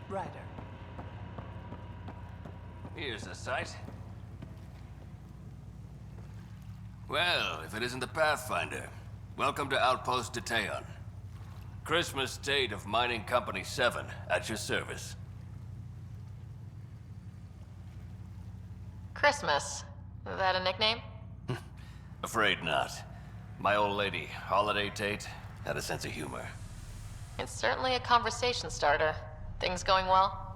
Ryder. Here's the site. Well, if it isn't the Pathfinder, welcome to Outpost Detaeon. Christmas State of Mining Company 7, at your service. Christmas. That a nickname? Afraid not. My old lady, Holiday Tate, had a sense of humor. It's certainly a conversation starter. Things going well?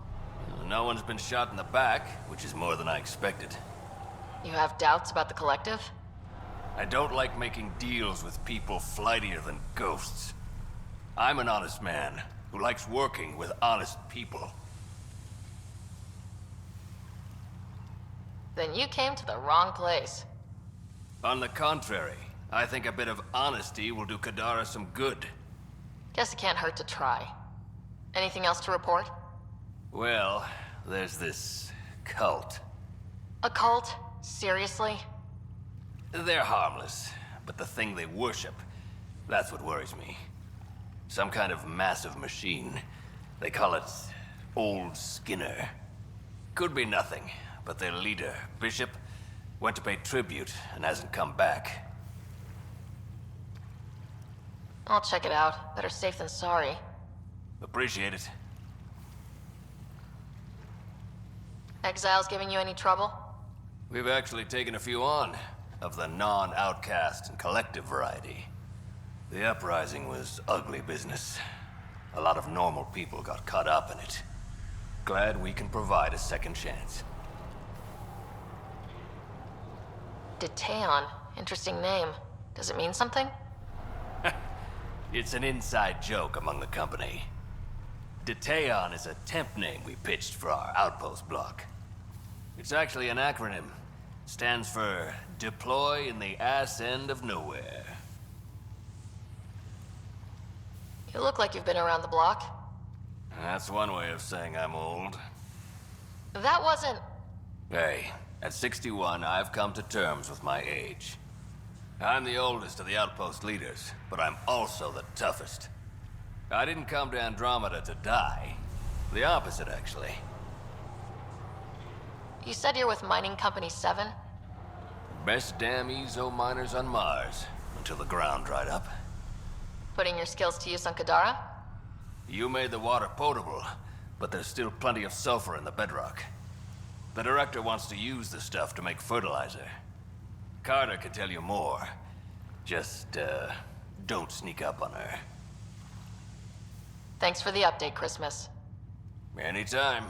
No one's been shot in the back, which is more than I expected. You have doubts about the collective? I don't like making deals with people flightier than ghosts. I'm an honest man who likes working with honest people. Then you came to the wrong place. On the contrary, I think a bit of honesty will do Kadara some good. Guess it can't hurt to try. Anything else to report? Well, there's this cult. A cult? Seriously? They're harmless, but the thing they worship, that's what worries me. Some kind of massive machine. They call it Old Skinner. Could be nothing, but their leader, Bishop, went to pay tribute and hasn't come back. I'll check it out. Better safe than sorry. Appreciate it. Exiles giving you any trouble? We've actually taken a few on, of the non-outcast and collective variety. The uprising was ugly business. A lot of normal people got caught up in it. Glad we can provide a second chance. Detaeon. Interesting name. Does it mean something? It's an inside joke among the company. Detaeon is a temp name we pitched for our outpost block. It's actually an acronym. Stands for Deploy in the Ass End of Nowhere. You look like you've been around the block. That's one way of saying I'm old. That wasn't... Hey, at 61, I've come to terms with my age. I'm the oldest of the outpost leaders, but I'm also the toughest. I didn't come to Andromeda to die. The opposite, actually. You said you're with Mining Company 7? Best damn ezo miners on Mars, until the ground dried up. Putting your skills to use on Kadara? You made the water potable, but there's still plenty of sulfur in the bedrock. The director wants to use the stuff to make fertilizer. Carter can tell you more. Just, don't sneak up on her. Thanks for the update, Christmas. Anytime.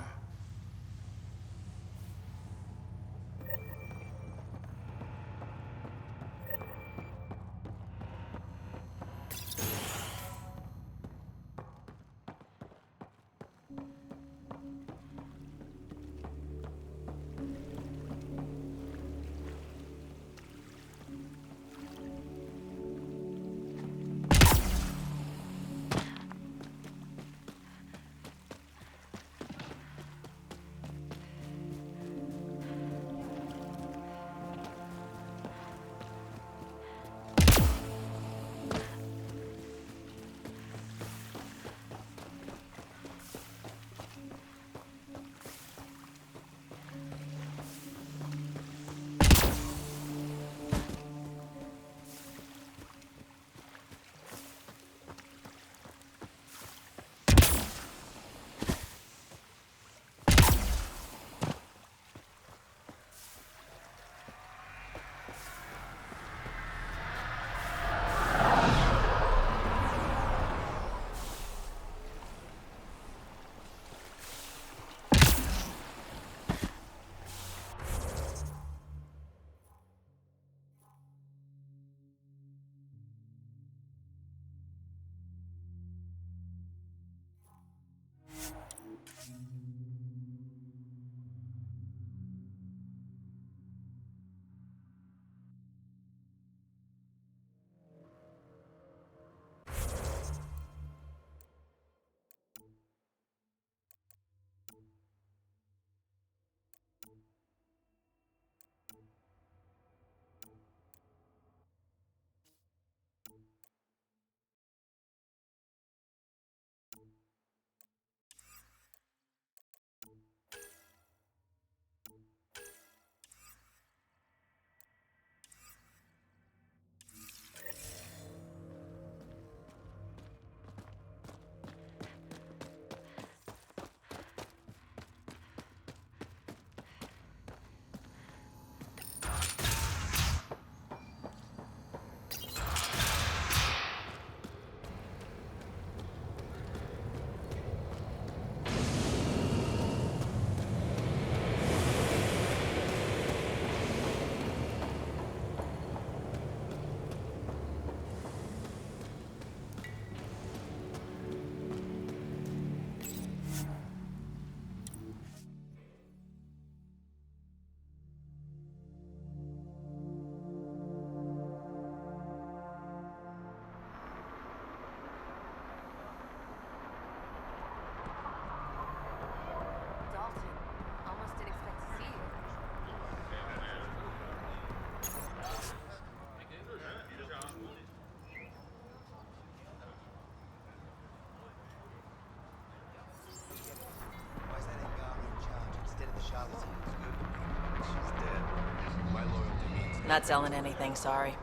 Not selling anything, sorry.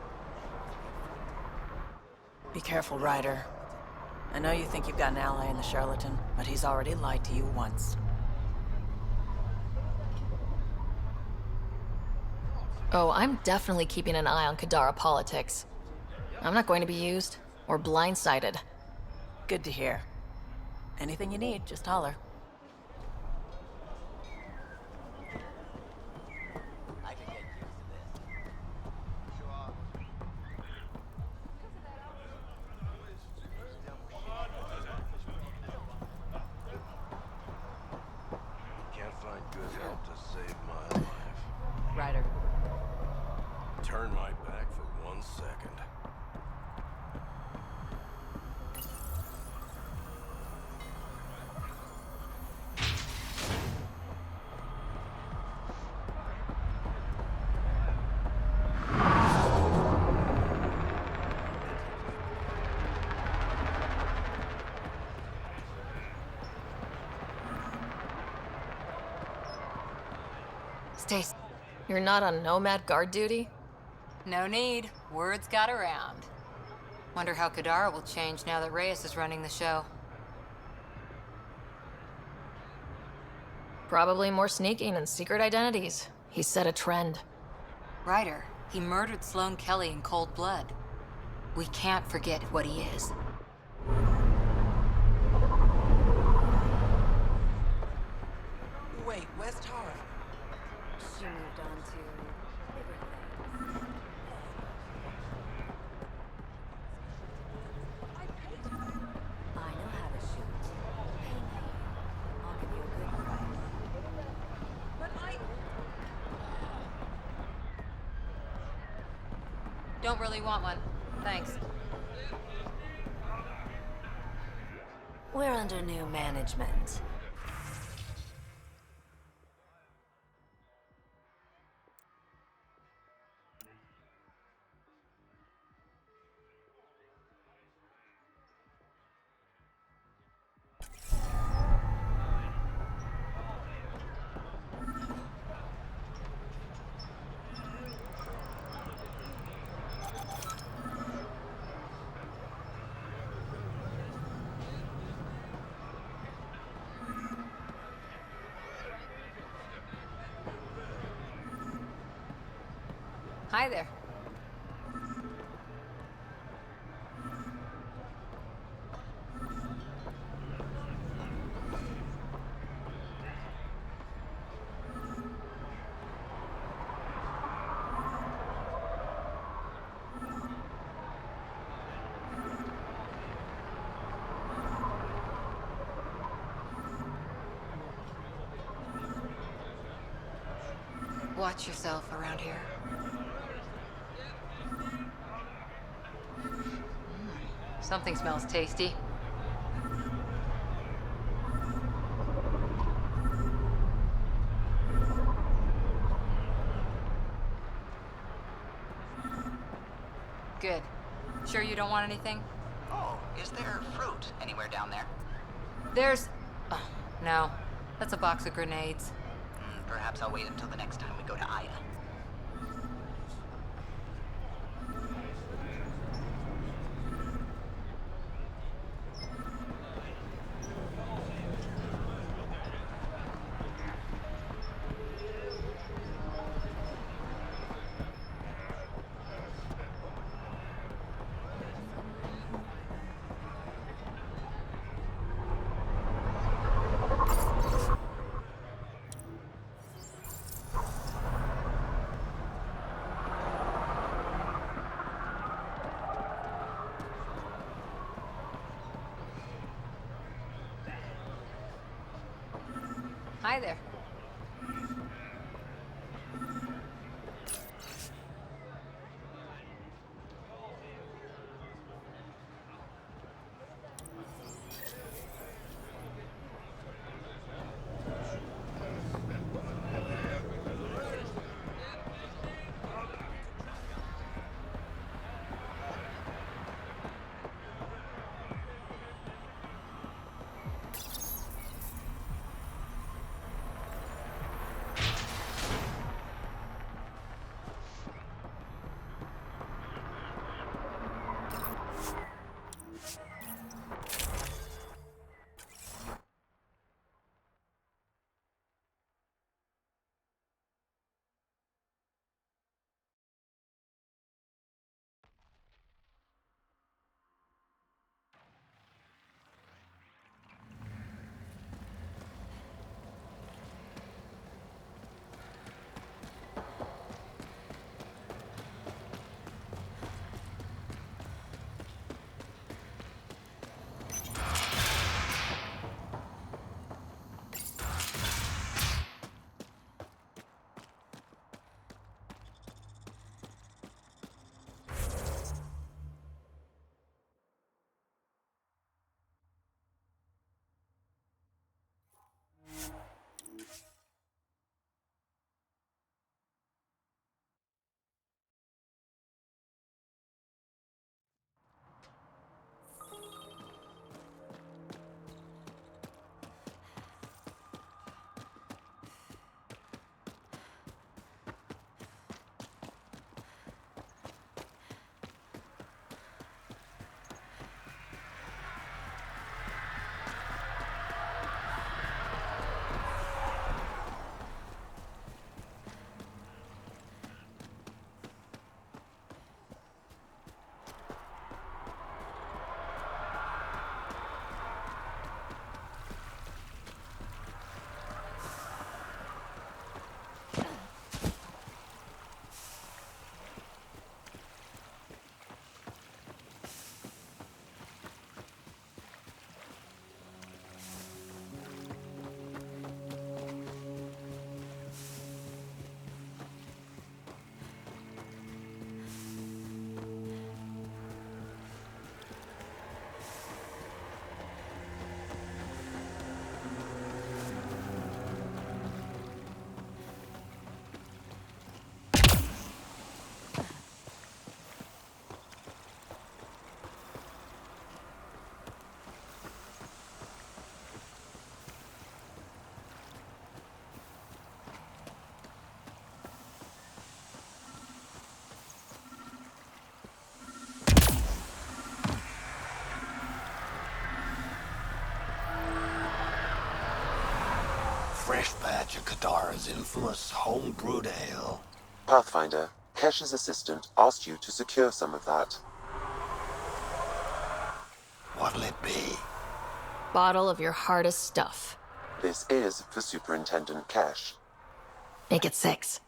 Be careful, Ryder. I know you think you've got an ally in the charlatan, but he's already lied to you once. Oh, I'm definitely keeping an eye on Kadara politics. I'm not going to be used or blindsided. Good to hear. Anything you need, just holler. Can't find good help to save my life. Ryder. Turn my back for 1 second. Stace, you're not on Nomad guard duty? No need. Words got around. Wonder how Kadara will change now that Reyes is running the show. Probably more sneaking and secret identities. He set a trend. Ryder, he murdered Sloane Kelly in cold blood. We can't forget what he is. Wait, West Tara. She moved on to bigger things. I know how to shoot. Pay me. I'll give you a good price. Don't really want one. Thanks. We're under new management. Hi there. Watch yourself around here. Something smells tasty. Good. Sure you don't want anything? Oh, is there fruit anywhere down there? There's... Oh, no. That's a box of grenades. Perhaps I'll wait until the next time we go to Ida. Hi there. fresh batch of Katara's infamous home-brewed ale. Pathfinder, Cash's assistant asked you to secure some of that. What'll it be? Bottle of your hardest stuff. This is for Superintendent Cash. Make it 6.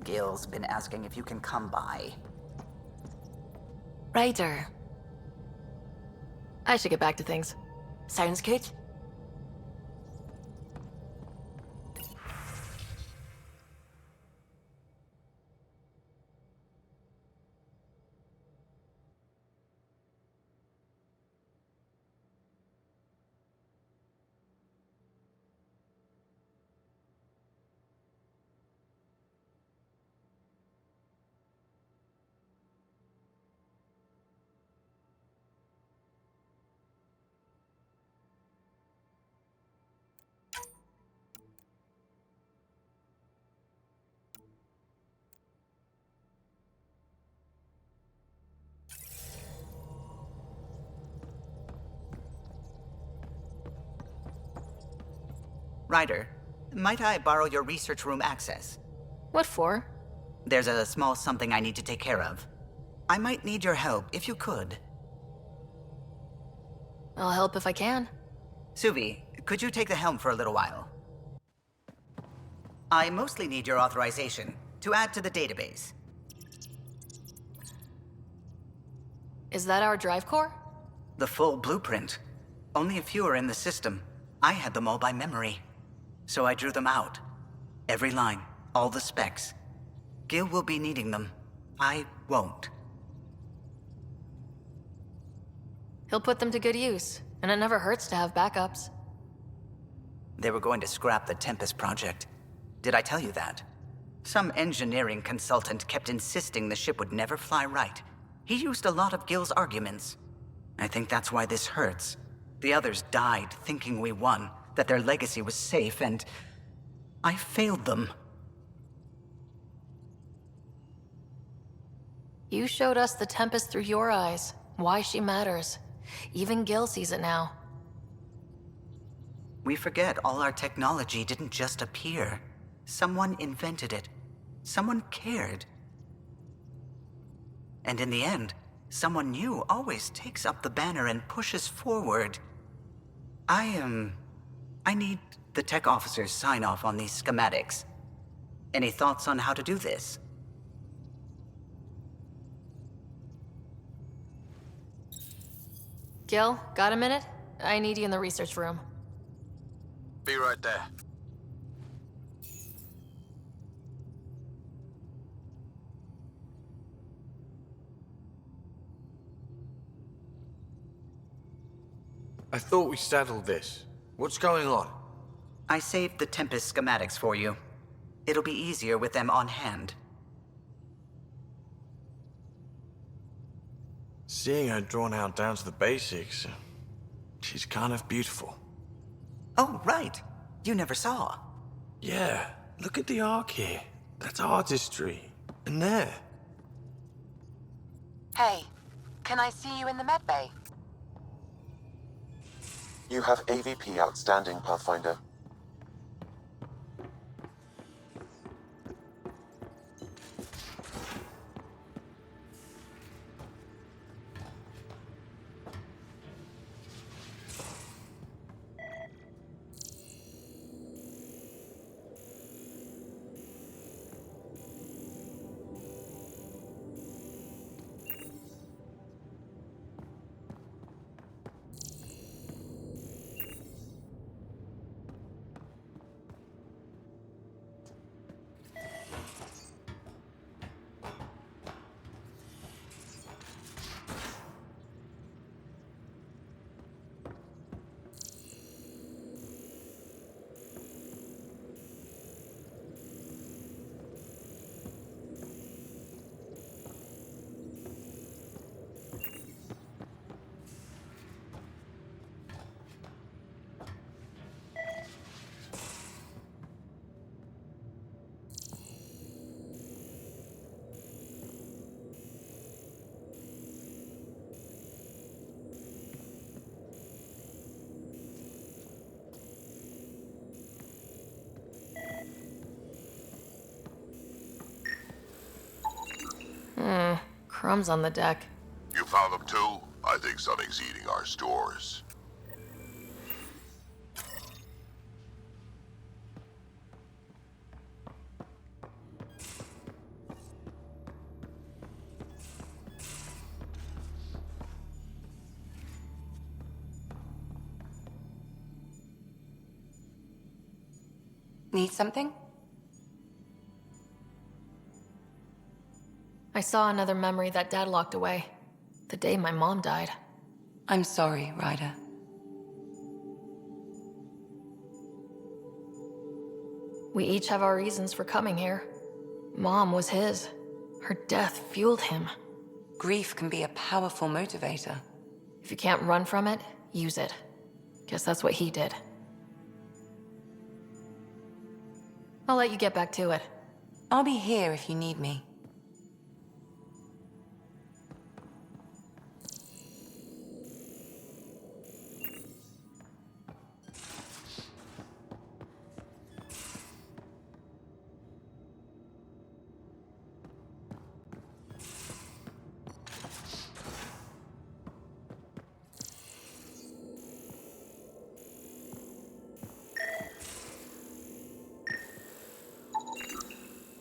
Gil's been asking if you can come by. Ryder. I should get back to things. Sounds good. Ryder, might I borrow your research room access? What for? There's a small something I need to take care of. I might need your help, if you could. I'll help if I can. Suvi, could you take the helm for a little while? I mostly need your authorization to add to the database. Is that our drive core? The full blueprint. Only a few are in the system. I had them all by memory. So I drew them out. Every line, all the specs. Gil will be needing them. I won't. He'll put them to good use, and it never hurts to have backups. They were going to scrap the Tempest project. Did I tell you that? Some engineering consultant kept insisting the ship would never fly right. He used a lot of Gil's arguments. I think that's why this hurts. The others died thinking we won, that their legacy was safe, and I failed them. You showed us the Tempest through your eyes, why she matters. Even Gil sees it now. We forget all our technology didn't just appear. Someone invented it. Someone cared. And in the end, someone new always takes up the banner and pushes forward. I need the tech officer's sign-off on these schematics. Any thoughts on how to do this? Gil, got a minute? I need you in the research room. Be right there. I thought we settled this. What's going on? I saved the Tempest schematics for you. It'll be easier with them on hand. Seeing her drawn out down to the basics, she's kind of beautiful. Oh, right. You never saw. Yeah, look at the arc here. That's artistry. And there. Hey, can I see you in the med bay? You have AVP outstanding, Pathfinder. Crumbs on the deck. You found them too? I think something's eating our stores. Need something? I saw another memory that Dad locked away. The day my mom died. I'm sorry, Ryder. We each have our reasons for coming here. Mom was his. Her death fueled him. Grief can be a powerful motivator. If you can't run from it, use it. Guess that's what he did. I'll let you get back to it. I'll be here if you need me.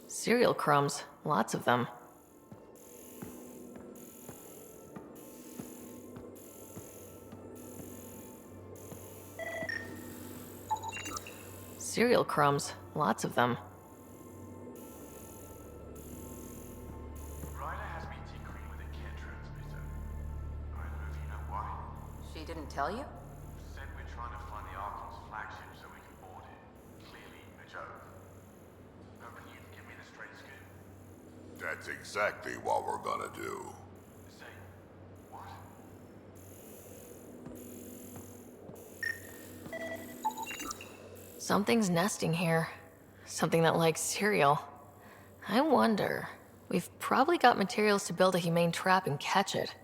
Cereal crumbs. Lots of them. Cereal crumbs. Lots of them. Ryder has me tinkering with a care transmitter. I don't know if you know why. She didn't tell you? Said we're trying to find the Archon's flagship so we can board it. Clearly a joke. Hoping you can give me the straight scoop. That's exactly what we're gonna do. Say, what? Something's nesting here. Something that likes cereal. I wonder. We've probably got materials to build a humane trap and catch it.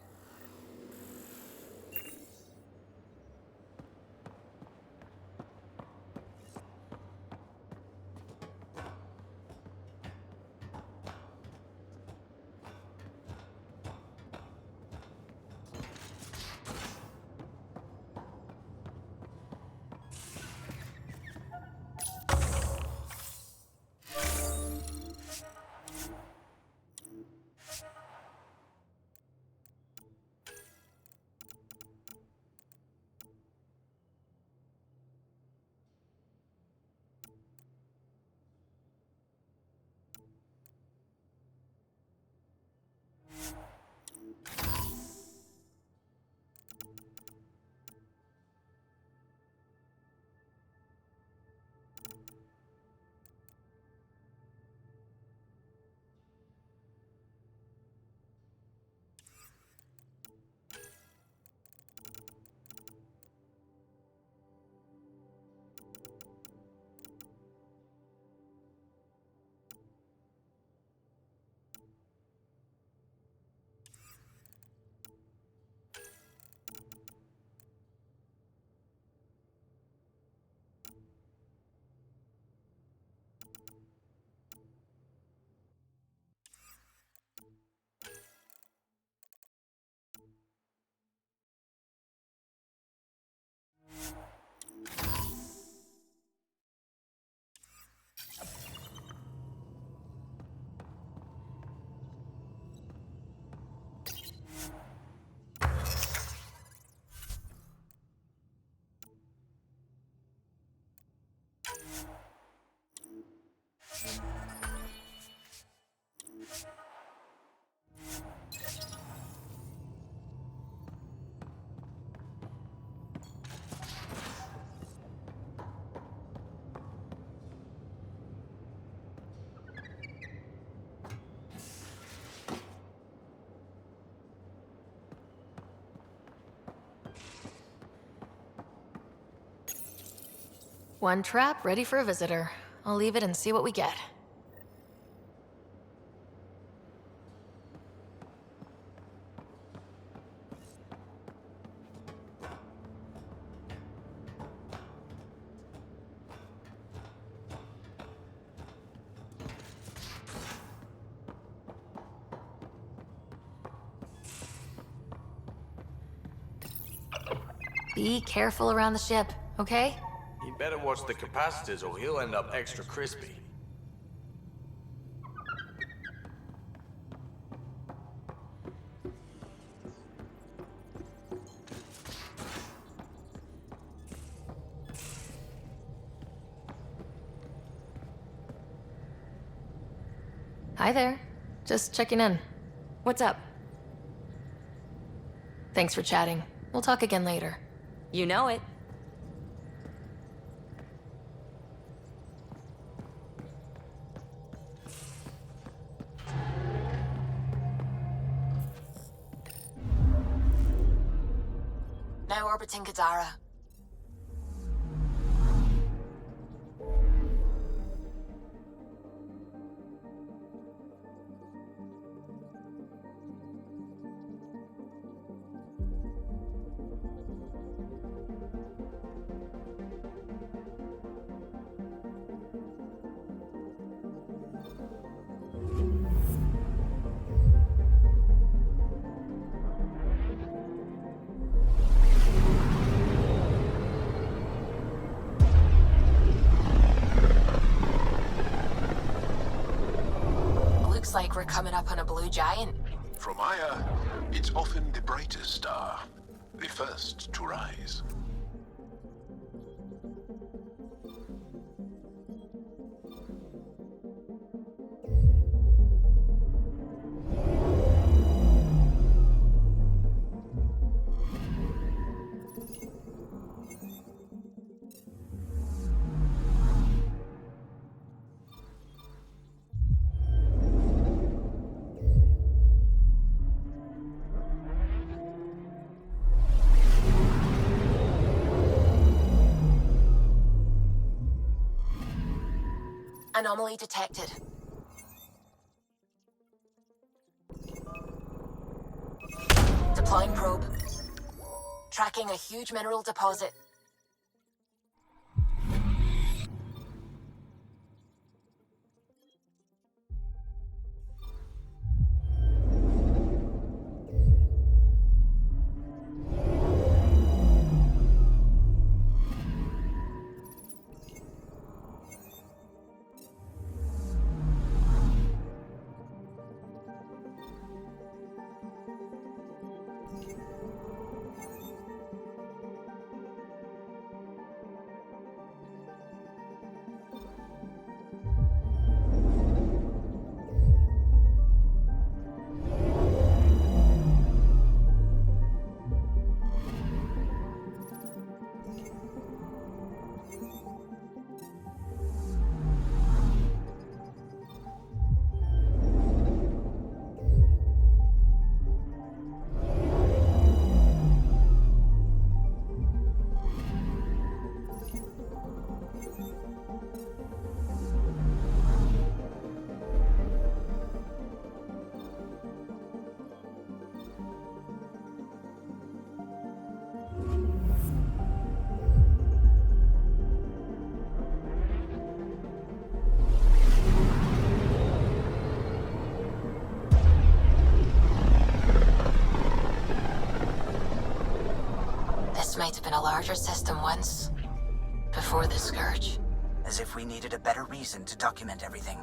One trap ready for a visitor. I'll leave it and see what we get. Be careful around the ship, okay? You better watch the capacitors or he'll end up extra crispy. Hi there. Just checking in. What's up? Thanks for chatting. We'll talk again later. You know it. Now orbiting Kadara. Looks like we're coming up on a blue giant. From Aya, it's often the brightest star, the first to rise. Anomaly detected. Deploying probe. Tracking a huge mineral deposit. This might have been a larger system once, before the Scourge. As if we needed a better reason to document everything.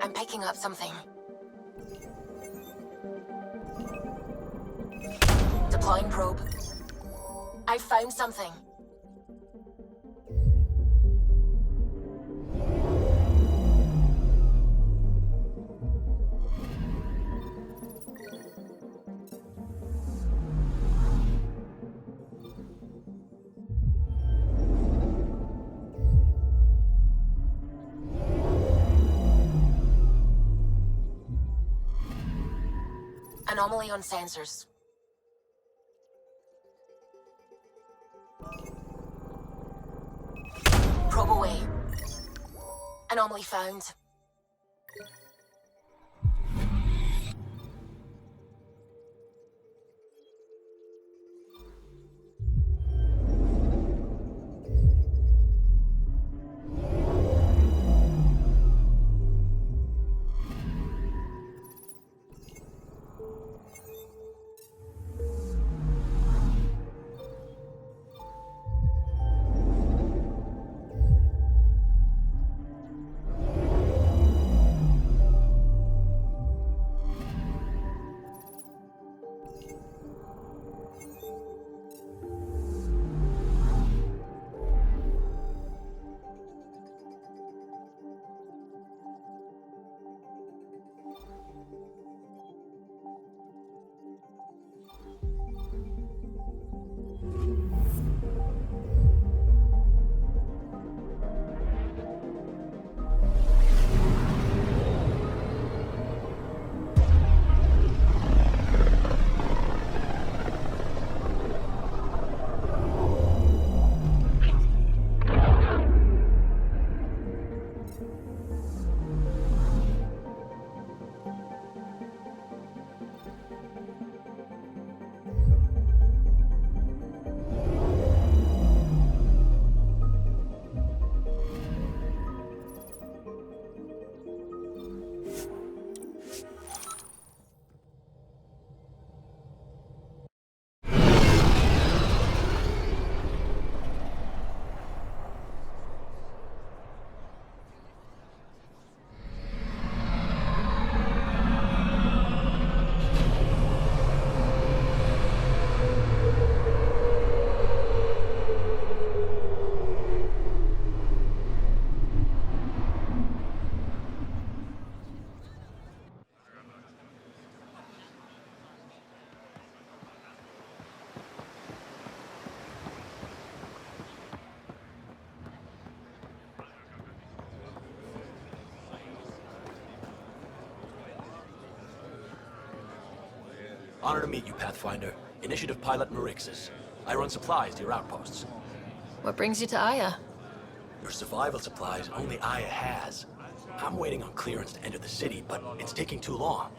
I'm picking up something. Deploying probe. I found something. Anomaly on sensors. Probe away. Anomaly found. Honor to meet you, Pathfinder. Initiative Pilot Marixus. I run supplies to your outposts. What brings you to Aya? Your survival supplies only Aya has. I'm waiting on clearance to enter the city, but it's taking too long.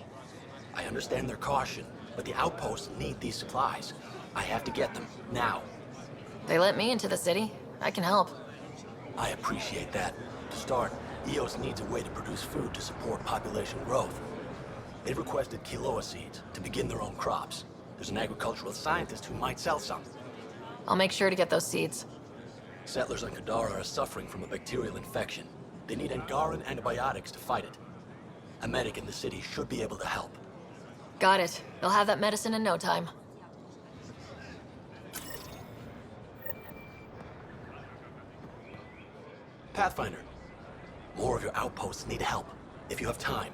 I understand their caution, but the outposts need these supplies. I have to get them, now. They let me into the city. I can help. I appreciate that. To start, EOS needs a way to produce food to support population growth. They've requested quinoa seeds to begin their own crops. There's an agricultural scientist who might sell some. I'll make sure to get those seeds. Settlers on Kadara are suffering from a bacterial infection. They need Angaran antibiotics to fight it. A medic in the city should be able to help. Got it. They'll have that medicine in no time. Pathfinder, more of your outposts need help, if you have time.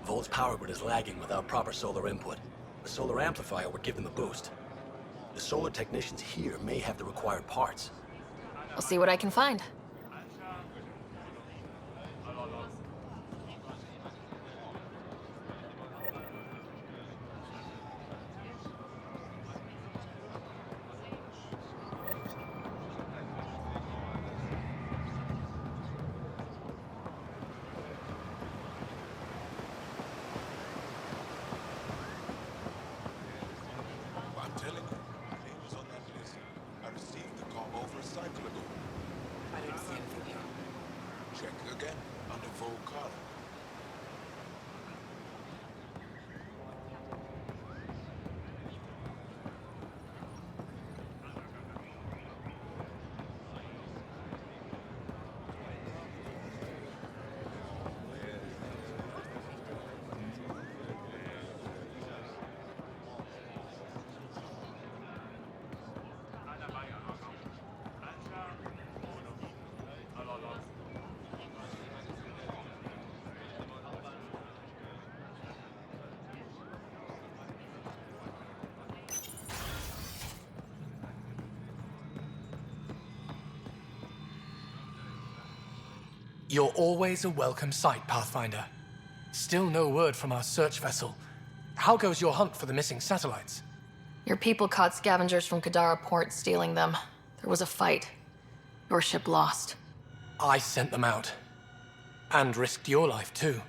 Vol's power grid is lagging without proper solar input. A solar amplifier would give them a boost. The solar technicians here may have the required parts. I'll see what I can find. I'm telling you, my name was on that list. I received the combo over a cycle ago. I didn't see anything here. Check again under Volcara. You're always a welcome sight, Pathfinder. Still no word from our search vessel. How goes your hunt for the missing satellites? Your people caught scavengers from Kadara port stealing them. There was a fight. Your ship lost. I sent them out. And risked your life, too.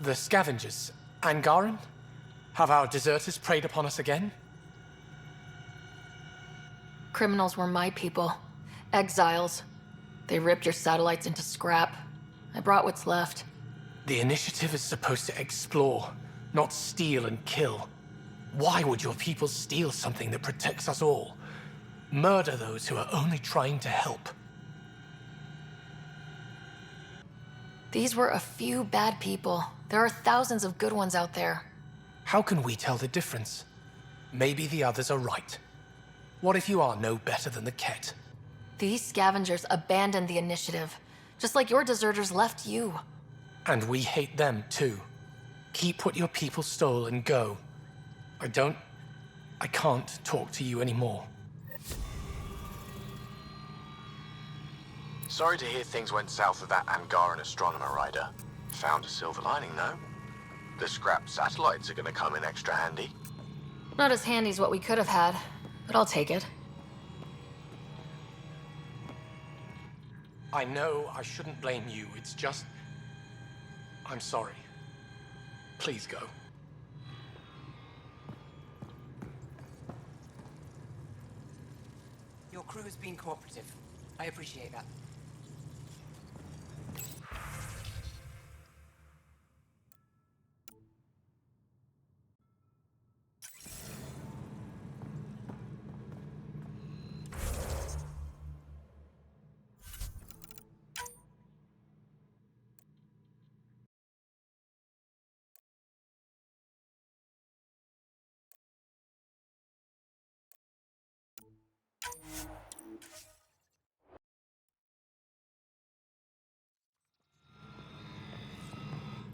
The scavengers, Angaran? Have our deserters preyed upon us again? Criminals were my people. Exiles. They ripped your satellites into scrap. I brought what's left. The initiative is supposed to explore, not steal and kill. Why would your people steal something that protects us all? Murder those who are only trying to help. These were a few bad people. There are thousands of good ones out there. How can we tell the difference? Maybe the others are right. What if you are no better than the Ket? These scavengers abandoned the initiative, just like your deserters left you. And we hate them too. Keep what your people stole and go. I can't talk to you anymore. Sorry to hear things went south with that Angaran astronomer rider. Found a silver lining, though. The scrap satellites are gonna come in extra handy. Not as handy as what we could have had, but I'll take it. I know I shouldn't blame you, it's just... I'm sorry. Please go. Your crew has been cooperative. I appreciate that.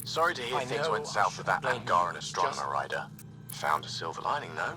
Sorry to hear things went south with that Angaran astronomer rider. Found a silver lining, though.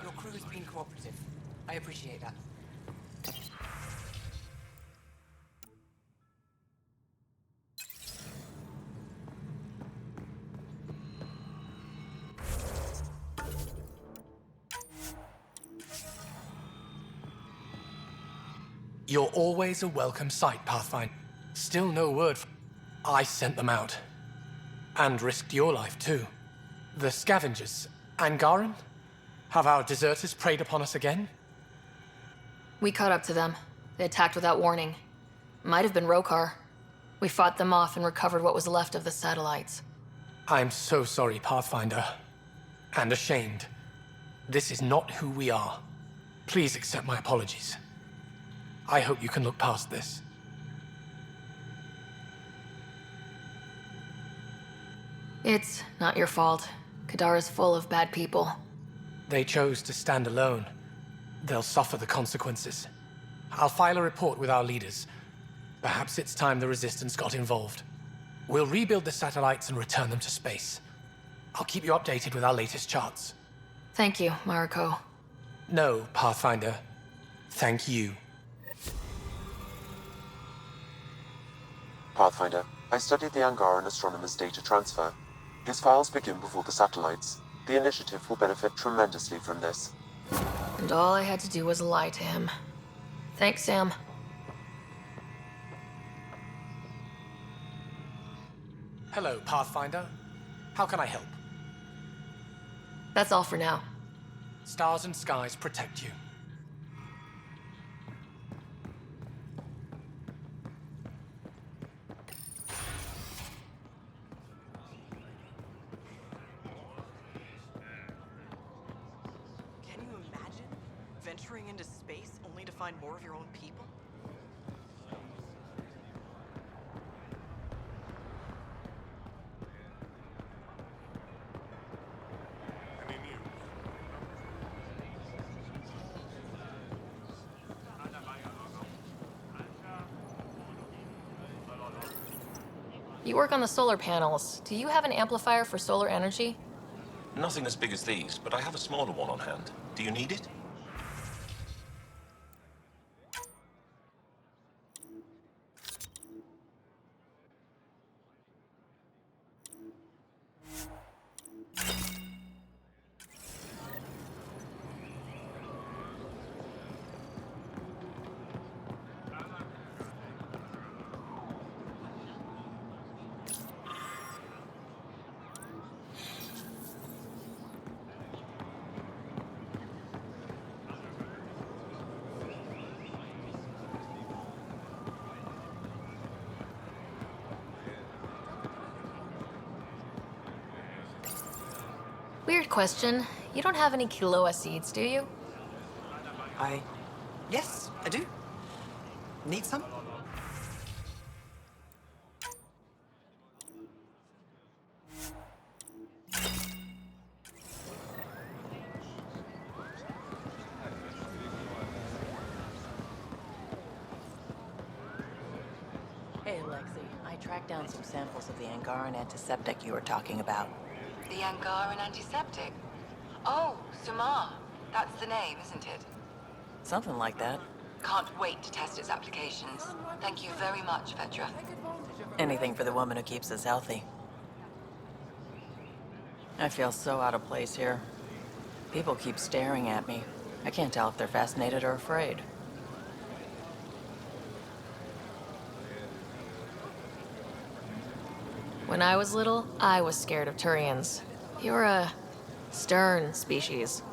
Your crew has been cooperative. I appreciate that. You're always a welcome sight, Pathfinder. Still no word I sent them out. And risked your life, too. The scavengers, Angaran? Have our deserters preyed upon us again? We caught up to them. They attacked without warning. Might have been Rokar. We fought them off and recovered what was left of the satellites. I'm so sorry, Pathfinder. And ashamed. This is not who we are. Please accept my apologies. I hope you can look past this. It's not your fault. Kadar is full of bad people. They chose to stand alone. They'll suffer the consequences. I'll file a report with our leaders. Perhaps it's time the Resistance got involved. We'll rebuild the satellites and return them to space. I'll keep you updated with our latest charts. Thank you, Mariko. No, Pathfinder. Thank you. Pathfinder, I studied the Angaran astronomer's data transfer. His files begin before the satellites. The initiative will benefit tremendously from this. And all I had to do was lie to him. Thanks, Sam. Hello, Pathfinder. How can I help? That's all for now. Stars and skies protect you. Can you imagine venturing into space only to find more of your own people? You work on the solar panels. Do you have an amplifier for solar energy? Nothing as big as these, but I have a smaller one on hand. Do you need it? Weird question. You don't have any Kiloa seeds, do you? Yes, I do. Need some? Hey, Alexi. I tracked down some samples of the Angaran antiseptic you were talking about. The Angaran antiseptic? Oh, Sumar. That's the name, isn't it? Something like that. Can't wait to test its applications. Thank you very much, Vetra. Anything for the woman who keeps us healthy. I feel so out of place here. People keep staring at me. I can't tell if they're fascinated or afraid. When I was little, I was scared of Turians. You're a stern species.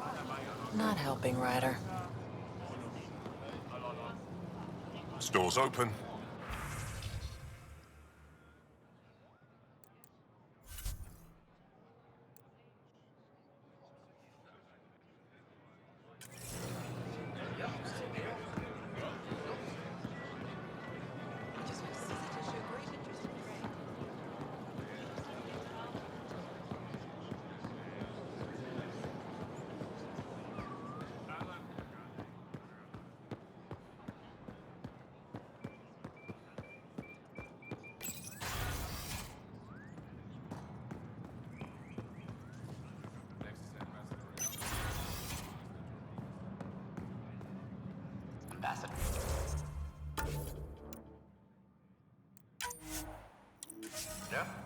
Not helping, Ryder. Store's open. Ambassador.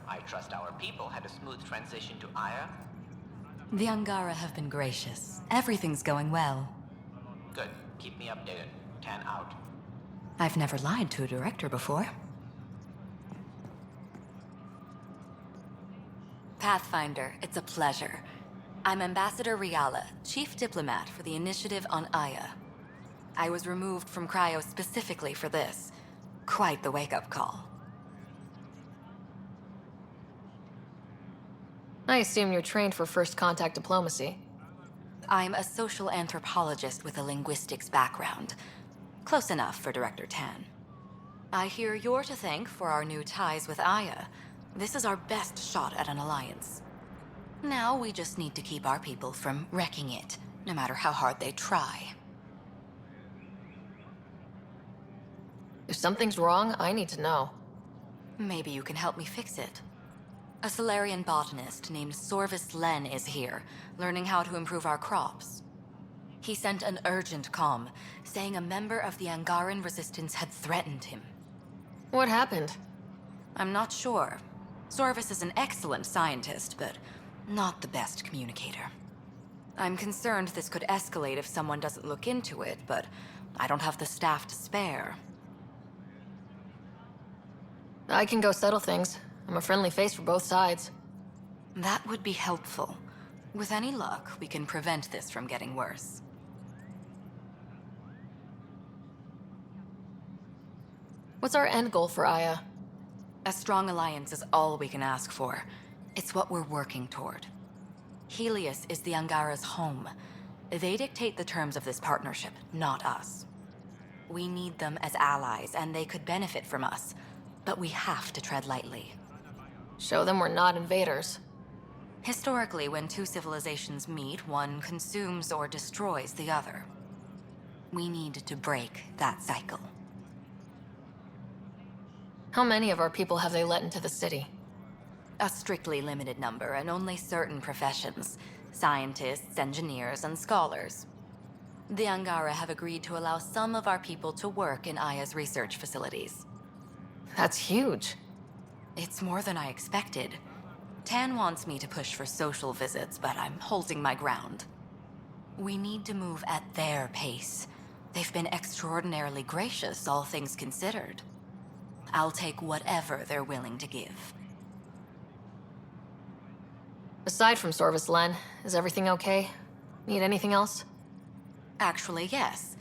I trust our people had a smooth transition to Aya. The Angara have been gracious. Everything's going well. Good. Keep me updated. 10 out. I've never lied to a director before. Pathfinder, it's a pleasure. I'm Ambassador Riala, Chief Diplomat for the Initiative on Aya. I was removed from Cryo specifically for this. Quite the wake-up call. I assume you're trained for first contact diplomacy. I'm a social anthropologist with a linguistics background. Close enough for Director Tan. I hear you're to thank for our new ties with Aya. This is our best shot at an alliance. Now we just need to keep our people from wrecking it, no matter how hard they try. If something's wrong, I need to know. Maybe you can help me fix it. A Solarian botanist named Sorvis Len is here, learning how to improve our crops. He sent an urgent comm, saying a member of the Angaran resistance had threatened him. What happened? I'm not sure. Sorvis is an excellent scientist, but not the best communicator. I'm concerned this could escalate if someone doesn't look into it, but I don't have the staff to spare. I can go settle things. I'm a friendly face for both sides. That would be helpful. With any luck, we can prevent this from getting worse. What's our end goal for Aya? A strong alliance is all we can ask for. It's what we're working toward. Helios is the Angara's home. They dictate the terms of this partnership, not us. We need them as allies, and they could benefit from us. But we have to tread lightly. Show them we're not invaders. Historically, when two civilizations meet, one consumes or destroys the other. We need to break that cycle. How many of our people have they let into the city? A strictly limited number, and only certain professions. Scientists, engineers, and scholars. The Angara have agreed to allow some of our people to work in Aya's research facilities. That's huge. It's more than I expected. Tan wants me to push for social visits, but I'm holding my ground. We need to move at their pace. They've been extraordinarily gracious, all things considered. I'll take whatever they're willing to give. Aside from Sorvis Len, is everything okay? Need anything else? Actually, yes.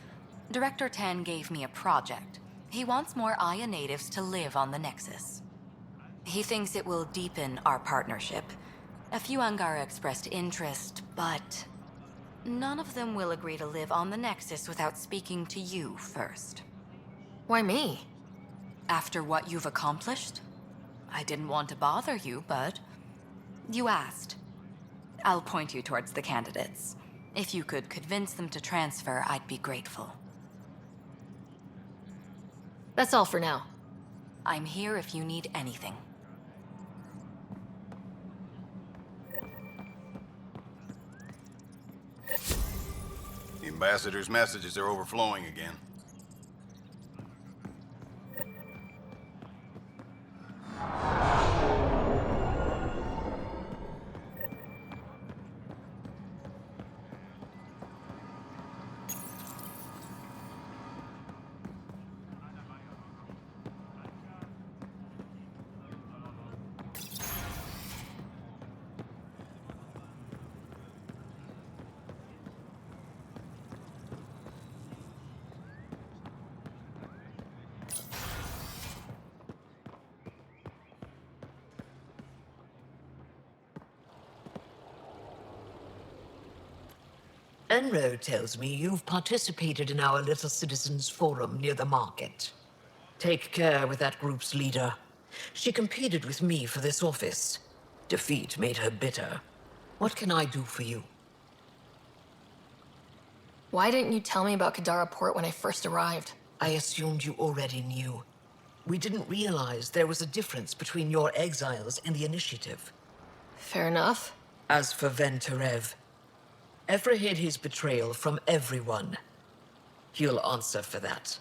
Director Tan gave me a project. He wants more Aya natives to live on the Nexus. He thinks it will deepen our partnership. A few Angara expressed interest, but none of them will agree to live on the Nexus without speaking to you first. Why me? After what you've accomplished? I didn't want to bother you, but you asked. I'll point you towards the candidates. If you could convince them to transfer, I'd be grateful. That's all for now. I'm here if you need anything. The ambassador's messages are overflowing again. Enro tells me you've participated in our little citizens' forum near the market. Take care with that group's leader. She competed with me for this office. Defeat made her bitter. What can I do for you? Why didn't you tell me about Kadara Port when I first arrived? I assumed you already knew. We didn't realize there was a difference between your exiles and the Initiative. Fair enough. As for Venturev, Ephra hid his betrayal from everyone. He'll answer for that.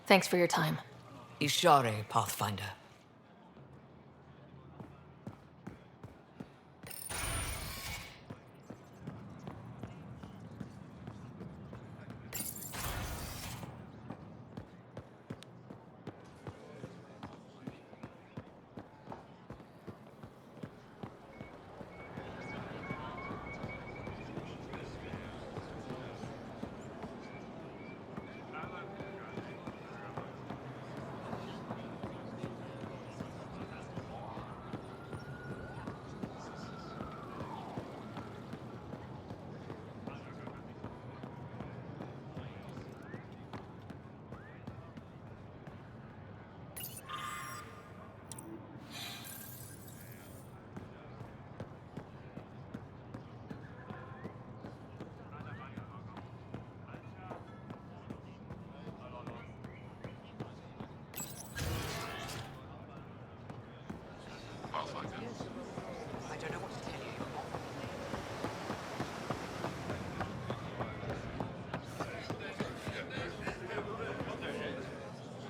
Thanks for your time. Ishare, Pathfinder. I don't know what to tell you.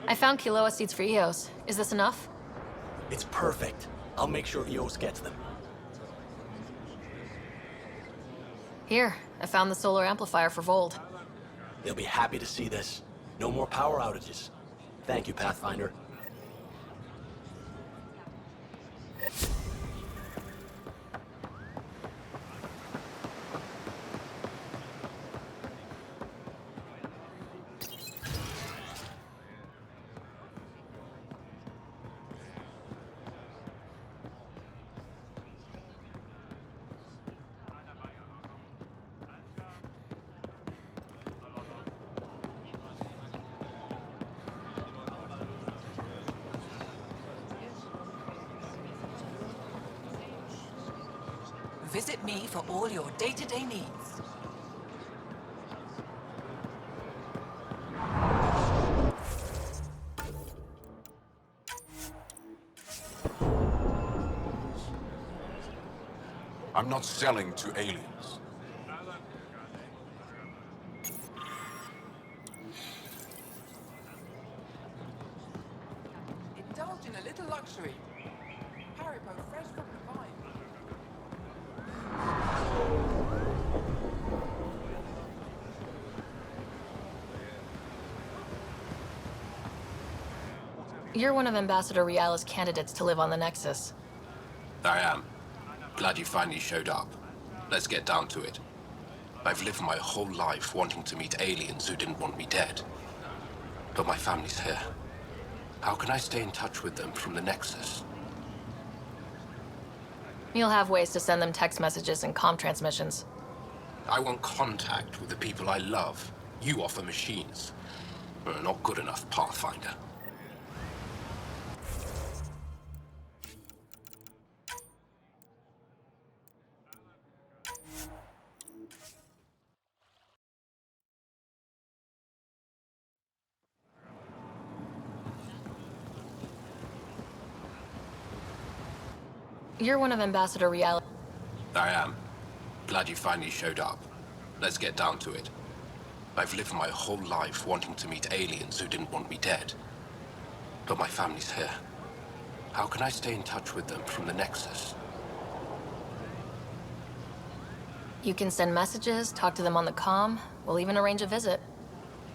I found Kiloa seeds for Eos. Is this enough? It's perfect. I'll make sure Eos gets them. Here, I found the solar amplifier for Vold. They'll be happy to see this. No more power outages. Thank you, Pathfinder. Visit me for all your day-to-day needs. I'm not selling to aliens. Indulge in a little luxury. Haribo fresh from the vine. You're one of Ambassador Riala's candidates to live on the Nexus. I am. Glad you finally showed up. Let's get down to it. I've lived my whole life wanting to meet aliens who didn't want me dead. But my family's here. How can I stay in touch with them from the Nexus? You'll have ways to send them text messages and comm transmissions. I want contact with the people I love. You offer machines. Not good enough, Pathfinder. You're one of Ambassador Riala. I am. Glad you finally showed up. Let's get down to it. I've lived my whole life wanting to meet aliens who didn't want me dead. But my family's here. How can I stay in touch with them from the Nexus? You can send messages, talk to them on the comm. We'll even arrange a visit.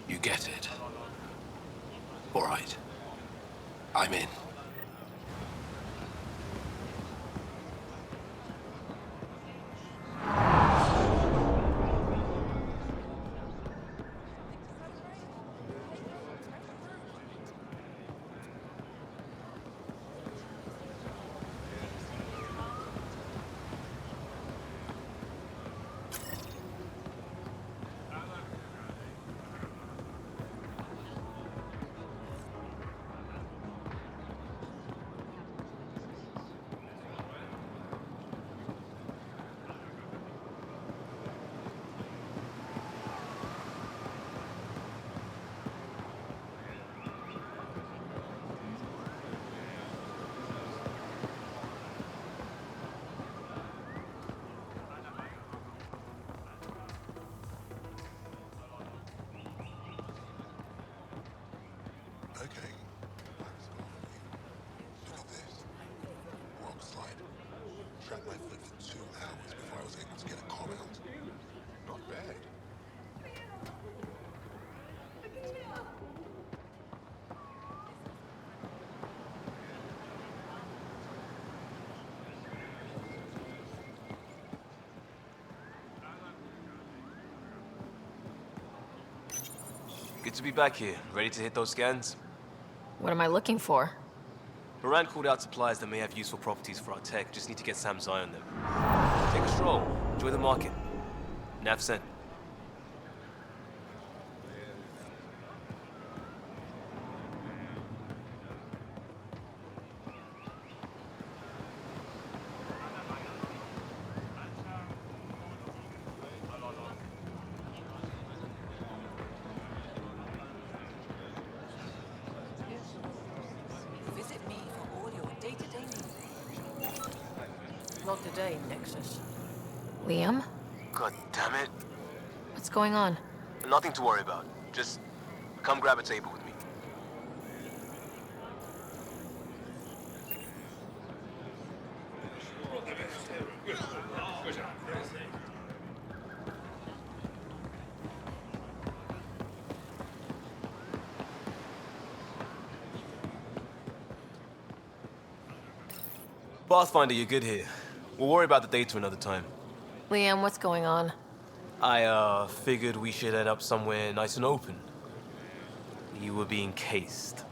You get it. All right. I'm in. Okay. Look at this. Rock slide. Trapped my foot for 2 hours before I was able to get a comm out. Not bad. Good to be back here. Ready to hit those scans? What am I looking for? Moran called out supplies that may have useful properties for our tech. Just need to get Sam's eye on them. Take a stroll. Enjoy the market. Nav sent. Visit me for all your day-to-day needs. Not today, Nexus. Liam? God damn it. What's going on? Nothing to worry about. Just come grab a table with me. Pathfinder, you're good here. We'll worry about the data another time. Liam, what's going on? I, figured we should head up somewhere nice and open. You were being cased.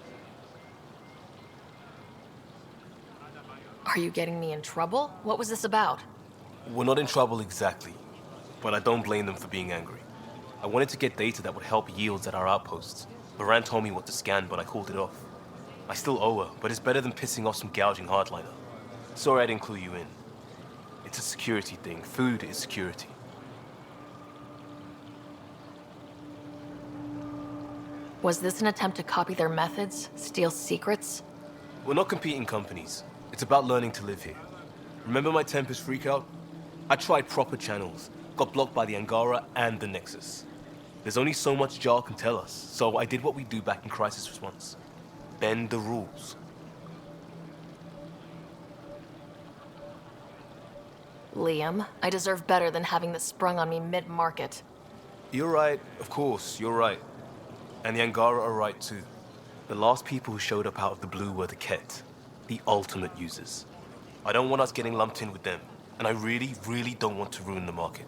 Are you getting me in trouble? What was this about? We're not in trouble exactly, but I don't blame them for being angry. I wanted to get data that would help yields at our outposts. Moran told me what to scan, but I called it off. I still owe her, but it's better than pissing off some gouging hardliner. Sorry I didn't clue you in. It's a security thing. Food is security. Was this an attempt to copy their methods? Steal secrets? We're not competing companies. It's about learning to live here. Remember my Tempest freakout? I tried proper channels, got blocked by the Angara and the Nexus. There's only so much Jarl can tell us, so I did what we do back in crisis response. Bend the rules. Liam, I deserve better than having this sprung on me mid-market. You're right, of course, you're right. And the Angara are right too. The last people who showed up out of the blue were the Ket, the ultimate users. I don't want us getting lumped in with them, and I really, really don't want to ruin the market.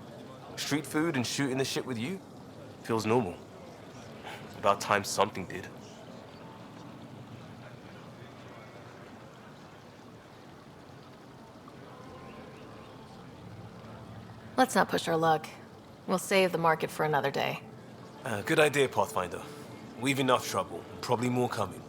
Street food and shooting the shit with you feels normal. About time something did. Let's not push our luck. We'll save the market for another day. Good idea, Pathfinder. We've enough trouble, probably more coming.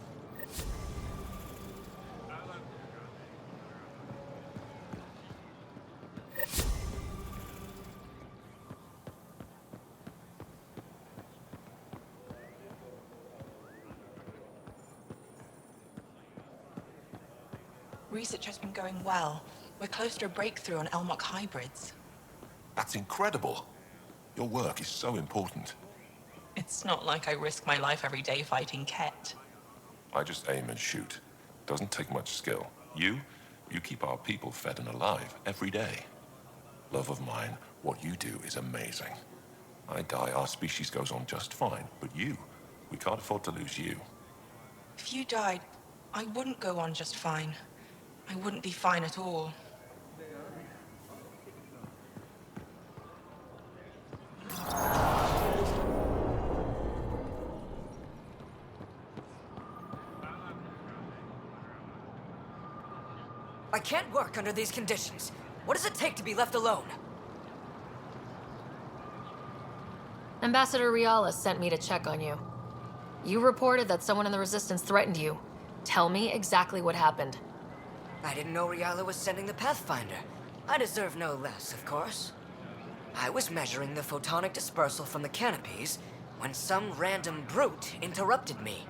Research has been going well. We're close to a breakthrough on Elmok hybrids. That's incredible. Your work is so important. It's not like I risk my life every day fighting Ket. I just aim and shoot. Doesn't take much skill. You keep our people fed and alive every day. Love of mine, what you do is amazing. I die, our species goes on just fine. But you, we can't afford to lose you. If you died, I wouldn't go on just fine. I wouldn't be fine at all. I can't work under these conditions. What does it take to be left alone? Ambassador Riala sent me to check on you. You reported that someone in the Resistance threatened you. Tell me exactly what happened. I didn't know Riala was sending the Pathfinder. I deserve no less, of course. I was measuring the photonic dispersal from the canopies when some random brute interrupted me.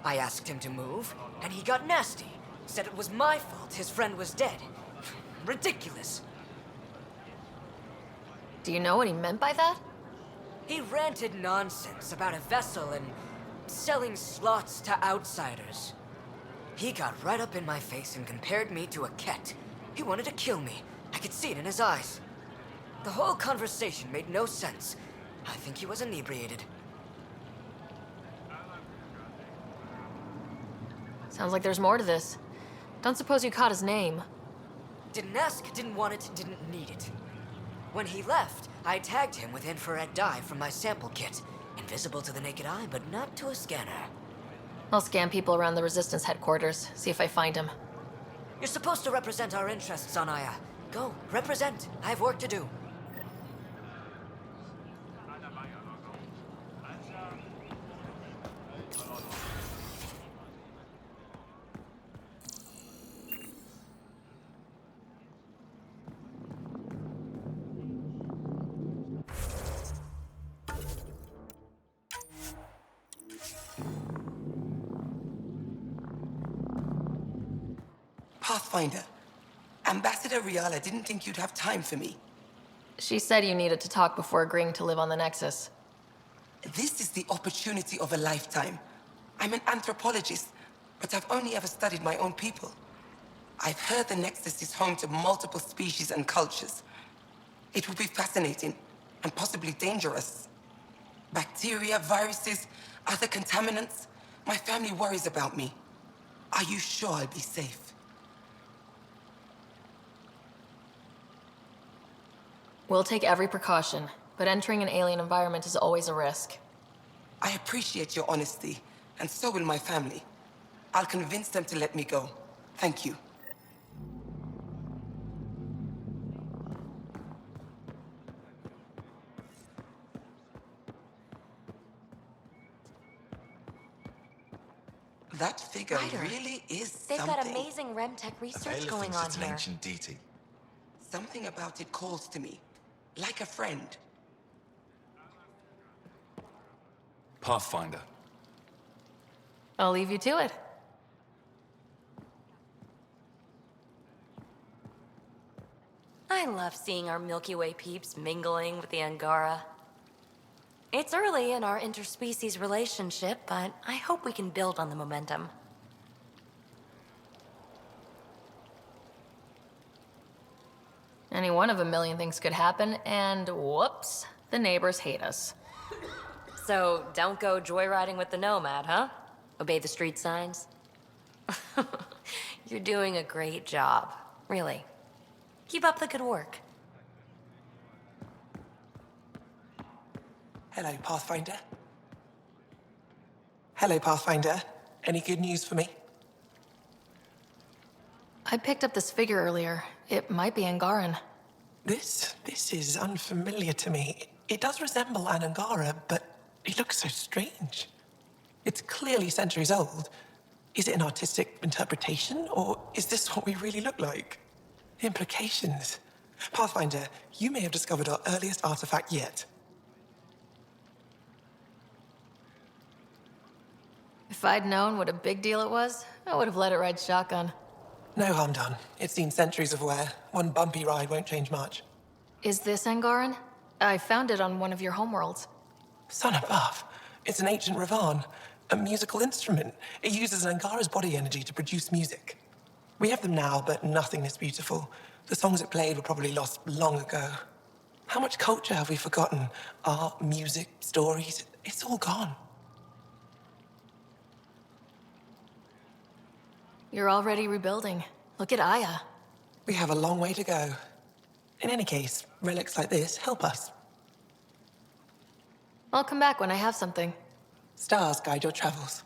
I asked him to move, and he got nasty. Said it was my fault his friend was dead. Ridiculous. Do you know what he meant by that? He ranted nonsense about a vessel and selling slots to outsiders. He got right up in my face and compared me to a Ket. He wanted to kill me. I could see it in his eyes. The whole conversation made no sense. I think he was inebriated. Sounds like there's more to this. Don't suppose you caught his name. Didn't ask, didn't want it, didn't need it. When he left, I tagged him with infrared dye from my sample kit. Invisible to the naked eye, but not to a scanner. I'll scan people around the Resistance headquarters, see if I find him. You're supposed to represent our interests on Aya. Go, represent. I have work to do. Pathfinder, Ambassador Riala didn't think you'd have time for me. She said you needed to talk before agreeing to live on the Nexus. This is the opportunity of a lifetime. I'm an anthropologist, but I've only ever studied my own people. I've heard the Nexus is home to multiple species and cultures. It will be fascinating and possibly dangerous. Bacteria, viruses, other contaminants. My family worries about me. Are you sure I'll be safe? We'll take every precaution, but entering an alien environment is always a risk. I appreciate your honesty, and so will my family. I'll convince them to let me go. Thank you. That figure really is They've something. got amazing RemTech research going on here. deity. Something about it calls to me, like a friend. Pathfinder. I'll leave you to it. I I love seeing our Milky Way peeps mingling with the Angara. It's early in our interspecies relationship, but I hope we can build on the momentum. Any one of a million things could happen, and whoops, the neighbors hate us. So, don't go joyriding with the Nomad, huh? Obey the street signs? You're doing a great job, really. Keep up the good work. Hello, Pathfinder. Hello, Pathfinder. Any good news for me? I picked up this figure earlier. It might be Angaran. This is unfamiliar to me. It does resemble an Angara, but it looks so strange. It's clearly centuries old. Is it an artistic interpretation, or is this what we really look like? Implications. Pathfinder, you may have discovered our earliest artifact yet. If I'd known what a big deal it was, I would have let it ride shotgun. No harm done. It's seen centuries of wear. One bumpy ride won't change much. Is this Angaran? I found it on one of your homeworlds. Son above. It's an ancient Ravan, a musical instrument. It uses Angara's body energy to produce music. We have them now, but nothing this beautiful. The songs it played were probably lost long ago. How much culture have we forgotten? Art, music, stories, it's all gone. You're already rebuilding. Look at Aya. We have a long way to go. In any case, relics like this help us. I'll come back when I have something. Stars guide your travels.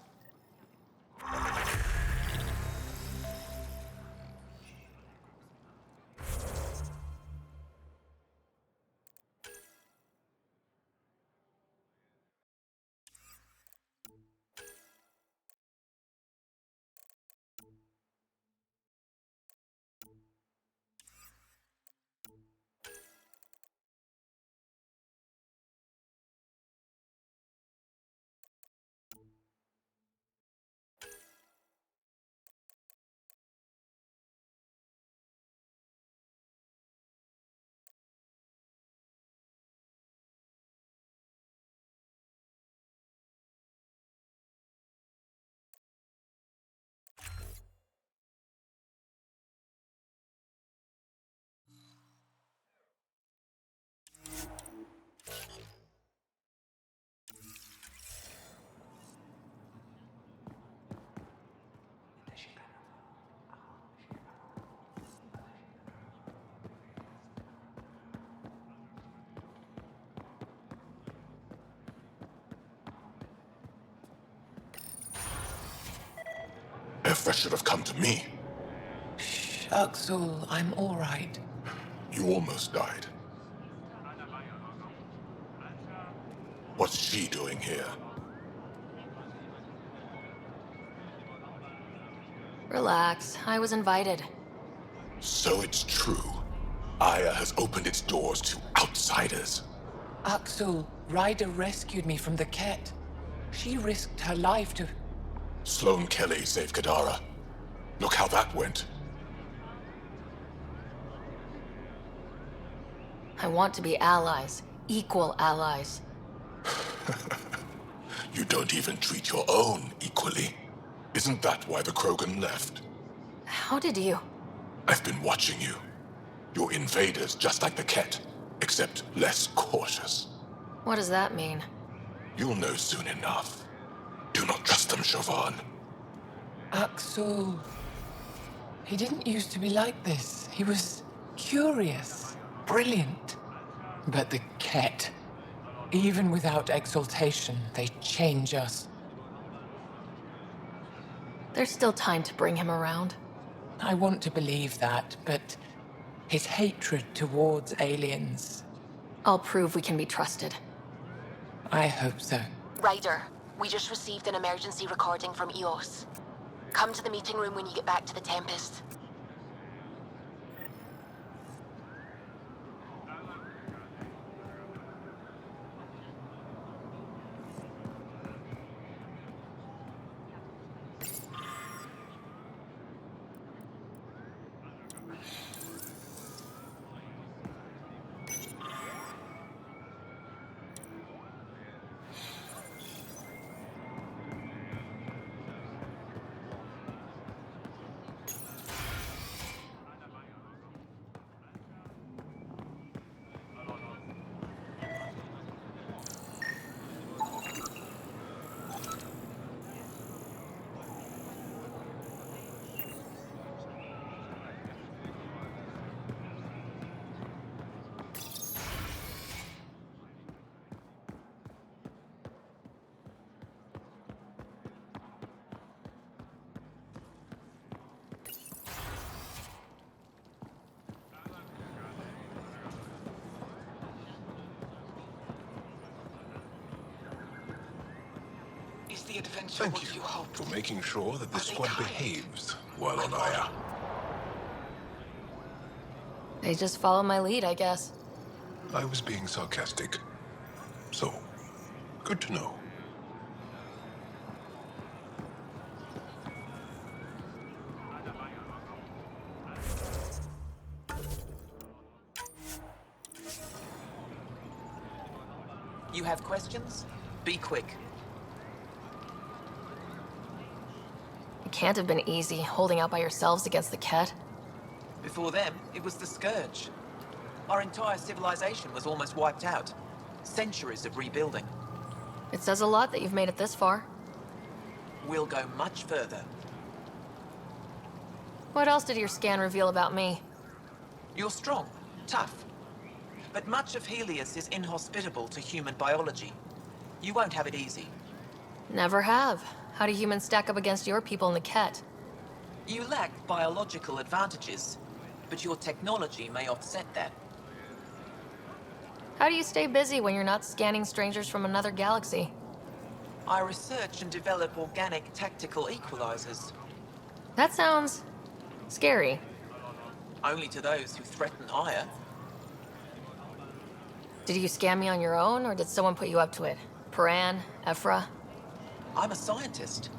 Efra should have come to me. Uxul, I'm all right. You almost died. What's she doing here? Relax, I was invited. So it's true. Aya has opened its doors to outsiders. Uxul, Ryder rescued me from the Ket. She risked her life to... Sloane Kelly saved Kadara. Look how that went. I want to be allies. Equal allies. You don't even treat your own equally. Isn't that why the Krogan left? How did you... I've been watching you. You're invaders just like the Ket, except less cautious. What does that mean? You'll know soon enough. Do not trust them, Chauvin. Uxul... He didn't used to be like this. He was curious, brilliant. But the Ket, even without exaltation, they change us. There's still time to bring him around. I want to believe that, but his hatred towards aliens... I'll prove we can be trusted. I hope so. Ryder, we just received an emergency recording from EOS. Come to the meeting room when you get back to the Tempest. is the adventure Thank what you you hoped? for making sure that the Are they squad kind? behaves while on Aya. They just follow my lead, I guess. I was being sarcastic. So, good to know. You have questions? Be quick. It can't have been easy, holding out by yourselves against the Ket. Before them, it was the Scourge. Our entire civilization was almost wiped out. Centuries of rebuilding. It says a lot that you've made it this far. We'll go much further. What else did your scan reveal about me? You're strong, tough. But much of Helios is inhospitable to human biology. You won't have it easy. Never have. How do humans stack up against your people in the Ket? You lack biological advantages, but your technology may offset that. How do you stay busy when you're not scanning strangers from another galaxy? I research and develop organic tactical equalizers. That sounds... scary. Only to those who threaten Aya. Did you scan me on your own, or did someone put you up to it? Paran? Ephra? I'm a scientist.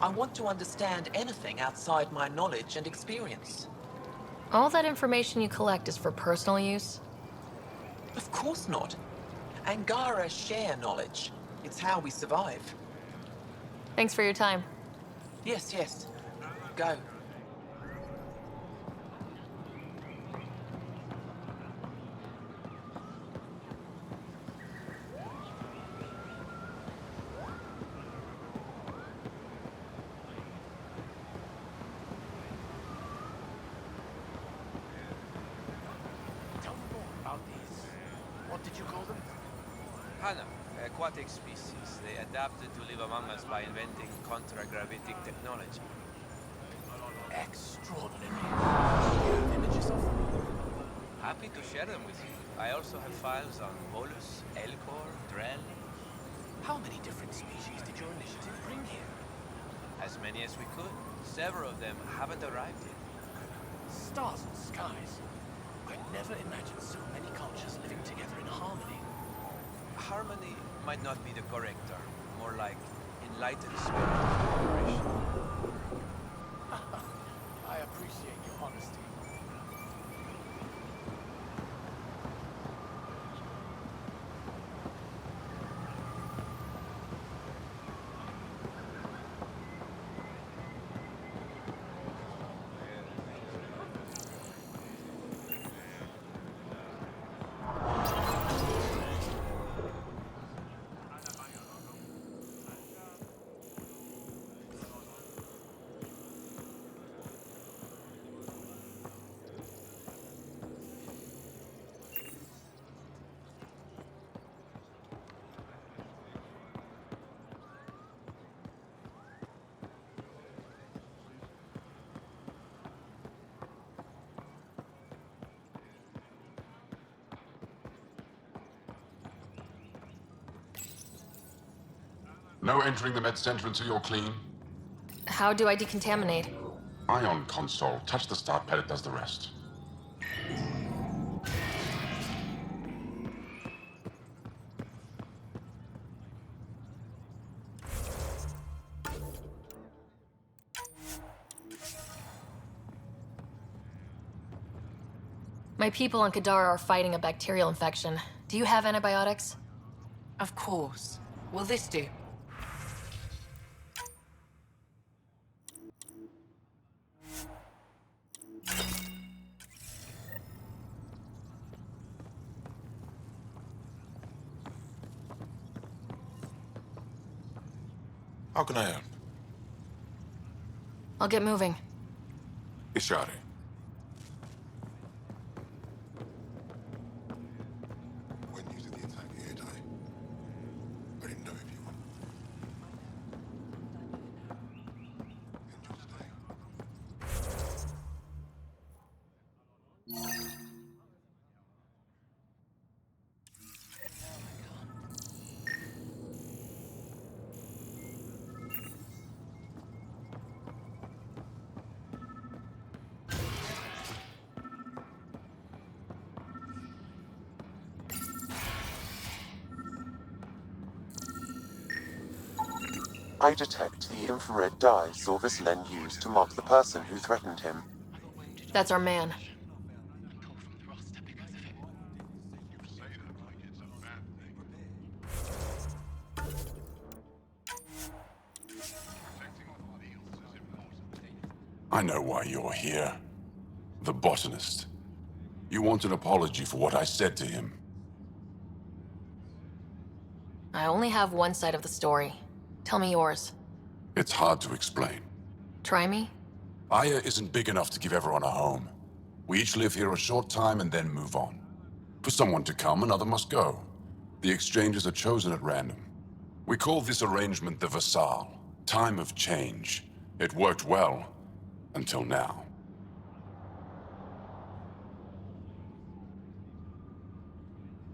I want to understand anything outside my knowledge and experience. All that information you collect is for personal use? Of course not. Angara share knowledge. It's how we survive. Thanks for your time. Yes, yes. Go. Tell me more about these. What did you call them? Hana, aquatic species. They adapted to live among us by inventing contragravitic technology. Extraordinary. You have images of them? Happy to share them with you. I also have files on Volus, Elcor, Drell. How many different species did your initiative bring here? As many as we could. Several of them haven't arrived yet. Stars and skies. I never imagined so many cultures living together in harmony. Harmony might not be the correct term. More like enlightened spirit of cooperation. I appreciate your honesty. No entering the med center until you're clean. How do I decontaminate? Ion console. Touch the start pad, it does the rest. My people on Kadara are fighting a bacterial infection. Do you have antibiotics? Of course. Will this do? How can I help? I'll get moving. Ishari. When news of the attack aired, I didn't know if you would. I detect the infrared dye Silvis Len used to mark the person who threatened him. That's our man. I know why you're here. The botanist. You want an apology for what I said to him. I only have one side of the story. Tell me yours. It's hard to explain. Try me? Aya isn't big enough to give everyone a home. We each live here a short time and then move on. For someone to come, another must go. The exchanges are chosen at random. We call this arrangement the Vassal, time of change. It worked well, until now.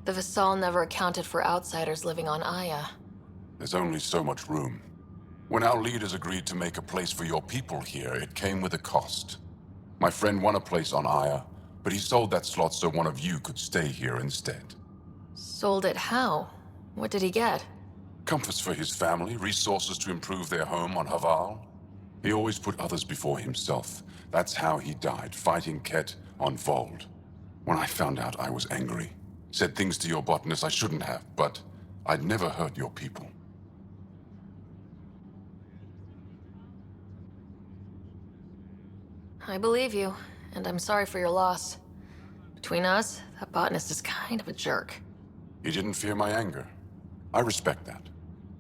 The Vassal never accounted for outsiders living on Aya. There's only so much room. When our leaders agreed to make a place for your people here, it came with a cost. My friend won a place on Aya, but he sold that slot so one of you could stay here instead. Sold it how? What did he get? Comforts for his family, resources to improve their home on Haval. He always put others before himself. That's how he died, fighting Ket on Vold. When I found out, I was angry. Said things to your botanist I shouldn't have, but I'd never hurt your people. I believe you, and I'm sorry for your loss. Between us, that botanist is kind of a jerk. He didn't fear my anger. I respect that.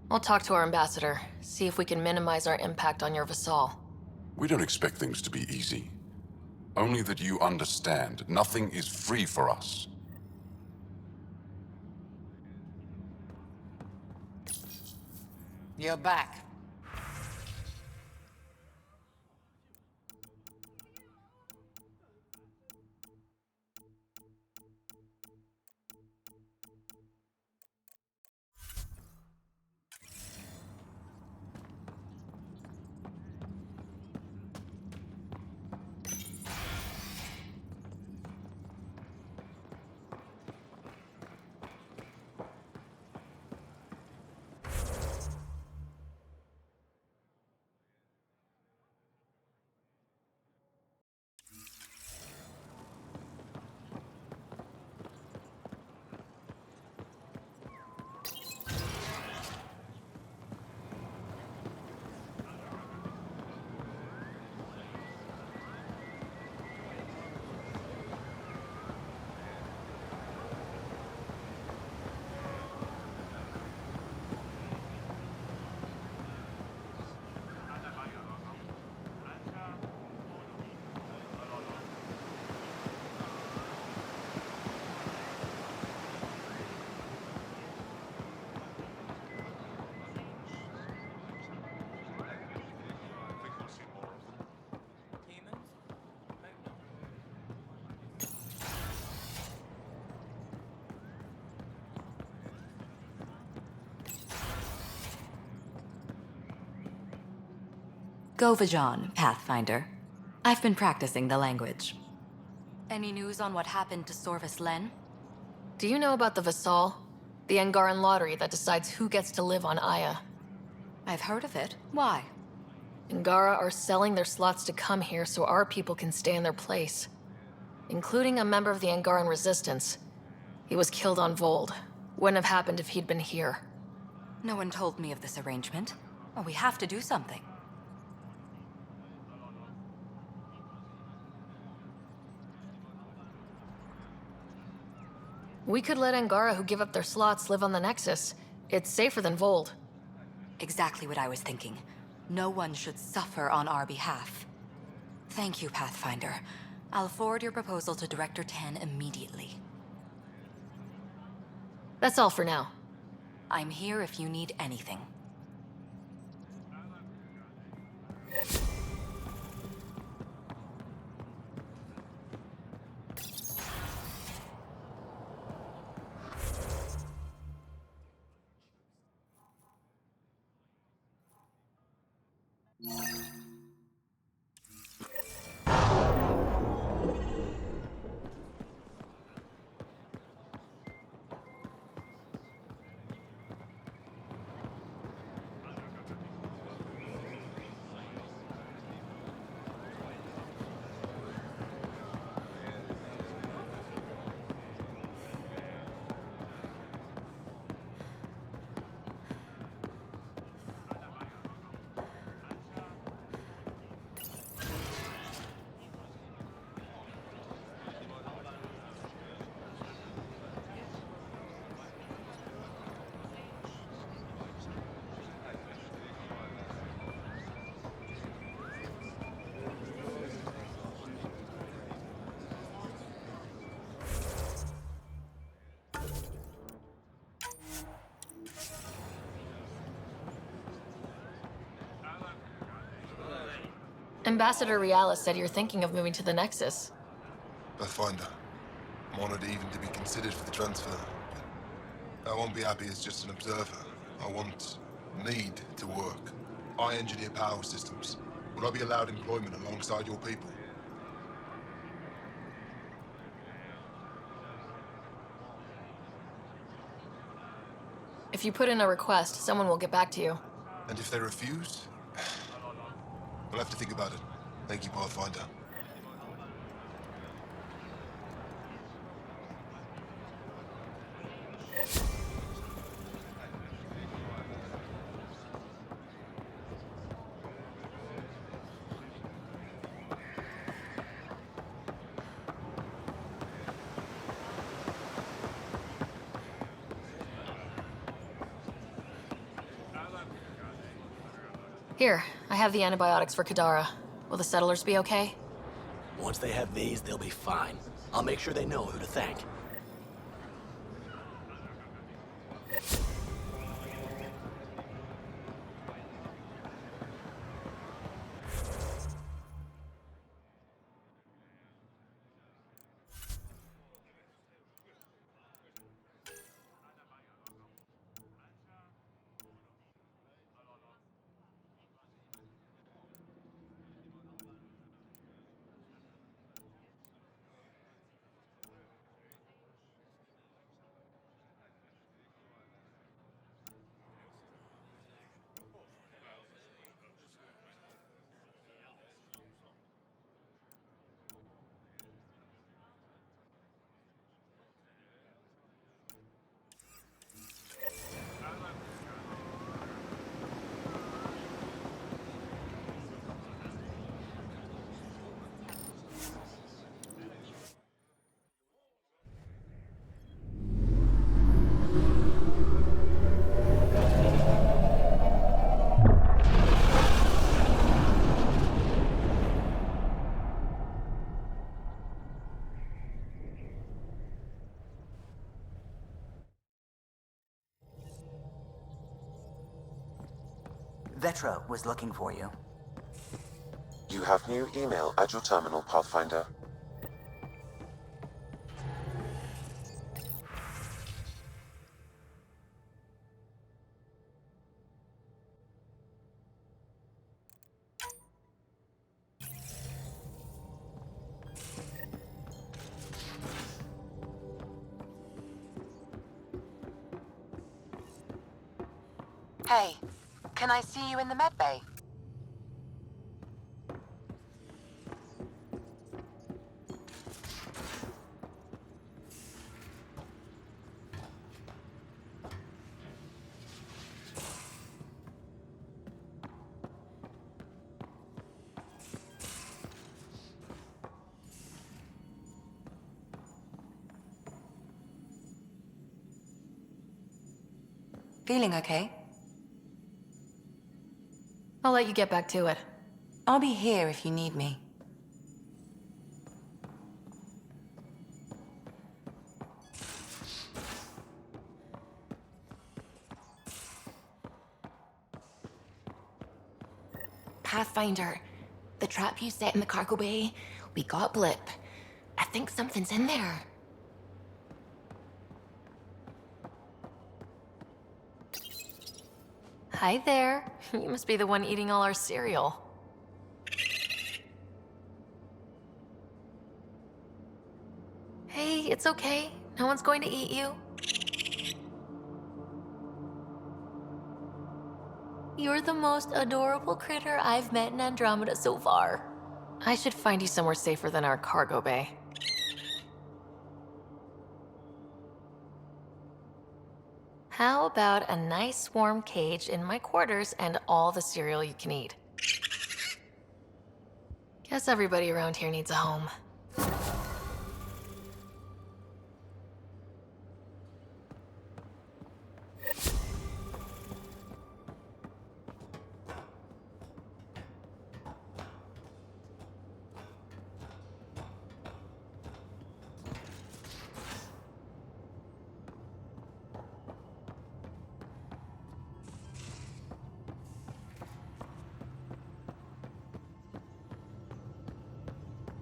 I'll talk to our ambassador, see if we can minimize our impact on your Vassal. We don't expect things to be easy. Only that you understand, nothing is free for us. You're back. Govajon, Pathfinder. I've been practicing the language. Any news on what happened to Sorvis Len? Do you know about the Vassal? The Angaran lottery that decides who gets to live on Aya. I've heard of it. Why? Angara are selling their slots to come here so our people can stay in their place. Including a member of the Angaran resistance. He was killed on Vold. Wouldn't have happened if he'd been here. No one told me of this arrangement. Well, we have to do something. We could let Angara who give up their slots live on the Nexus. It's safer than Vold. Exactly what I was thinking. No one should suffer on our behalf. Thank you, Pathfinder. I'll forward your proposal to Director Tan immediately. That's all for now. I'm here if you need anything. Ambassador Realis said you're thinking of moving to the Nexus. Pathfinder. I'm honored even to be considered for the transfer. But I won't be happy as just an observer. I need to work. I engineer power systems. Will I be allowed employment alongside your people? If you put in a request, someone will get back to you. And if they refuse? We'll have to think about it. Thank you, Pathfinder. Here, I have the antibiotics for Kadara. Will the settlers be okay? Once they have these, they'll be fine. I'll make sure they know who to thank. Vetra was looking for you. You have new email at your terminal, Pathfinder. Hey, can I see you in the med bay? Feeling okay? I'll let you get back to it. I'll be here if you need me. Pathfinder, the trap you set in the cargo bay, we got blip. I think something's in there. Hi there. You must be the one eating all our cereal. Hey, it's okay. No one's going to eat you. You're the most adorable critter I've met in Andromeda so far. I should find you somewhere safer than our cargo bay. How about a nice warm cage in my quarters and all the cereal you can eat? Guess everybody around here needs a home.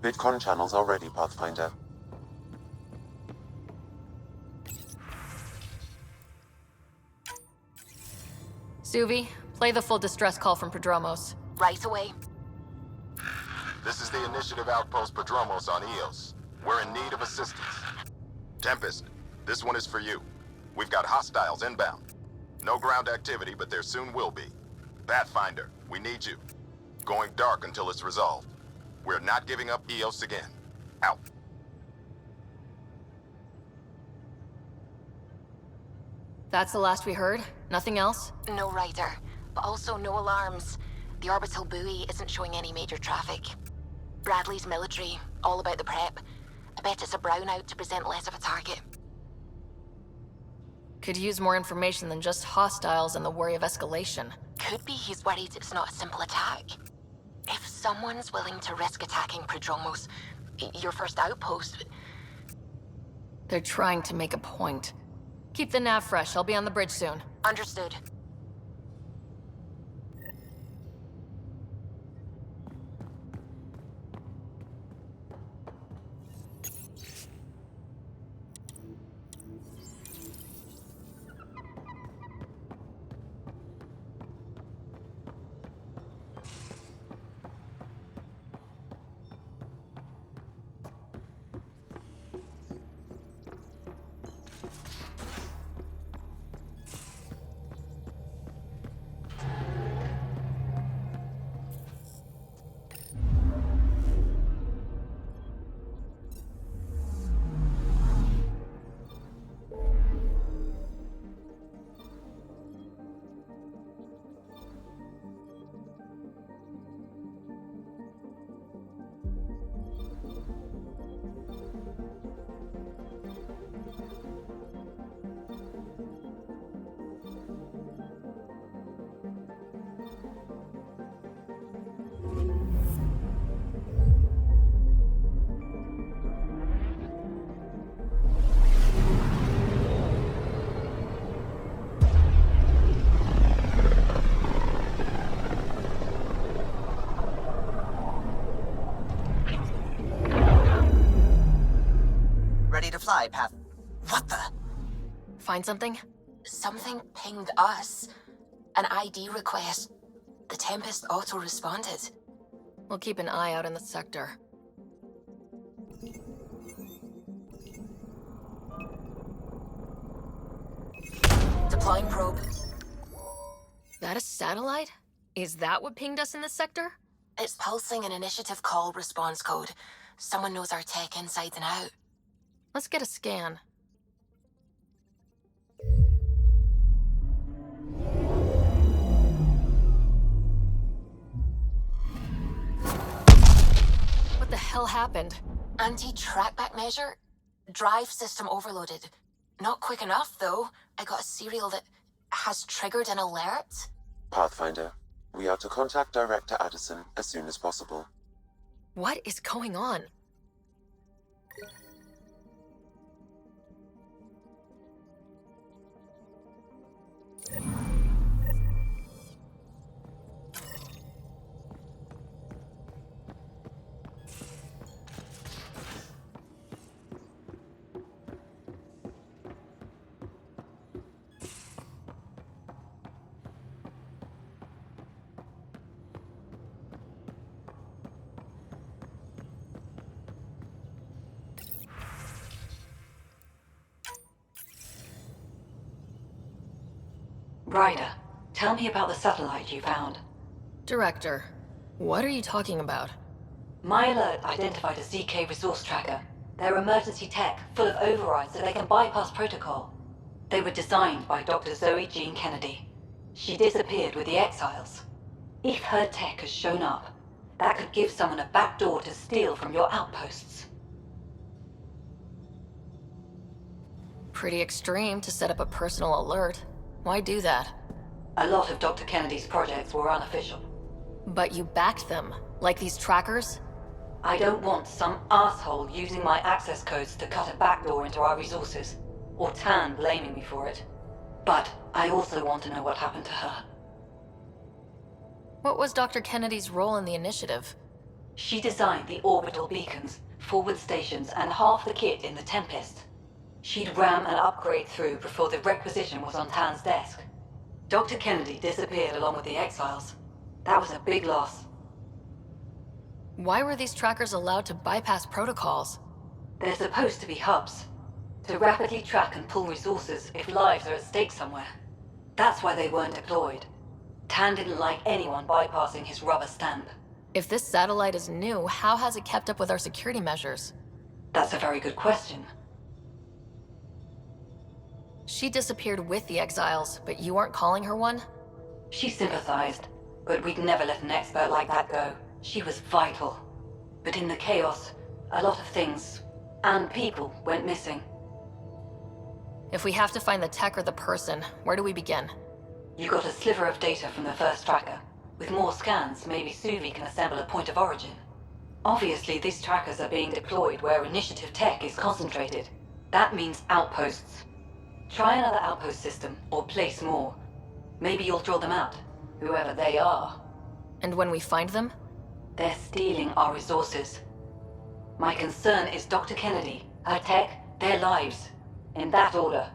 Bitcon channels are ready, Pathfinder. Suvi, play the full distress call from Prodromos. Right away. This is the Initiative Outpost Prodromos on Eos. We're in need of assistance. Tempest, this one is for you. We've got hostiles inbound. No ground activity, but there soon will be. Pathfinder, we need you. Going dark until it's resolved. We're not giving up Eos again. Out. That's the last we heard? Nothing else? No rider, but also no alarms. The orbital buoy isn't showing any major traffic. Bradley's military, all about the prep. I bet it's a brownout to present less of a target. Could use more information than just hostiles and the worry of escalation. Could be he's worried it's not a simple attack. If someone's willing to risk attacking Prodromos, your first outpost... They're trying to make a point. Keep the nav fresh. I'll be on the bridge soon. Understood. Ready to fly, Path. What the? Find something? Something pinged us. An ID request. The Tempest auto-responded. We'll keep an eye out in the sector. Deploying probe. That a satellite? Is that what pinged us in this sector? It's pulsing an initiative call response code. Someone knows our tech inside and out. Let's get a scan. What the hell happened? Anti-trackback measure? Drive system overloaded. Not quick enough, though. I got a serial that has triggered an alert. Pathfinder, we are to contact Director Addison as soon as possible. What is going on? Ryder, tell me about the satellite you found. Director, what are you talking about? My alert identified a ZK resource tracker. They're emergency tech, full of overrides so they can bypass protocol. They were designed by Dr. Zoe Jean Kennedy. She disappeared with the Exiles. If her tech has shown up, that could give someone a backdoor to steal from your outposts. Pretty extreme to set up a personal alert. Why do that? A lot of Dr. Kennedy's projects were unofficial. But you backed them, like these trackers? I don't want some asshole using my access codes to cut a backdoor into our resources, or Tan blaming me for it. But I also want to know what happened to her. What was Dr. Kennedy's role in the initiative? She designed the orbital beacons, forward stations, and half the kit in the Tempest. She'd ram and upgrade through before the requisition was on Tan's desk. Dr. Kennedy disappeared along with the exiles. That was a big loss. Why were these trackers allowed to bypass protocols? They're supposed to be hubs, to rapidly track and pull resources if lives are at stake somewhere. That's why they weren't deployed. Tan didn't like anyone bypassing his rubber stamp. If this satellite is new, how has it kept up with our security measures? That's a very good question. She disappeared with the exiles, but you aren't calling her one? She sympathized, but we'd never let an expert like that go. She was vital. But in the chaos, a lot of things, and people, went missing. If we have to find the tech or the person, where do we begin? You got a sliver of data from the first tracker. With more scans, maybe Suvi can assemble a point of origin. Obviously, these trackers are being deployed where initiative tech is concentrated. That means outposts. Try another outpost system, or place more. Maybe you'll draw them out, whoever they are. And when we find them? They're stealing our resources. My concern is Dr. Kennedy, her tech, their lives. In that order.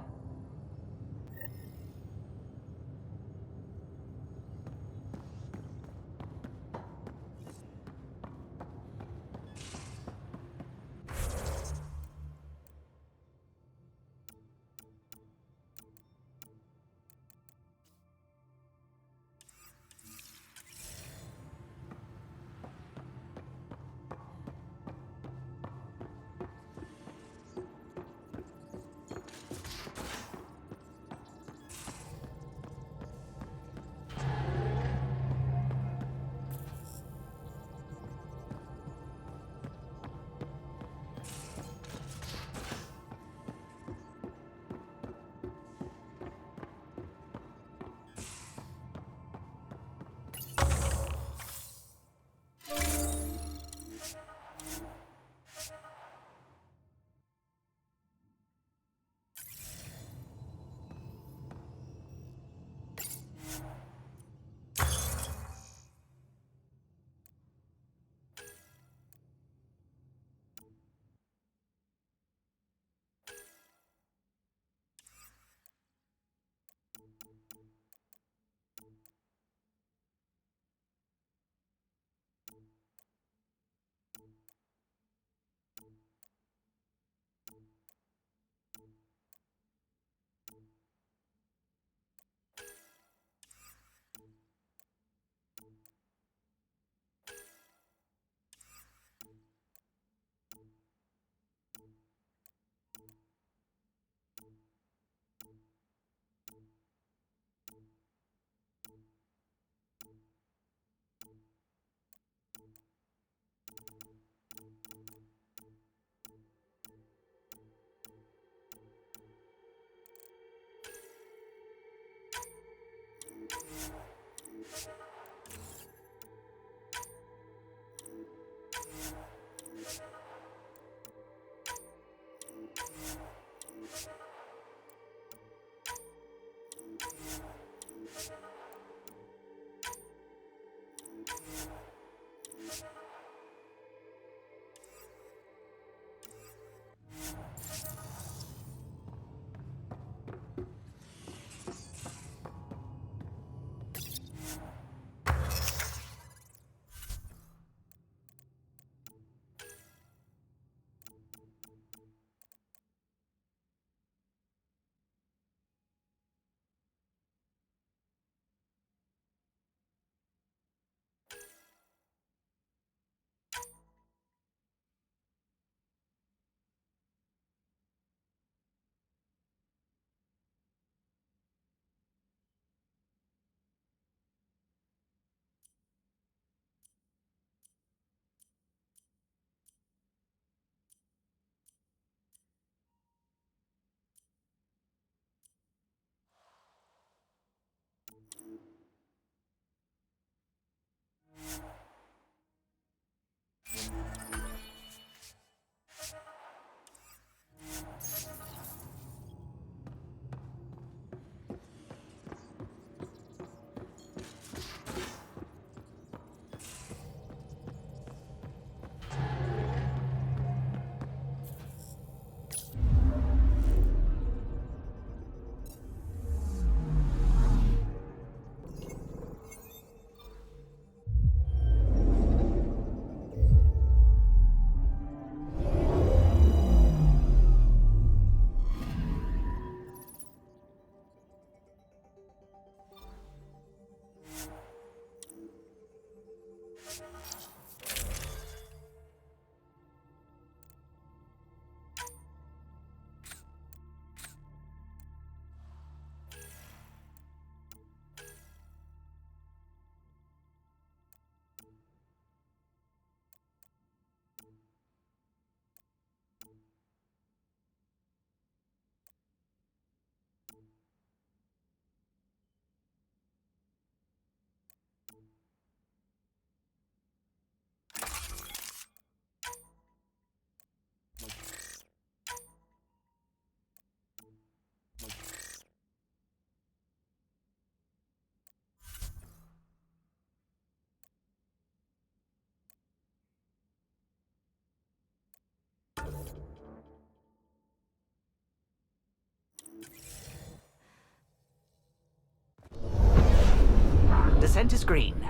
Descent is green.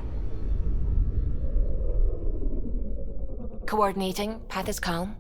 Coordinating. Path is calm.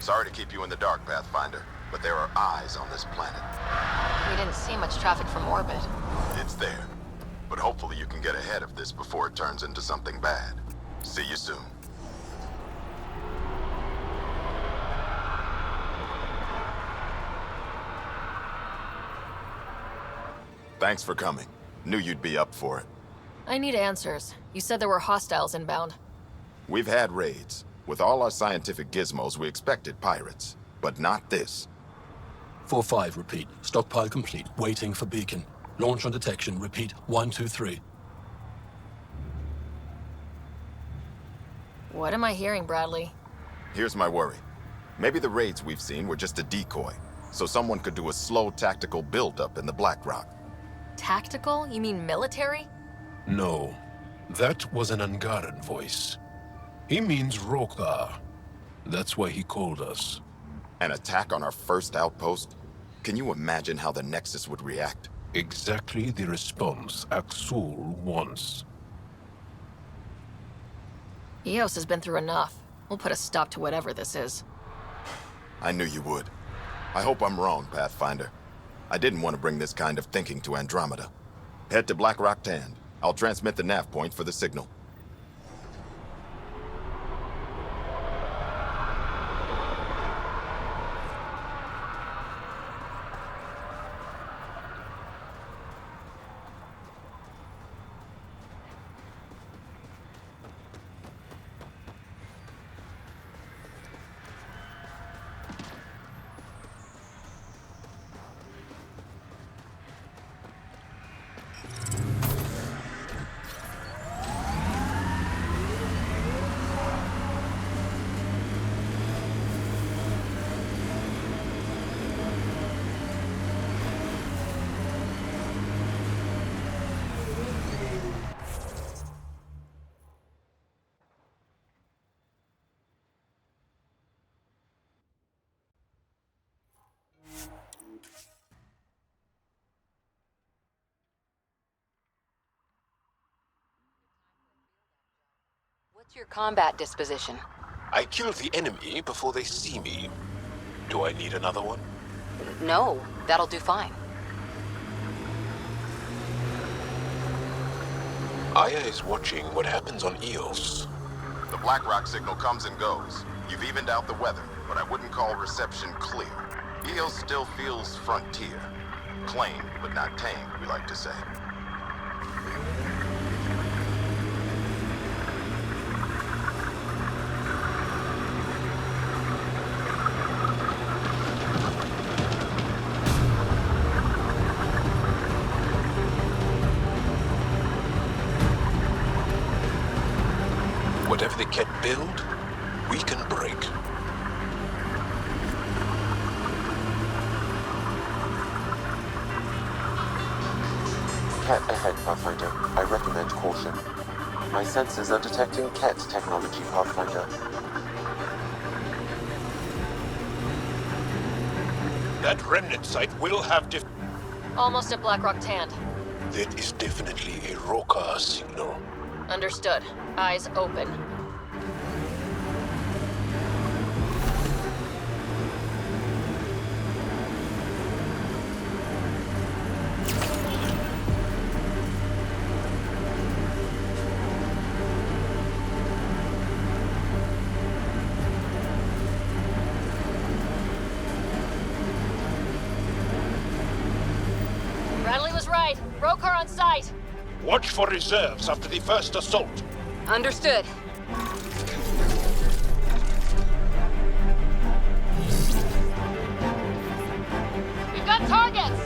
Sorry to keep you in the dark, Pathfinder, but there are eyes on this planet. We didn't see much traffic from orbit. It's there. But hopefully you can get ahead of this before it turns into something bad. See you soon. Thanks for coming. Knew you'd be up for it. I need answers. You said there were hostiles inbound. We've had raids. With all our scientific gizmos, we expected pirates. But not this. 4-5, repeat. Stockpile complete. Waiting for beacon. Launch on detection. Repeat. 1, 2, 3. What am I hearing, Bradley? Here's my worry. Maybe the raids we've seen were just a decoy, so someone could do a slow tactical buildup in the Black Rock. Tactical? You mean military? No, that was an Angaran voice. He means Rokar. That's why he called us. An attack on our first outpost? Can you imagine how the Nexus would react? Exactly the response Axul wants. Eos has been through enough. We'll put a stop to whatever this is. I knew you would. I hope I'm wrong, Pathfinder. I didn't want to bring this kind of thinking to Andromeda. Head to Black Rock Tand. I'll transmit the nav point for the signal. What's your combat disposition? I kill the enemy before they see me. Do I need another one? No, that'll do fine. Aya is watching what happens on Eos. The BlackRock signal comes and goes. You've evened out the weather, but I wouldn't call reception clear. Eos still feels frontier. Claimed, but not tamed, we like to say. Whatever they can build, we can break. Cat ahead, Pathfinder. I recommend caution. My sensors are detecting Cat technology, Pathfinder. That remnant site will have Almost at Blackrock Tand. That is definitely a Roka signal. Understood. Eyes open. Bradley was right. Rokar on site. Watch for reserves after the first assault. Understood. We've got targets!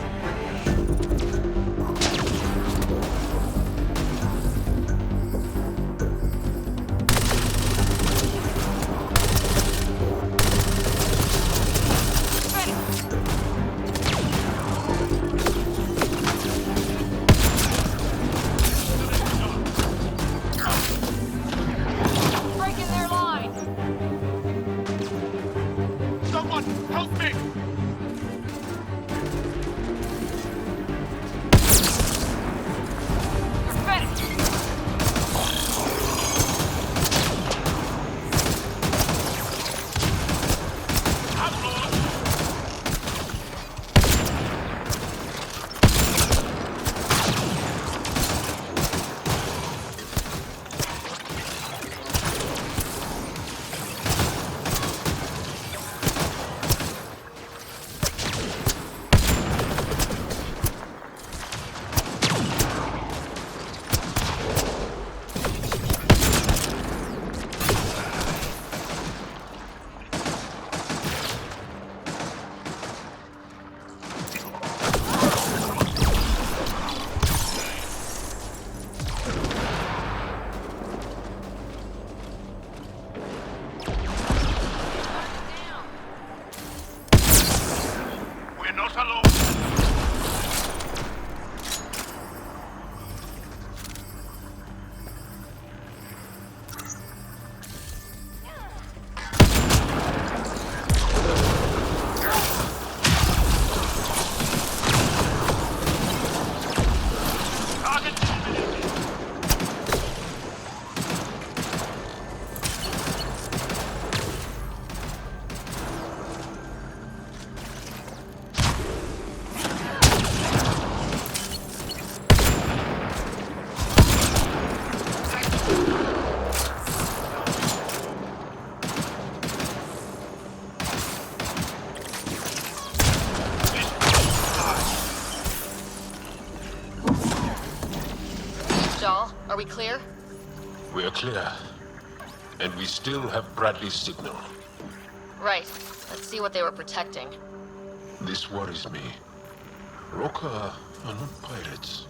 Breaking their line! Someone, help me! You're finished! We're not alone. Jal, are we clear? We're clear. And we still have Bradley's signal. Right. Let's see what they were protecting. This worries me. Roka are not pirates.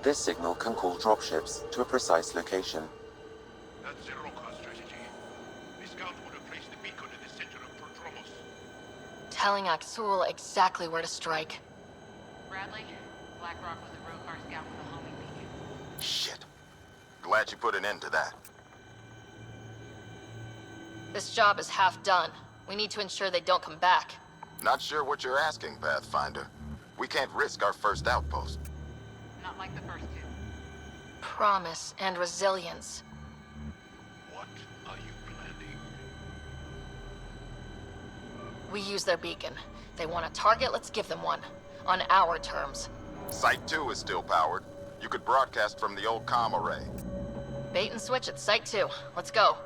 This signal can call dropships to a precise location. That's the Roka strategy. The scout would have placed the beacon in the center of Prodromos. Telling Aksul exactly where to strike. Bradley, Blackrock was a Rokar scout with a homing beacon. Shit. Glad you put an end to that. This job is half done. We need to ensure they don't come back. Not sure what you're asking, Pathfinder. We can't risk our first outpost. Not like the first two. promise and resilience. What are you planning? We use their beacon. They want a target, let's give them one. On our terms. Site 2 is still powered. You could broadcast from the old comm array. Bait and switch at Site 2. Let's go.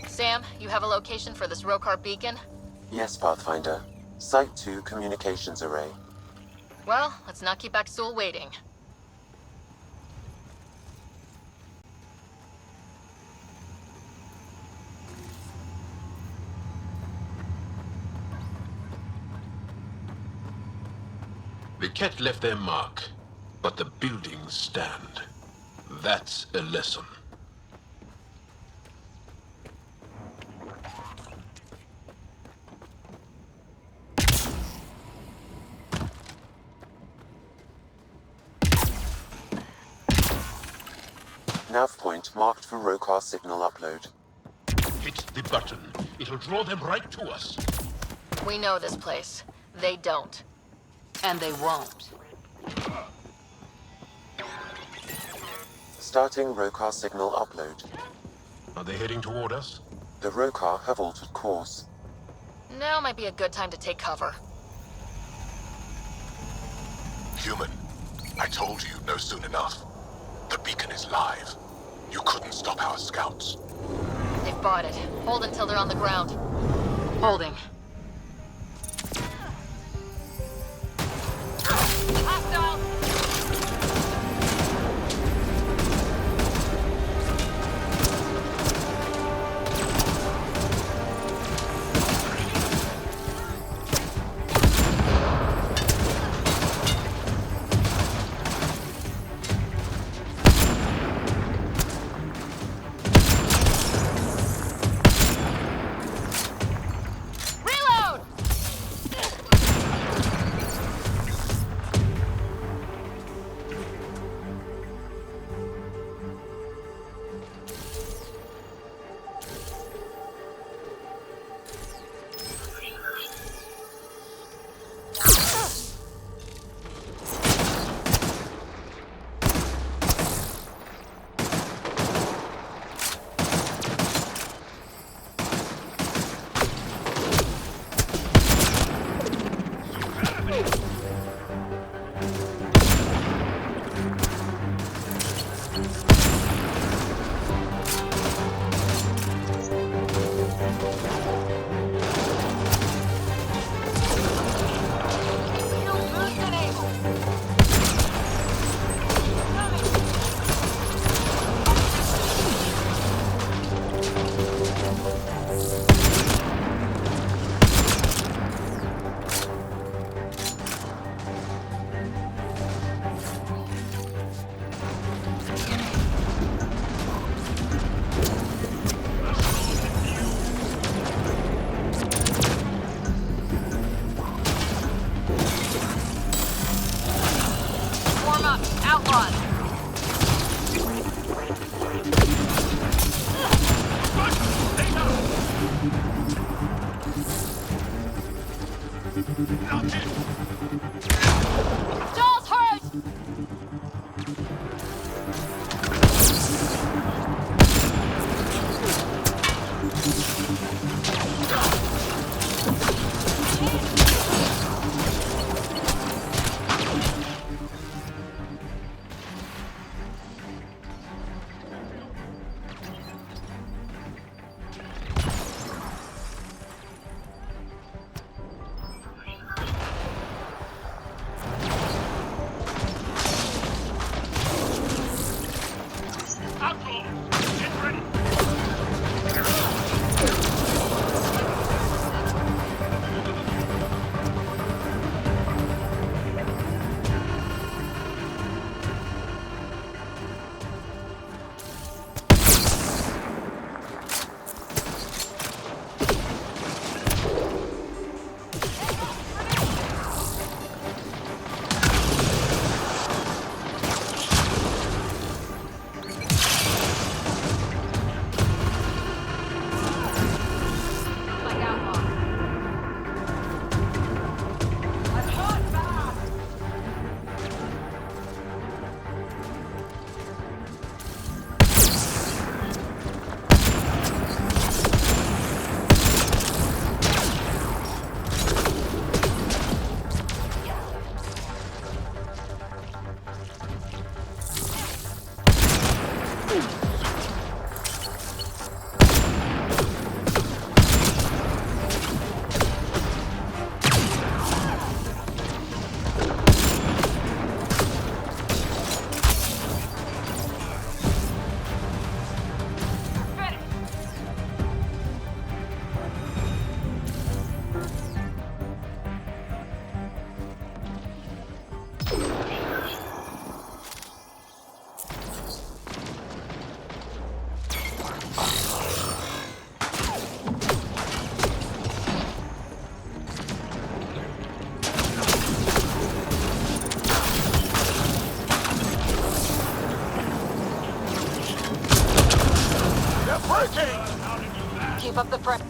Sam, you have a location for this Rokar beacon? Yes, Pathfinder. Site 2 communications array. Well, let's not keep Axul waiting. The Ket left their mark, but the buildings stand. That's a lesson. Nav point marked for Rokar signal upload. Hit the button. It'll draw them right to us. We know this place. They don't. And they won't. Starting Rokar signal upload. Are they heading toward us? The Rokar have altered course. Now might be a good time to take cover. Human, I told you you'd know soon enough. The beacon is live. You couldn't stop our scouts. They've bought it. Hold until they're on the ground. Holding. Hostile! outlaws. Joel's hurt! Keep up the pressure.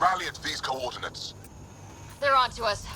Rally at these coordinates. They're onto us.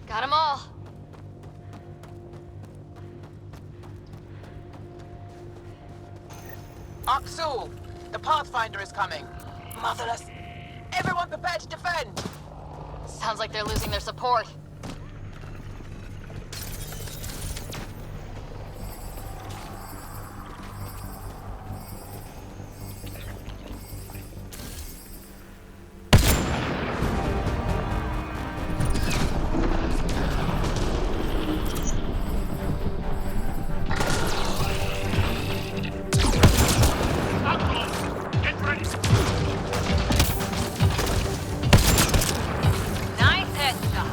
Got them all. Aksul, the Pathfinder is coming. Motherless. Everyone prepare to defend. Sounds like they're losing their support. Nice headshot.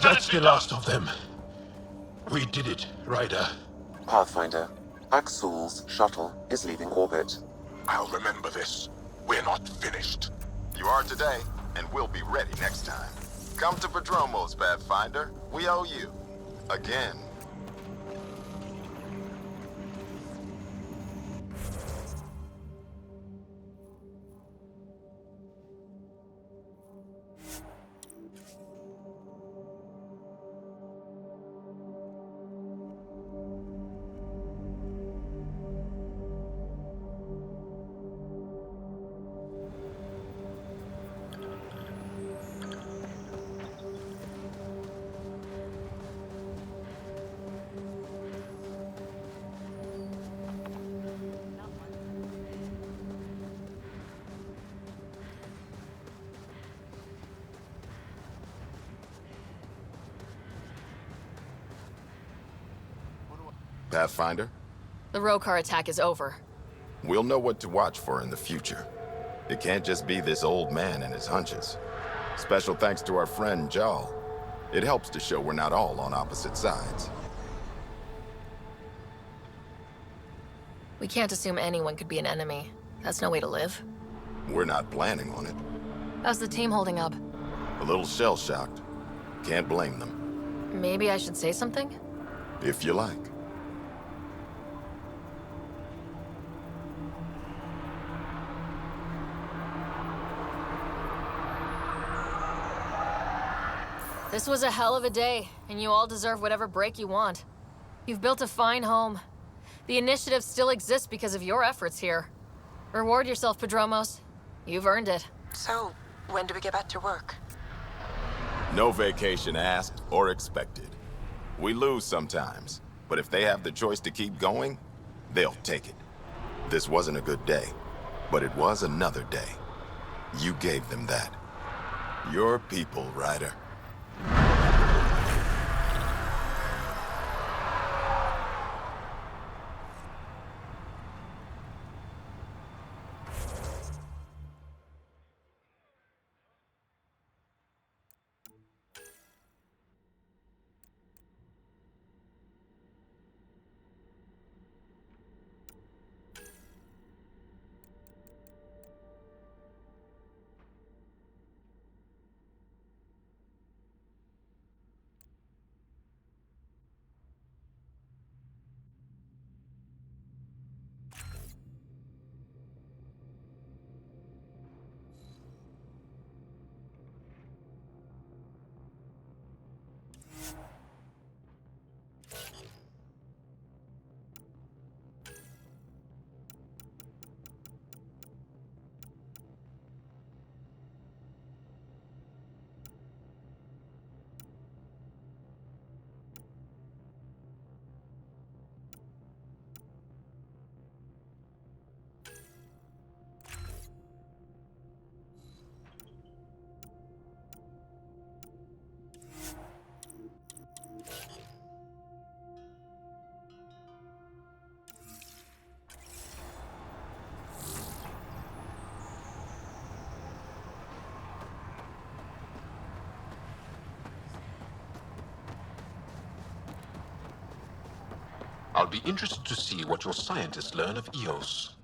That's the last of them. We did it, Ryder. Pathfinder, Axul's shuttle is leaving orbit. I'll remember this. We're not finished. You are today, and we'll be ready next time. Come to Prodromos, Pathfinder. We owe you. Again. Pathfinder, The Rokar attack is over. we'll know what to watch for in the future. It can't just be this old man and his hunches. Special thanks to our friend Jal. It helps to show we're not all on opposite sides. We can't assume anyone could be an enemy. That's no way to live. We're not planning on it. How's the team holding up? A little shell-shocked. Can't blame them. Maybe I should say something? If you like. This was a hell of a day, and you all deserve whatever break you want. You've built a fine home. The initiative still exists because of your efforts here. Reward yourself, Prodromos. You've earned it. So, when do we get back to work? No vacation asked or expected. We lose sometimes, but if they have the choice to keep going, they'll take it. This wasn't a good day, but it was another day. You gave them that. Your people, Ryder. I'll be interested to see what your scientists learn of Eos.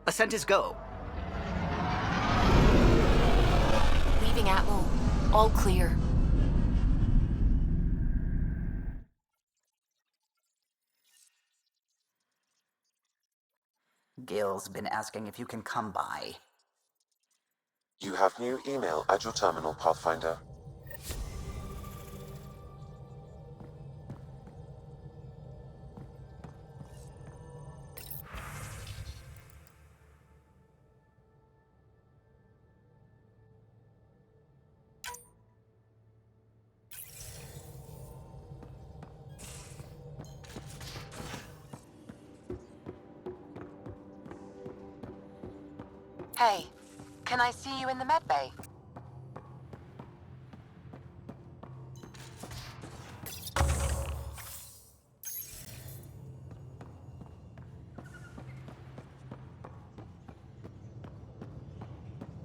Ascent is go. Leaving Atmo. All clear. Gil's been asking if you can come by. You have new email at your terminal, Pathfinder. Hey, can I see you in the med bay?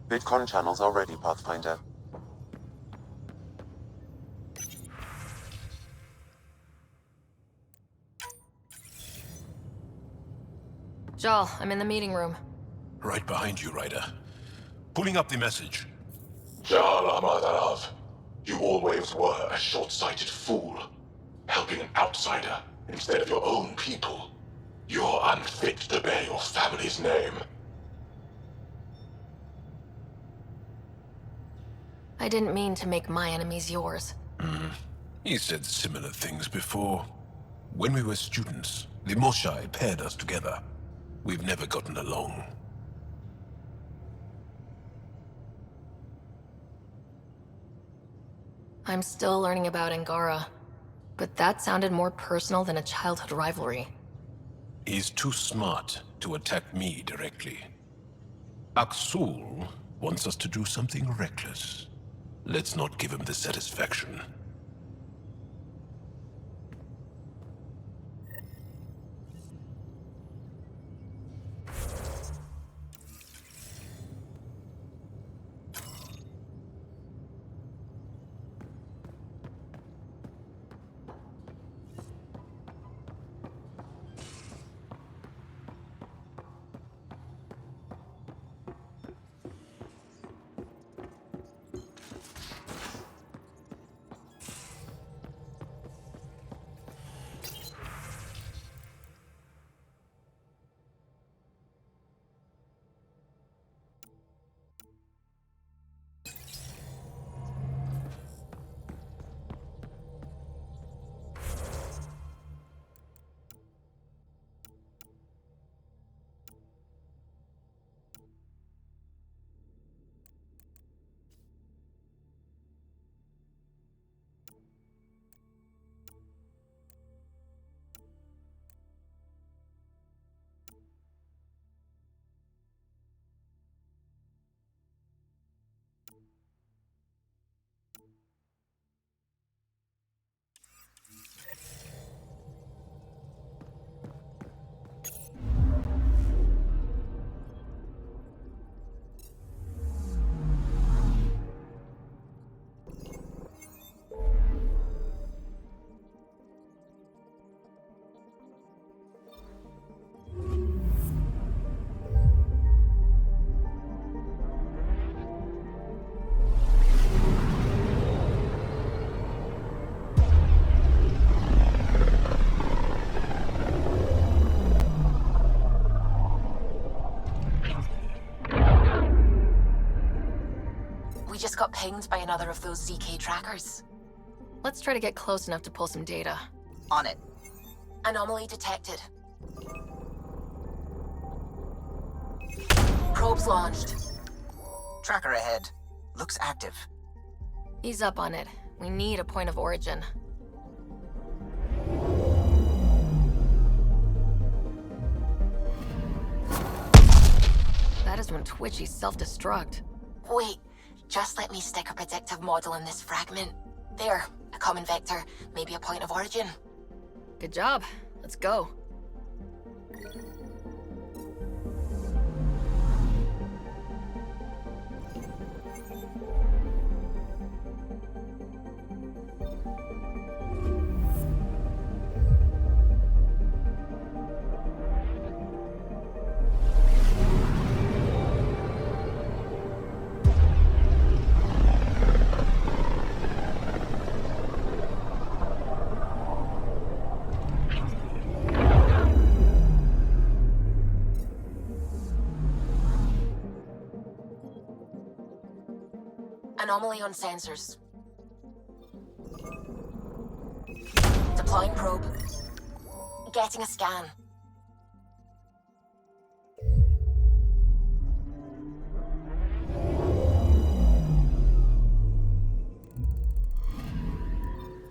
VidCon channels are ready, Pathfinder. Jal, I'm in the meeting room. Right behind you, Ryder. Pulling up the message. Jal Amadarav, you always were a short-sighted fool. Helping an outsider instead of your own people. You're unfit to bear your family's name. I didn't mean to make my enemies yours. He said similar things before. When we were students, the Moshai paired us together. We've never gotten along. I'm still learning about Angara, but that sounded more personal than a childhood rivalry. He's too smart to attack me directly. Aksul wants us to do something reckless. Let's not give him the satisfaction. We just got pinged by another of those ZK trackers. Let's try to get close enough to pull some data. On it. Anomaly detected. Probes launched. Tracker ahead. Looks active. Ease up on it. We need a point of origin. That is when Twitchy self-destruct. Wait, just let me stick a predictive model in this fragment. There, a common vector, maybe a point of origin. Good job. Let's go. Anomaly on sensors. Deploying probe. Getting a scan.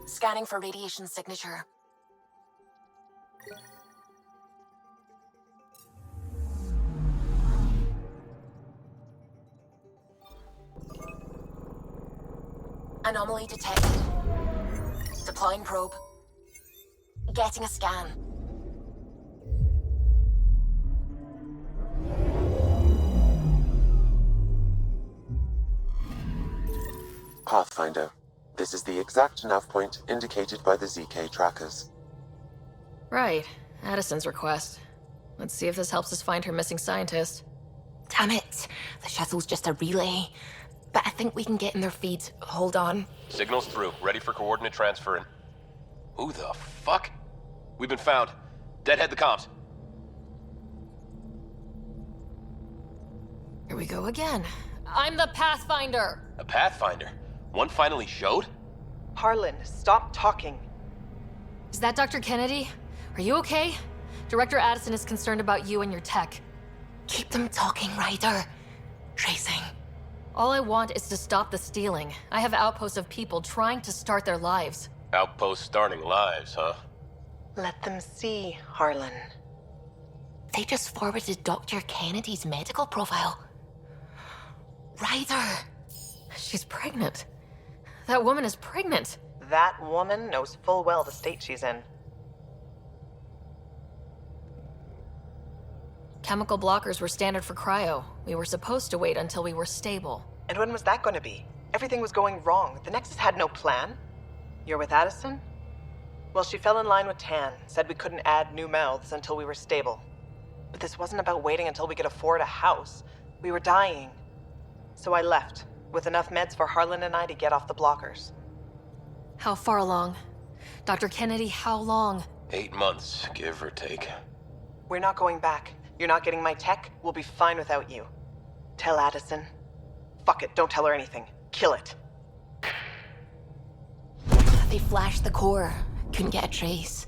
Scanning for radiation signature. Anomaly detected. Deploying probe. Getting a scan. Pathfinder, this is the exact nav point indicated by the ZK trackers. Right. Addison's request. Let's see if this helps us find her missing scientist. Damn it. The shuttle's just a relay. But I think we can get in their feed. Hold on. Signals through. Ready for coordinate transferring. Who the fuck? We've been found. Deadhead the comms. Here we go again. I'm the Pathfinder! A Pathfinder? One finally showed? Harlan, stop talking. Is that Dr. Kennedy? Are you okay? Director Addison is concerned about you and your tech. Keep them talking, Ryder. Tracing. All I want is to stop the stealing. I have outposts of people trying to start their lives. Outpost starting lives, huh? Let them see, Harlan. They just forwarded Dr. Kennedy's medical profile. Ryder. She's pregnant. That woman is pregnant. That woman knows full well the state she's in. Chemical blockers were standard for cryo. We were supposed to wait until we were stable. And when was that going to be? Everything was going wrong. The Nexus had no plan. You're with Addison? Well, she fell in line with Tan, said we couldn't add new mouths until we were stable. But this wasn't about waiting until we could afford a house. We were dying. So I left, with enough meds for Harlan and I to get off the blockers. How far along? Dr. Kennedy, how long? 8 months, give or take. We're not going back. You're not getting my tech. We'll be fine without you. Tell Addison. Fuck it, don't tell her anything. Kill it. They flashed the core. Couldn't get a trace.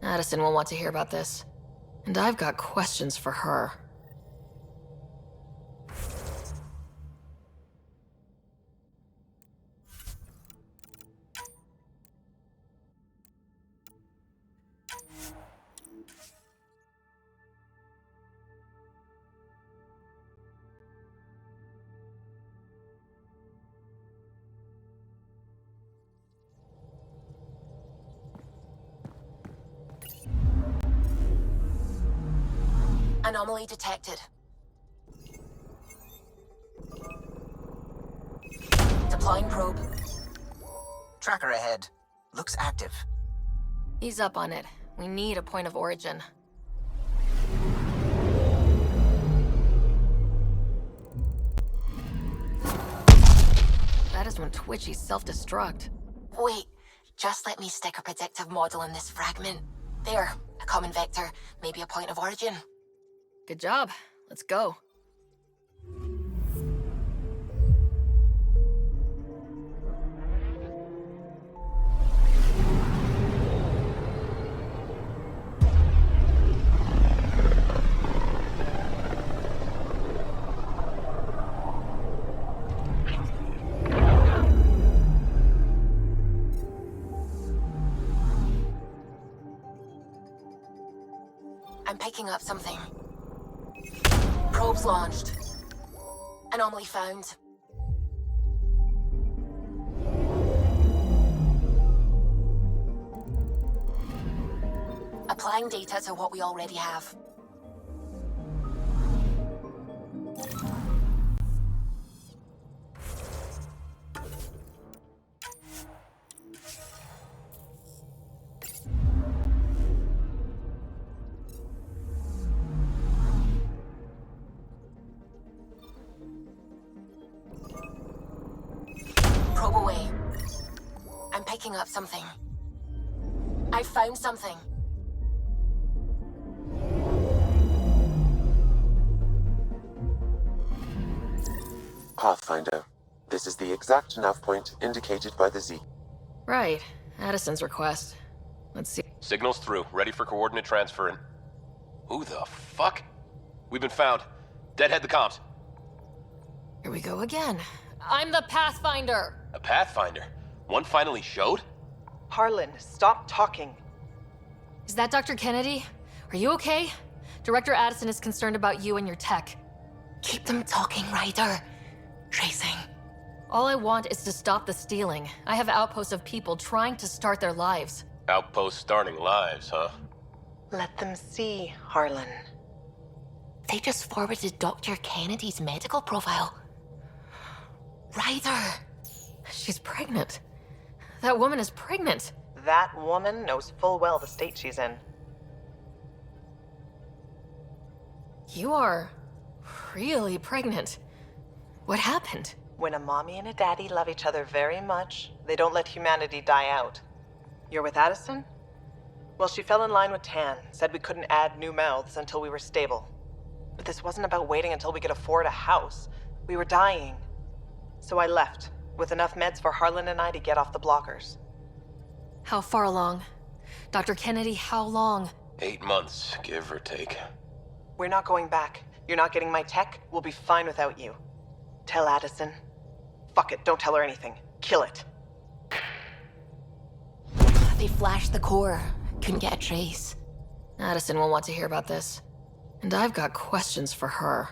Addison will want to hear about this. And I've got questions for her. Anomaly detected. Deploying probe. Tracker ahead. Looks active. He's up on it. We need a point of origin. That is when Twitchy's self-destruct. Wait, just let me stick a predictive model in this fragment. There, a common vector, maybe a point of origin. Good job. Let's go. I'm picking up something. Probes launched. Anomaly found. Applying data to what we already have. Probe away. I'm picking up something. I found something. Pathfinder, this is the exact nav point indicated by the Z. Right. Addison's request. Let's see. Signals through. Ready for coordinate transferring. Who the fuck? We've been found. Deadhead the comms. Here we go again. I'm the Pathfinder! A Pathfinder? One finally showed? Harlan, stop talking. Is that Dr. Kennedy? Are you okay? Director Addison is concerned about you and your tech. Keep them talking, Ryder. Tracing. All I want is to stop the stealing. I have outposts of people trying to start their lives. Outpost starting lives, huh? Let them see, Harlan. They just forwarded Dr. Kennedy's medical profile. Ryder! She's pregnant. That woman is pregnant. That woman knows full well the state she's in. You are really pregnant. What happened? When a mommy and a daddy love each other very much, they don't let humanity die out. You're with Addison? Well, she fell in line with Tan, said we couldn't add new mouths until we were stable. But this wasn't about waiting until we could afford a house. We were dying. So I left, with enough meds for Harlan and I to get off the blockers. How far along? Dr. Kennedy, how long? 8 months, give or take. We're not going back. You're not getting my tech. We'll be fine without you. Tell Addison. Fuck it, don't tell her anything. Kill it. They flashed the core. Couldn't get a trace. Addison will want to hear about this. And I've got questions for her.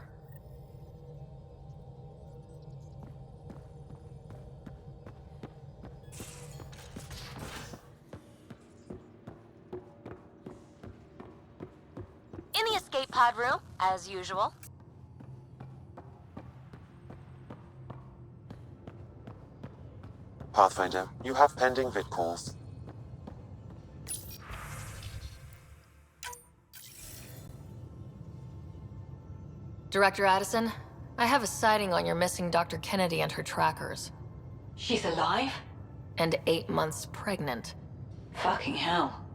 In the escape pod room, as usual. Pathfinder, you have pending vid calls. Director Addison, I have a sighting on your missing Dr. Kennedy and her trackers. She's alive? And 8 months pregnant. Fucking hell.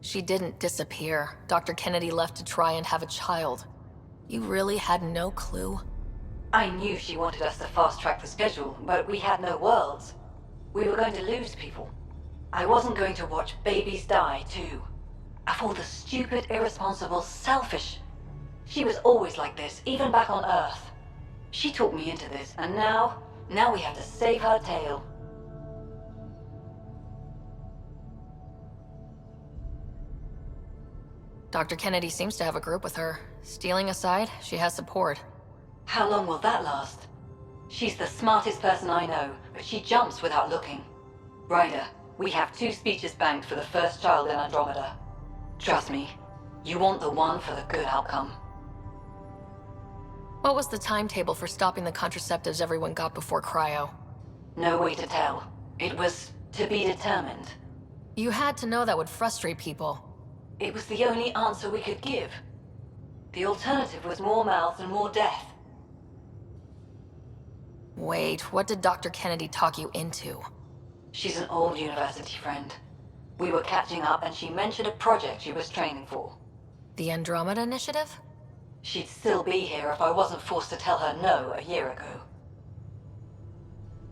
She didn't disappear. Dr. Kennedy left to try and have a child. You really had no clue? I knew she wanted us to fast-track the schedule, but we had no worlds. We were going to lose people. I wasn't going to watch babies die, too. Of all the stupid, irresponsible, selfish... She was always like this, even back on Earth. She talked me into this, and now we have to save her tail. Dr. Kennedy seems to have a group with her. Stealing aside, she has support. How long will that last? She's the smartest person I know, but she jumps without looking. Ryder, we have 2 speeches banked for the first child in Andromeda. Trust me, you want the one for the good outcome. What was the timetable for stopping the contraceptives everyone got before cryo? No way to tell. It was to be determined. You had to know that would frustrate people. It was the only answer we could give. The alternative was more mouths and more death. Wait, what did Dr. Kennedy talk you into? She's an old university friend. We were catching up and she mentioned a project she was training for. The Andromeda Initiative? She'd still be here if I wasn't forced to tell her no a year ago.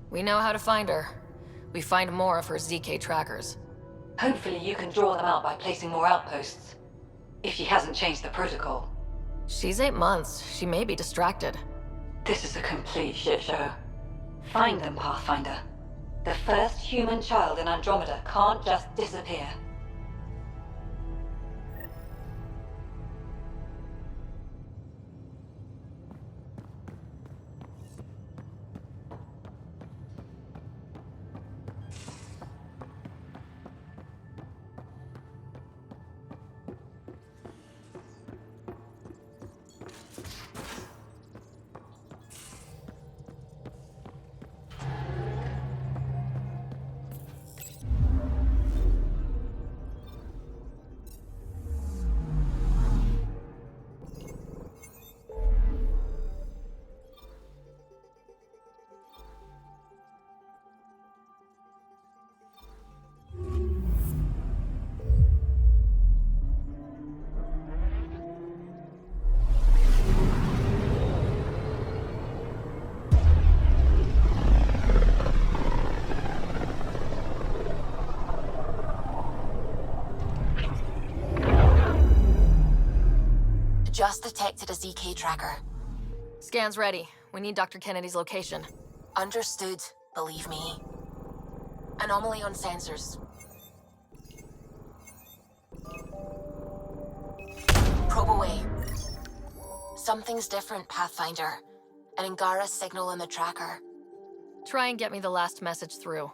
We know how to find her. We find more of her ZK trackers. Hopefully you can draw them out by placing more outposts. If she hasn't changed the protocol. She's 8 months. She may be distracted. This is a complete shit show. Find them, Pathfinder. The first human child in Andromeda can't just disappear. Just detected a ZK tracker. Scan's ready. We need Dr. Kennedy's location. Understood, believe me. Anomaly on sensors. Probe away. Something's different, Pathfinder. An Angara signal in the tracker. Try and get me the last message through.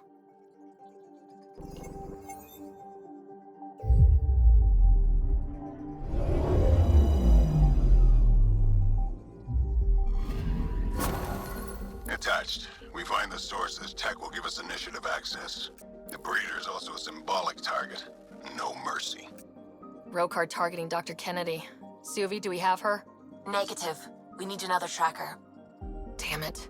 Attached. We find the sources. Tech will give us initiative access. The breeder is also a symbolic target. No mercy. Rokar targeting Dr. Kennedy. Suvi, do we have her? Negative. We need another tracker. Damn it.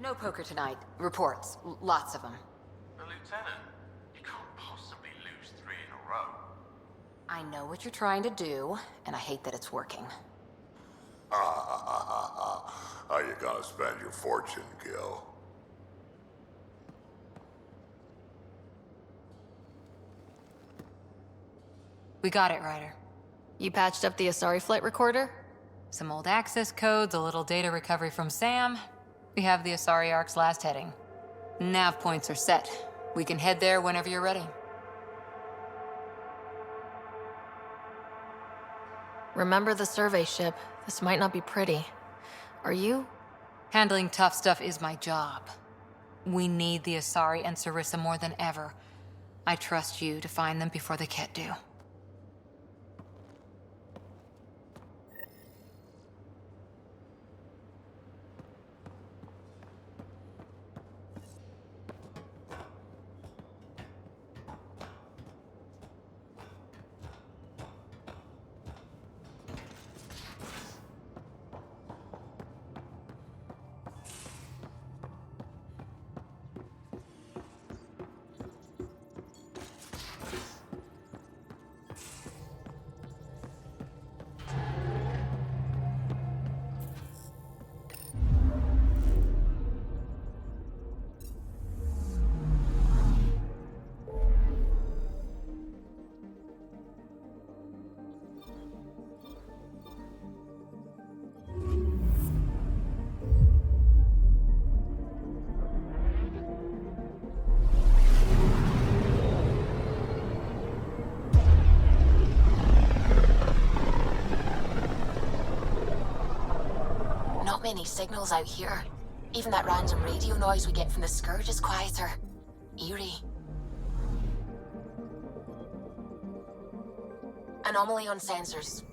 No poker tonight. Reports. Lots of them. But Lieutenant, you can't possibly lose 3 in a row. I know what you're trying to do, and I hate that it's working. How you gonna spend your fortune, Gil? We got it, Ryder. You patched up the Asari flight recorder? Some old access codes, a little data recovery from Sam. We have the Asari Ark's last heading. Nav points are set. We can head there whenever you're ready. Remember the survey ship. This might not be pretty. Are you? Handling tough stuff is my job. We need the Asari and Sarissa more than ever. I trust you to find them before the Ket do. Not many signals out here. Even that random radio noise we get from the Scourge is quieter. Eerie. Anomaly on sensors.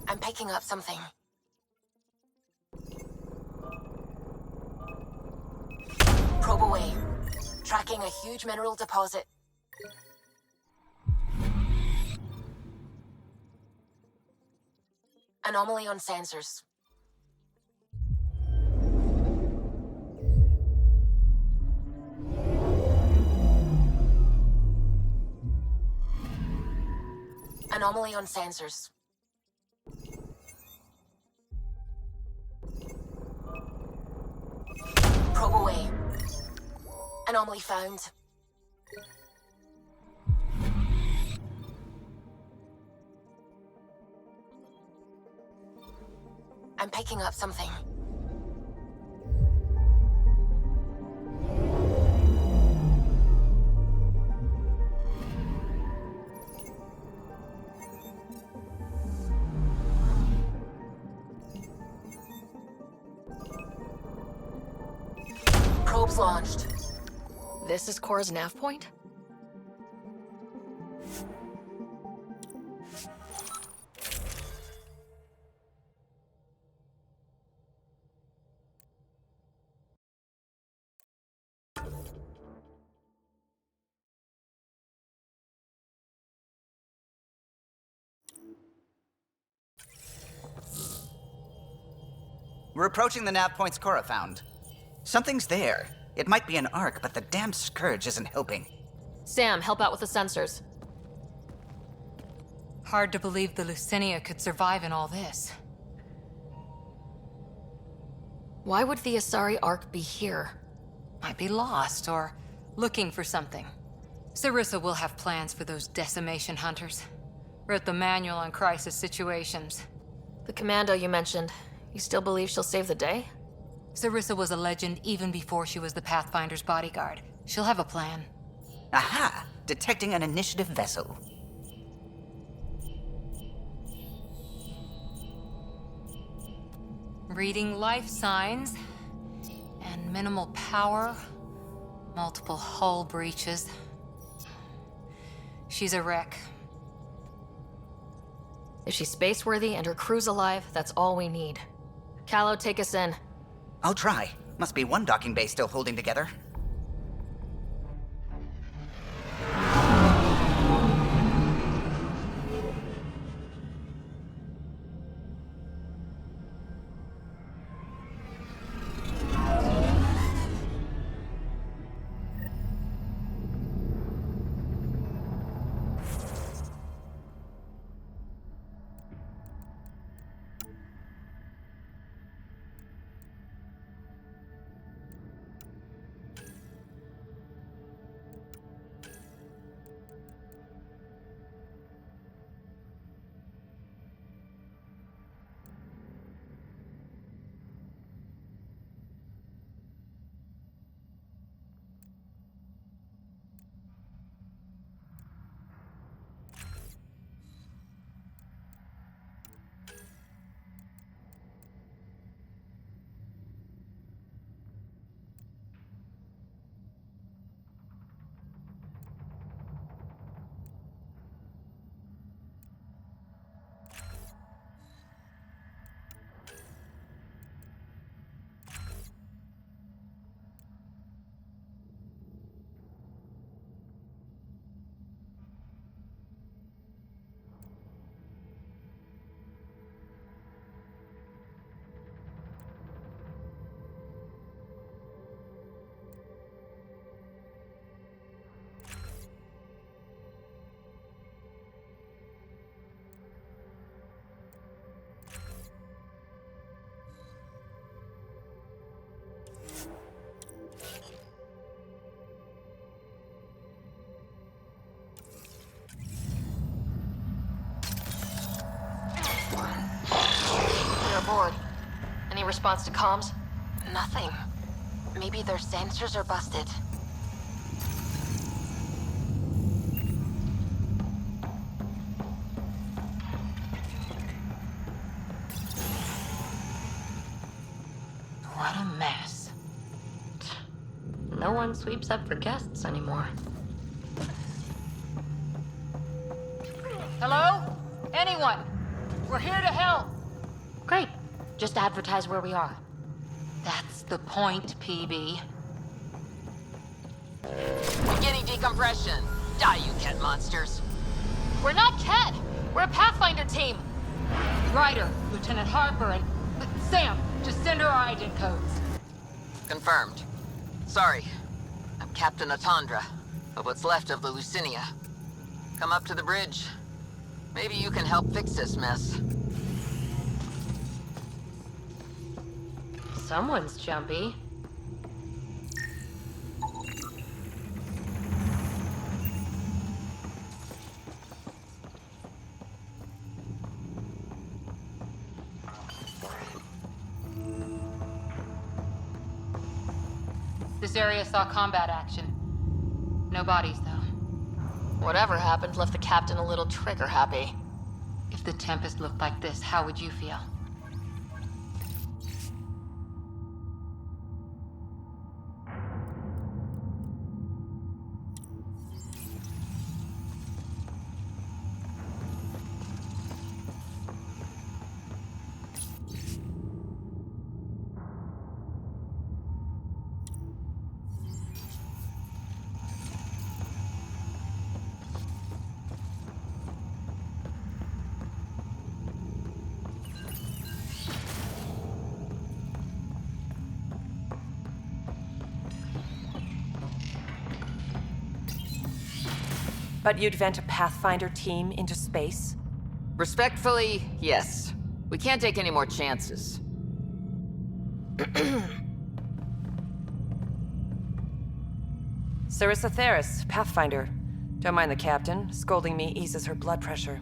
I'm picking up something. Probe away. Tracking a huge mineral deposit. Anomaly on sensors. Anomaly on sensors. Probe away. Anomaly found. I'm picking up something. Probe's launched. This is Cora's nav point? We're approaching the nav points Cora found. Something's there. It might be an arc, but the damn scourge isn't helping. Sam, help out with the sensors. Hard to believe the Lucinia could survive in all this. Why would the Asari Ark be here? Might be lost or looking for something. Sarissa will have plans for those decimation hunters. Wrote the manual on crisis situations. The commando you mentioned, you still believe she'll save the day? Sarissa was a legend even before she was the Pathfinder's bodyguard. She'll have a plan. Aha! Detecting an initiative vessel. Reading life signs. And minimal power. Multiple hull breaches. She's a wreck. If she's space-worthy and her crew's alive, that's all we need. Callow, take us in. I'll try. Must be one docking bay still holding together. We're aboard. Any response to comms? Nothing. Maybe their sensors are busted. What a mess. No one sweeps up for guests anymore. Hello? Anyone? We're here to help. Great. Just advertise where we are. That's the point, PB. Beginning decompression. Die, you Ket monsters. We're not Ket. We're a Pathfinder team. Ryder, Lieutenant Harper, and Sam. Just send her our ident codes. Confirmed. Sorry. I'm Captain Atandra, of what's left of the Lucinia. Come up to the bridge. Maybe you can help fix this mess. Someone's jumpy. This area saw combat action. No bodies, though. Whatever happened left the captain a little trigger happy. If the Tempest looked like this, how would you feel? But you'd vent a Pathfinder team into space? Respectfully, yes. We can't take any more chances. Sarissa Theris, Pathfinder. Don't mind the captain. Scolding me eases her blood pressure.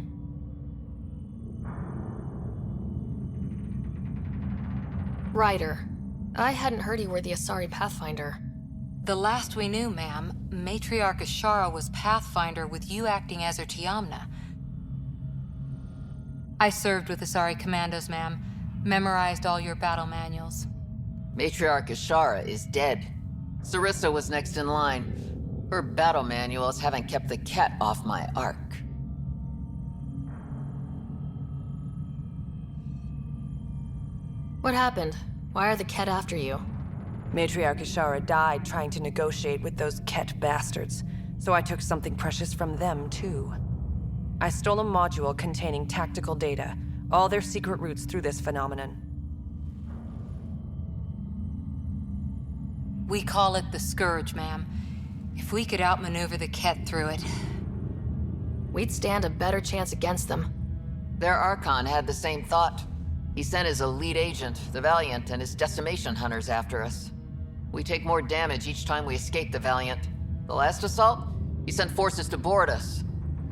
Ryder, I hadn't heard you were the Asari Pathfinder. The last we knew, ma'am, Matriarch Ashara was Pathfinder with you acting as her Tiamna. I served with Asari commandos, ma'am. Memorized all your battle manuals. Matriarch Ashara is dead. Sarissa was next in line. Her battle manuals haven't kept the cat off my ark. What happened? Why are the Ket after you? Matriarch Ashara died trying to negotiate with those Ket bastards, so I took something precious from them, too. I stole a module containing tactical data, all their secret routes through this phenomenon. We call it the Scourge, ma'am. If we could outmaneuver the Ket through it, we'd stand a better chance against them. Their Archon had the same thought. He sent his elite agent, the Valiant, and his decimation hunters after us. We take more damage each time we escape the Valiant. The last assault, he sent forces to board us.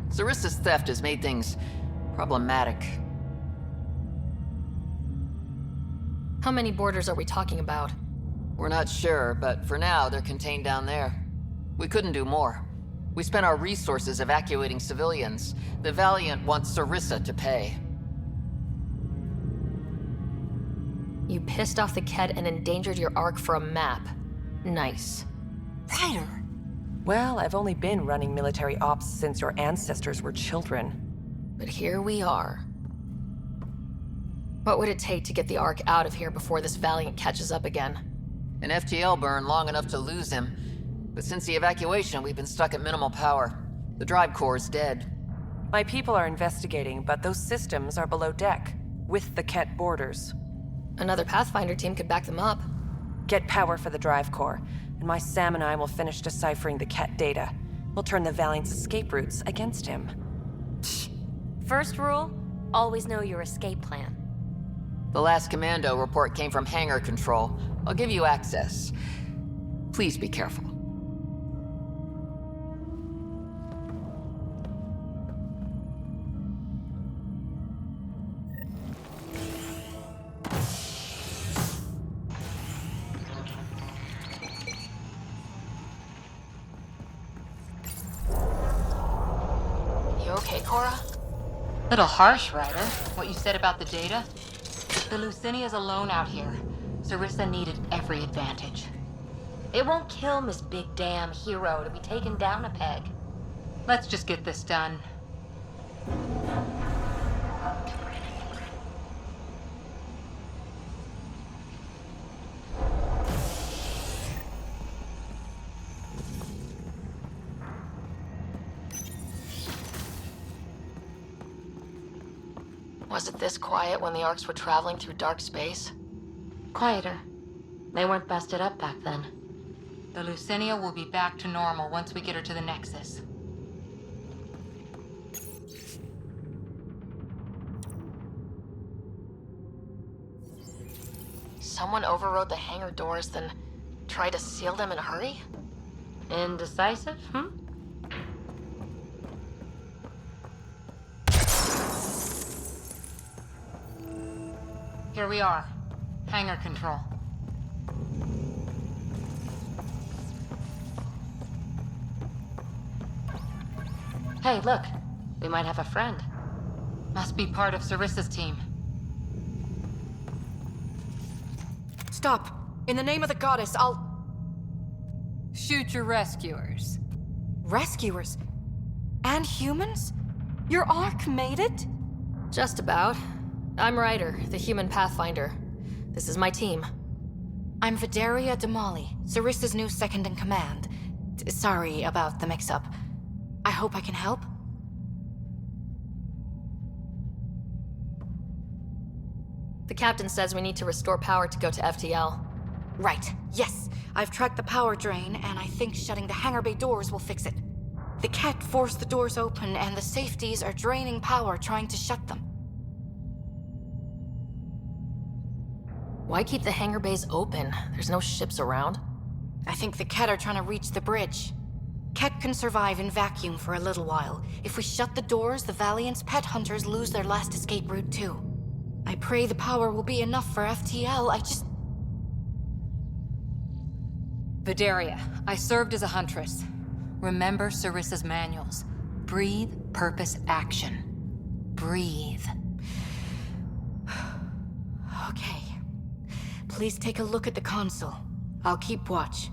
Sarissa's theft has made things problematic. How many boarders are we talking about? We're not sure, but for now, they're contained down there. We couldn't do more. We spent our resources evacuating civilians. The Valiant wants Sarissa to pay. You pissed off the Ket and endangered your Ark for a map. Nice. Ryder! Well, I've only been running military ops since your ancestors were children. But here we are. What would it take to get the Ark out of here before this Valiant catches up again? An FTL burn long enough to lose him. But since the evacuation, we've been stuck at minimal power. The drive core is dead. My people are investigating, but those systems are below deck, with the Ket borders. Another Pathfinder team could back them up. Get power for the drive core, and my Sam and I will finish deciphering the Ket data. We'll turn the Valiant's escape routes against him. First rule, always know your escape plan. The last commando report came from hangar control. I'll give you access. Please be careful. Okay, Cora? Little harsh, Ryder. What you said about the data? The Lucinia's alone out here. Sarissa needed every advantage. It won't kill Miss Big Damn Hero to be taken down a peg. Let's just get this done. Was it this quiet when the Arks were traveling through dark space? Quieter. They weren't busted up back then. The Lucinia will be back to normal once we get her to the Nexus. Someone overrode the hangar doors, then tried to seal them in a hurry? Indecisive, Here we are. Hangar control. Hey, look. We might have a friend. Must be part of Sarissa's team. Stop! In the name of the goddess, I'll... Shoot your rescuers. Rescuers? And humans? Your Ark made it? Just about. I'm Ryder, the human pathfinder. This is my team. I'm Vidaria Damali, Sarissa's new second-in-command. Sorry about the mix-up. I hope I can help? The captain says we need to restore power to go to FTL. Right. Yes. I've tracked the power drain, and I think shutting the hangar bay doors will fix it. The Ket forced the doors open, and the safeties are draining power trying to shut them. Why keep the hangar bays open? There's no ships around. I think the Ket are trying to reach the bridge. Ket can survive in vacuum for a little while. If we shut the doors, the Valiant's pet hunters lose their last escape route too. I pray the power will be enough for FTL, Vidaria, I served as a huntress. Remember Sarissa's manuals. Breathe, purpose, action. Breathe. Okay. Please take a look at the console. I'll keep watch.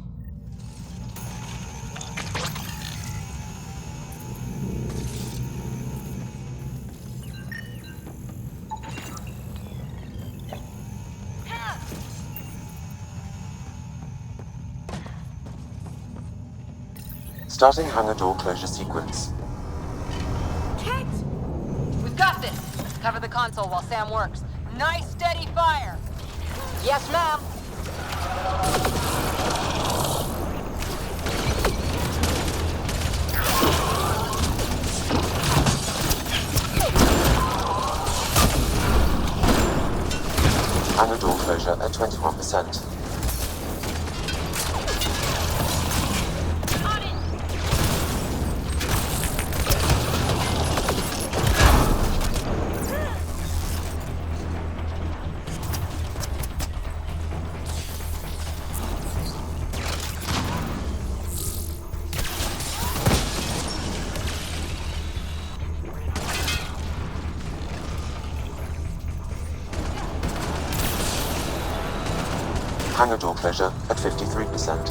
Starting hangar door closure sequence. We've got this. Cover the console while Sam works. Nice steady fire. Yes, ma'am. Hangar door closure at 21%. Hangar door closure at 53%.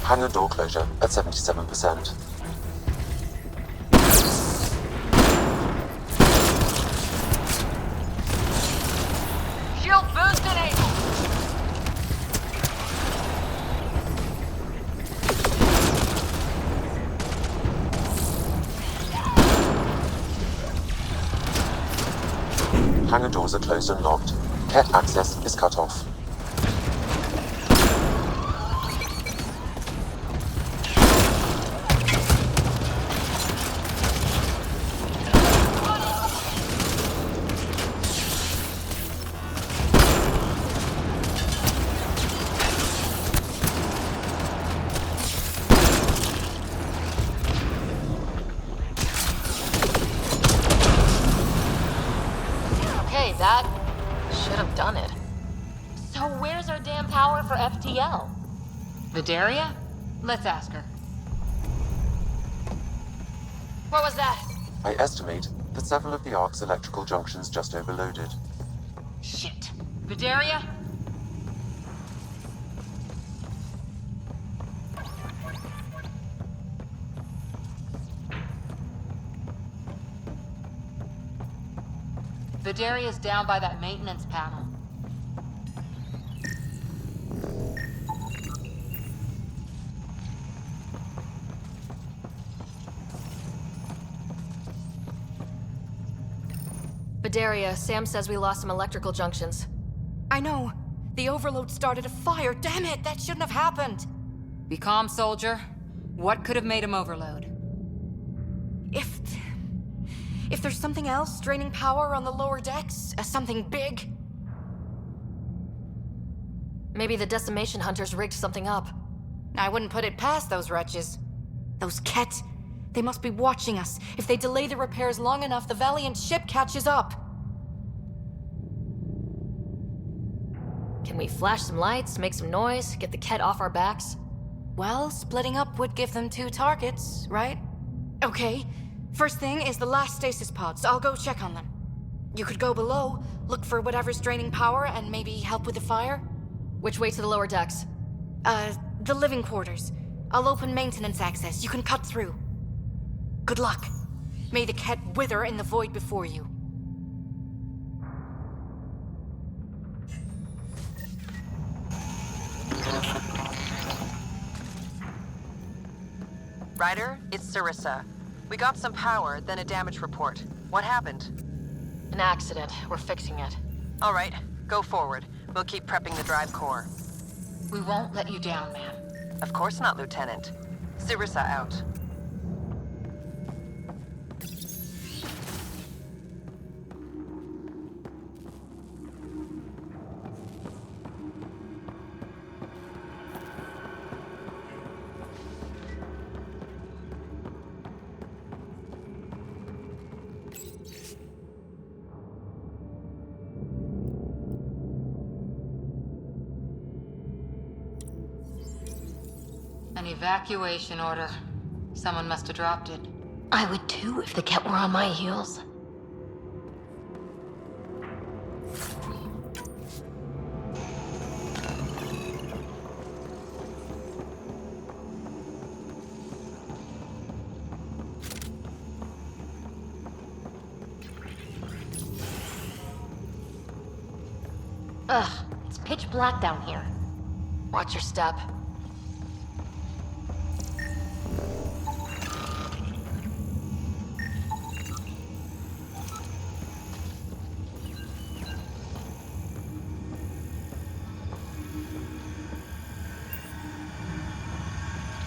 Hangar door closure at 77%. Shield boost enabled. Hangar doors are closed and locked. Ket access is cut off. Okay, that should have done it. So where's our damn power for FTL? Vidaria? Let's ask her. What was that? I estimate that several of the Ark's electrical junctions just overloaded. Shit. Vidaria? Vidaria's down by that maintenance panel. Vidaria, Sam says we lost some electrical junctions. I know. The overload started a fire. Damn it, that shouldn't have happened. Be calm, soldier. What could have made him overload? If there's something else draining power on the lower decks, something big. Maybe the decimation hunters rigged something up. I wouldn't put it past those wretches. Those Ket, they must be watching us. If they delay the repairs long enough, the Valiant ship catches up. Can we flash some lights, make some noise, get the Ket off our backs? Well, splitting up would give them 2 targets, right? Okay, first thing is the last stasis pods. I'll go check on them. You could go below, look for whatever's draining power, and maybe help with the fire? Which way to the lower decks? The living quarters. I'll open maintenance access. You can cut through. Good luck. May the Ket wither in the void before you. Ryder, it's Sarissa. We got some power, then a damage report. What happened? An accident. We're fixing it. All right, go forward. We'll keep prepping the drive core. We won't let you down, ma'am. Of course not, Lieutenant. Sarissa out. An evacuation order. Someone must have dropped it. I would too if the Ket were on my heels. Ugh, it's pitch black down here. Watch your step.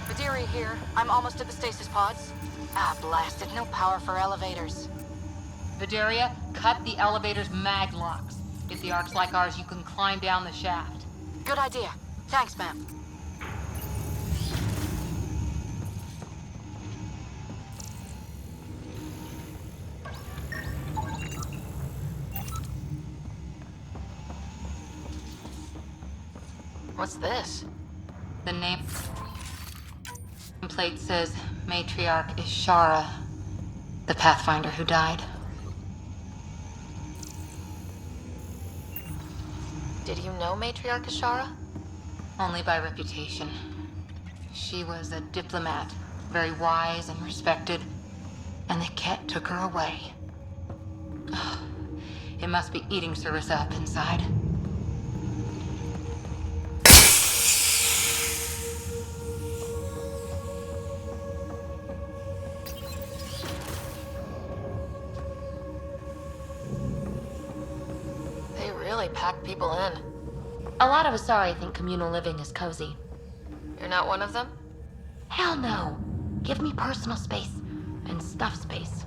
Badiri here. I'm almost at the stasis pods. Ah, blasted. No power for elevators. Vidaria, cut the elevator's mag locks. If the ark's like ours, you can climb down the shaft. Good idea. Thanks, ma'am. What's this? The name plate says Matriarch Ishara, the Pathfinder who died. Did you know Matriarch Ishara? Only by reputation. She was a diplomat, very wise and respected, and the Ket took her away. It must be eating Sarissa up inside. They really pack people in. A lot of Asari think communal living is cozy. You're not one of them? Hell no. Give me personal space and stuff space.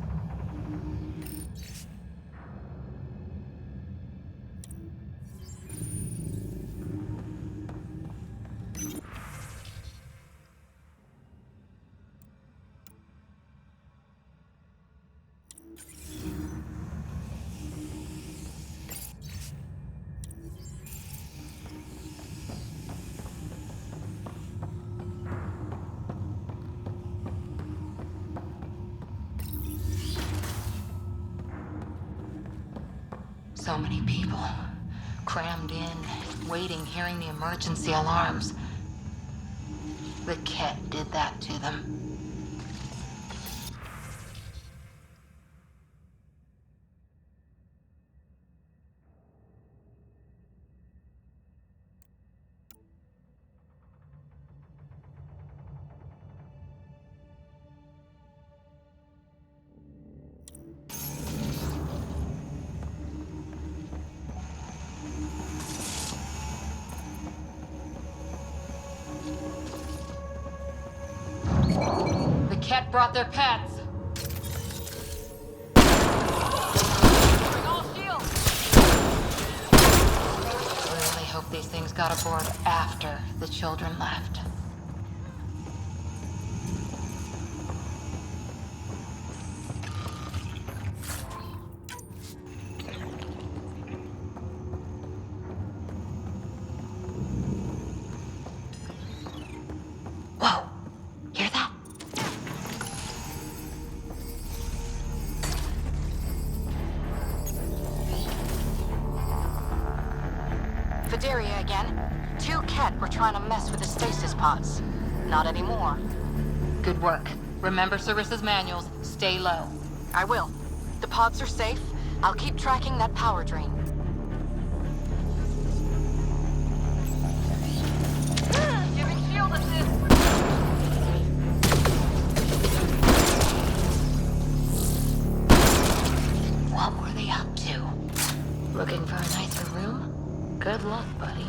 So many people, crammed in, waiting, hearing the emergency alarms. The Ket did that to them. The Ket brought their pets. Bring all shields. Really hope the these things got aboard after the children left. Whoa! Hear that? Vidaria again. 2 Ket were trying to mess with the stasis pods. Not anymore. Good work. Remember Sarissa's manuals. Stay low. I will. The pods are safe. I'll keep tracking that power drain. Giving shield assist. What were they up to? Looking for a nicer room? Good luck, buddy.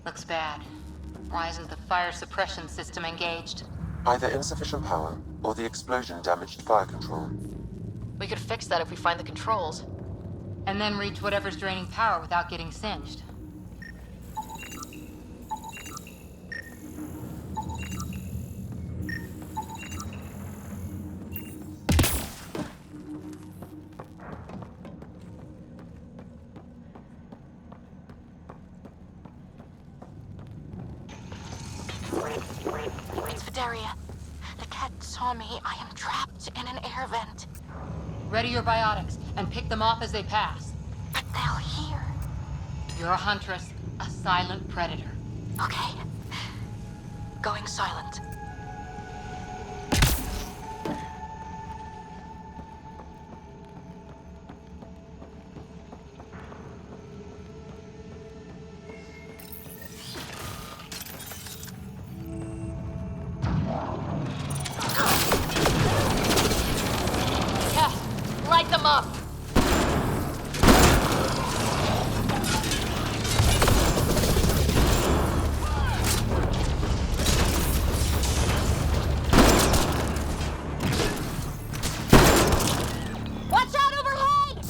Looks bad. Why isn't the fire suppression system engaged? Either insufficient power, or the explosion damaged fire control. We could fix that if we find the controls. And then reach whatever's draining power without getting singed. It's Vidaria. The Ket saw me. I am trapped in an air vent. Ready your biotics and pick them off as they pass. But they'll hear. You're a huntress, a silent predator. Okay. Going silent. Yeah, light them up! Watch out overhead!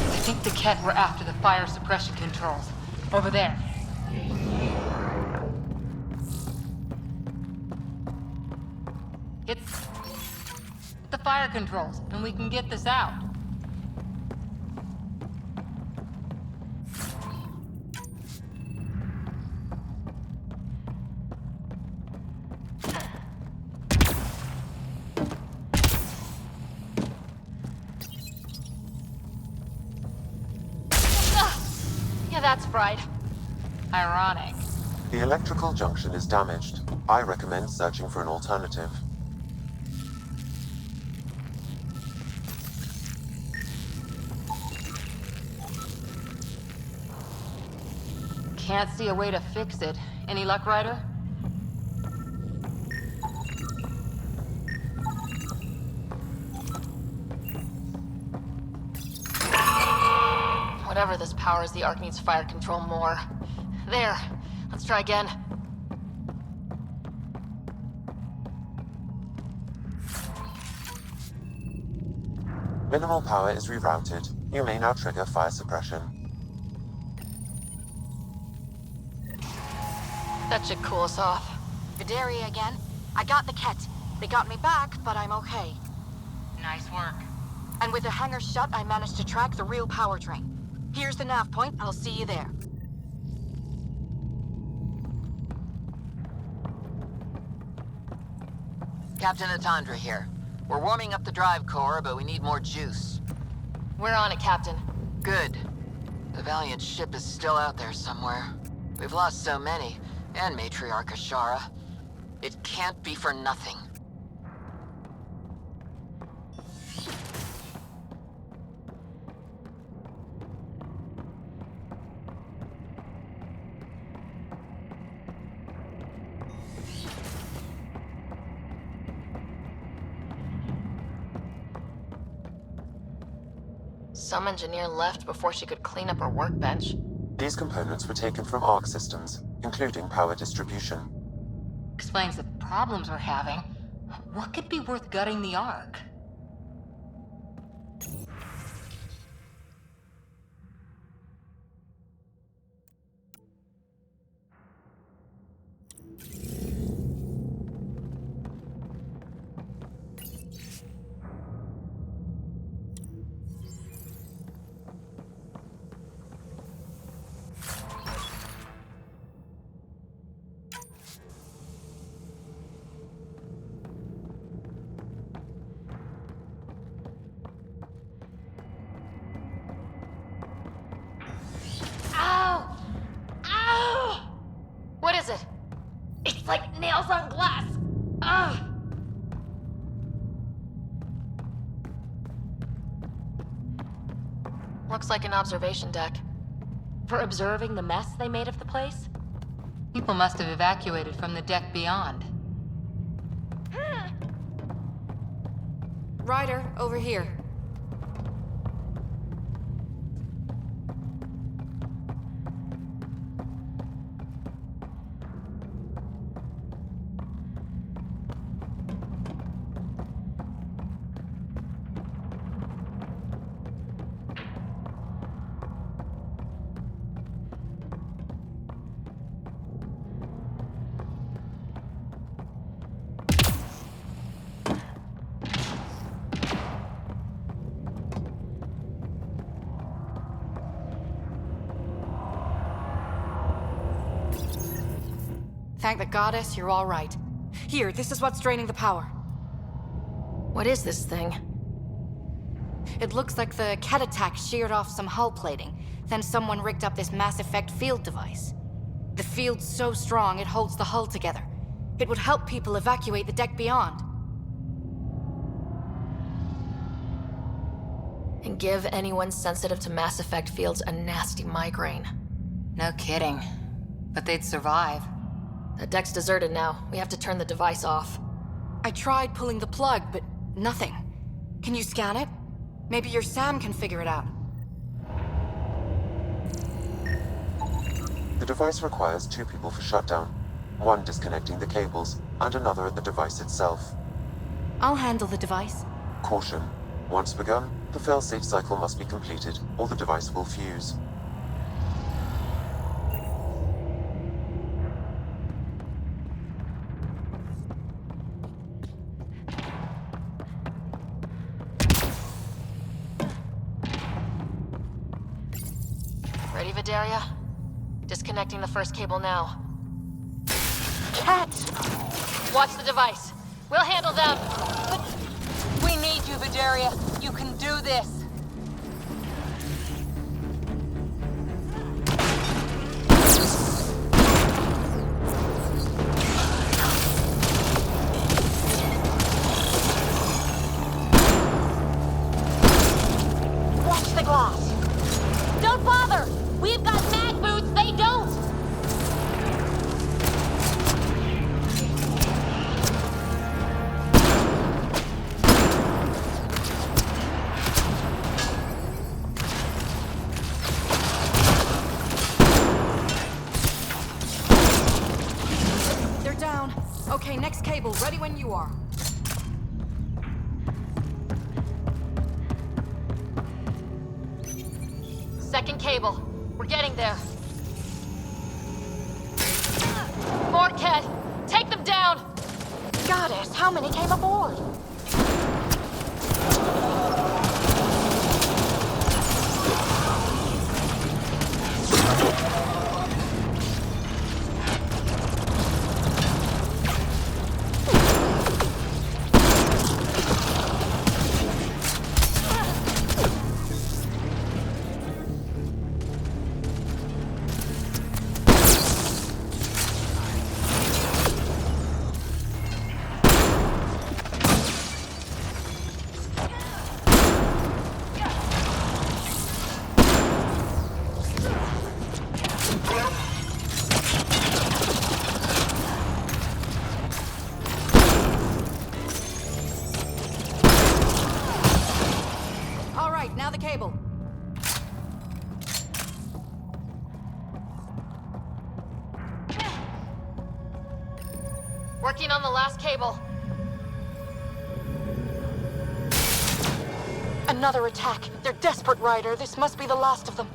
I think the Ket were after the fire suppression controls. Over there. Hit the fire controls, and we can get this out. Yeah, that's fried. Ironic. The electrical junction is damaged. I recommend searching for an alternative. Can't see a way to fix it. Any luck, Ryder? Whatever this powers, the Ark needs fire control more. There. Let's try again. Minimal power is rerouted. You may now trigger fire suppression. That should cool us off. Vidaria again. I got the kit. They got me back, but I'm okay. Nice work. And with the hangar shut, I managed to track the real power train. Here's the nav point. I'll see you there. Captain Atandra here. We're warming up the drive core, but we need more juice. We're on it, Captain. Good. The Valiant ship is still out there somewhere. We've lost so many, and Matriarch Ashara. It can't be for nothing. Some engineer left before she could clean up her workbench. These components were taken from Arc systems, including power distribution. Explains the problems we're having. What could be worth gutting the Ark? Ow! Ow! What is it? It's like nails on glass! Ugh! Looks like an observation deck. For observing the mess they made of the place? People must have evacuated from the deck beyond. Ryder, over here. Thank the goddess, you're all right. Here, this is what's draining the power. What is this thing? It looks like the Ket attack sheared off some hull plating. Then someone rigged up this Mass Effect field device. The field's so strong, it holds the hull together. It would help people evacuate the deck beyond. And give anyone sensitive to Mass Effect fields a nasty migraine. No kidding. But they'd survive. The deck's deserted now. We have to turn the device off. I tried pulling the plug, but nothing. Can you scan it? Maybe your Sam can figure it out. The device requires 2 people for shutdown. 1 disconnecting the cables, and another at the device itself. I'll handle the device. Caution. Once begun, the failsafe cycle must be completed, or the device will fuse. Ready, Vidaria? Disconnecting the first cable now. Cat! Watch the device. We'll handle them. We need you, Vidaria. You can do this. Watch the glass. Don't bother! We've got mag boots, they don't! Ready when you are. Second cable. We're getting there. More Ket! Take them down! Goddess, how many came aboard? All right, now the cable. Working on the last cable. Another attack. They're desperate, Ryder. This must be the last of them.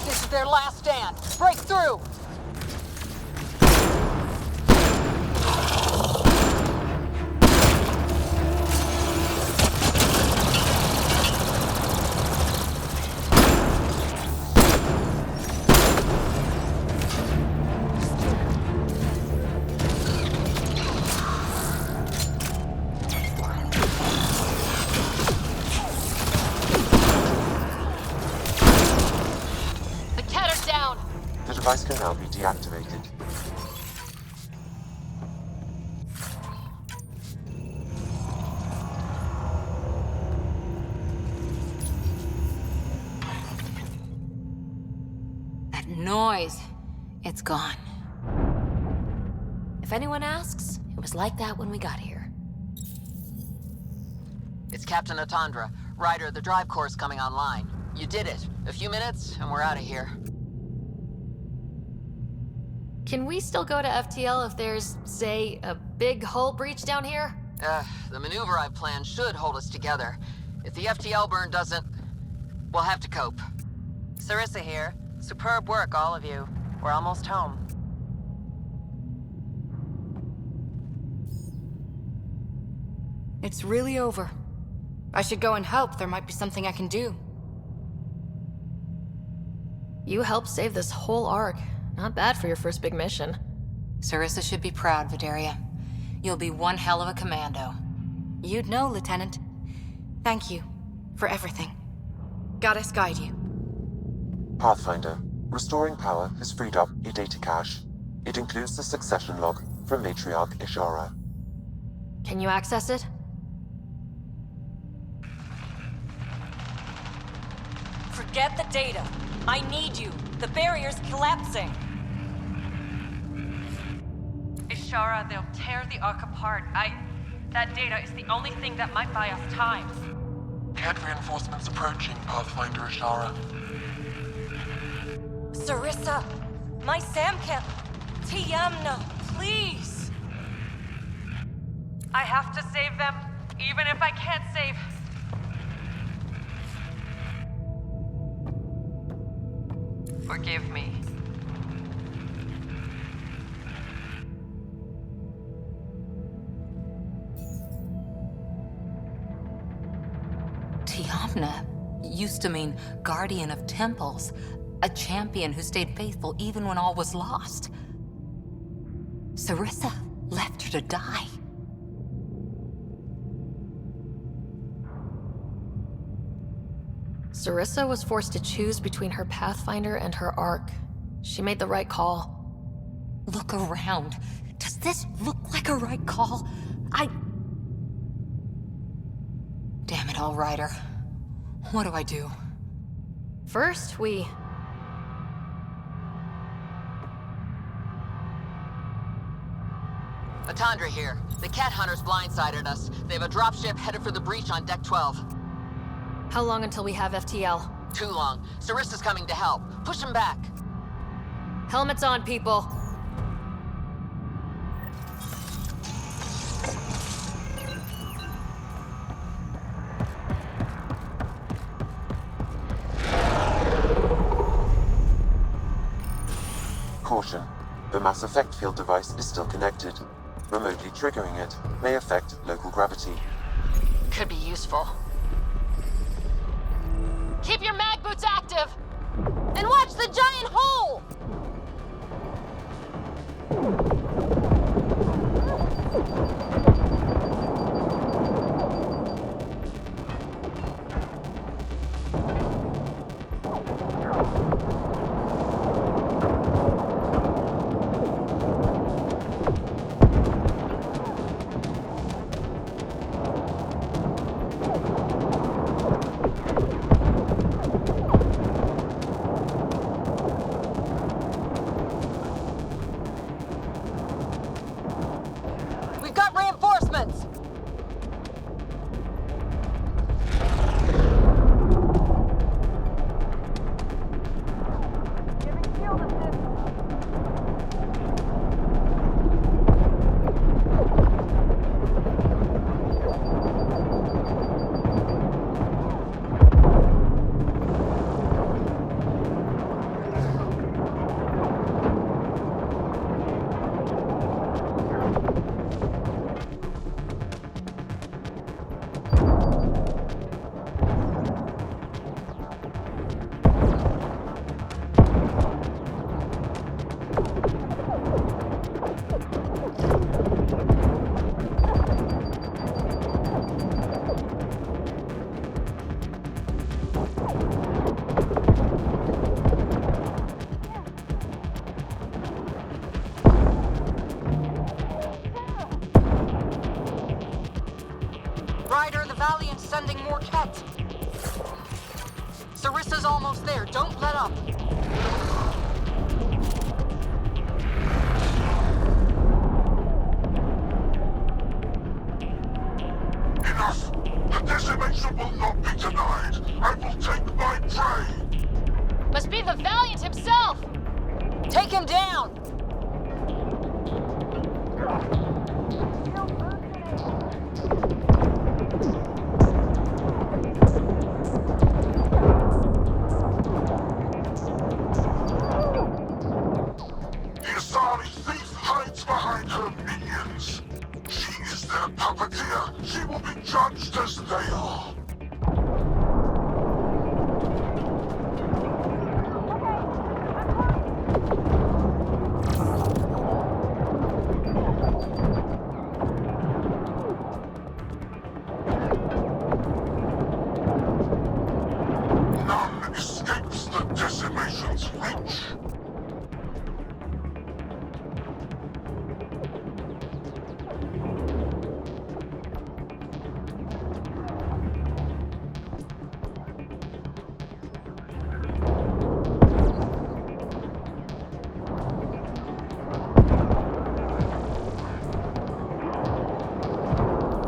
This is their last stand. Break through! The Ket are down! The device can now be deactivated. That noise. It's gone. If anyone asks, it was like that when we got here. It's Captain Atandra. Ryder, the drive core's coming online. You did it. A few minutes, and we're out of here. Can we still go to FTL if there's, say, a big hull breach down here? The maneuver I've planned should hold us together. If the FTL burn doesn't, we'll have to cope. Sarissa here. Superb work, all of you. We're almost home. It's really over. I should go and help. There might be something I can do. You helped save this whole arc. Not bad for your first big mission. Sarissa should be proud, Vidaria. You'll be one hell of a commando. You'd know, Lieutenant. Thank you for everything. Goddess guide you. Pathfinder, restoring power has freed up a data cache. It includes the succession log from Matriarch Ishara. Can you access it? Forget the data. I need you. The barrier's collapsing. Ishara, they'll tear the Ark apart. That data is the only thing that might buy us time. Cat reinforcements approaching, Pathfinder Ishara. Sarissa, my Sam can't... Tiamna, please! I have to save them, even if I can't save... Forgive me. Tiamna used to mean guardian of temples, a champion who stayed faithful even when all was lost. Sarissa left her to die. Sarissa was forced to choose between her Pathfinder and her Ark. She made the right call. Look around. Does this look like a right call? Damn it all, Ryder. What do I do? First, we... Atandra here. The cat hunters blindsided us. They have a dropship headed for the breach on Deck 12. How long until we have FTL? Too long. Sarissa's coming to help. Push him back. Helmets on, people. Caution. The mass effect field device is still connected. Remotely triggering it may affect local gravity. Could be useful. Keep your mag boots active! And watch the giant hole! We've got reinforcements! Ryder, the Valiant's sending more Ket. Sarissa's almost there. Don't let up. Enough! The decimation will not be denied! I will take my prey! Must be the Valiant himself! Take him down! The Asari thief hides behind her minions. She is their puppeteer. She will be judged as they are. None escapes the decimation's reach.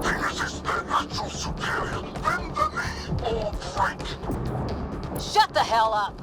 They resist their natural superior. Bend the knee or break. Shut the hell up!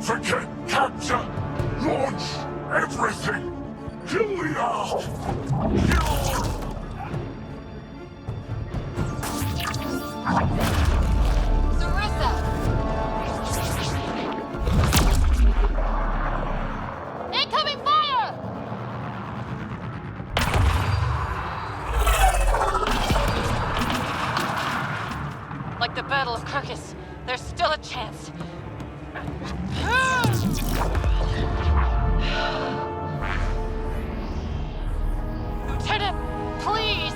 Forget capture! Launch everything! Kill the owl! Sarissa! Incoming fire! Like the Battle of Kirkus, there's still a chance. Lieutenant, please!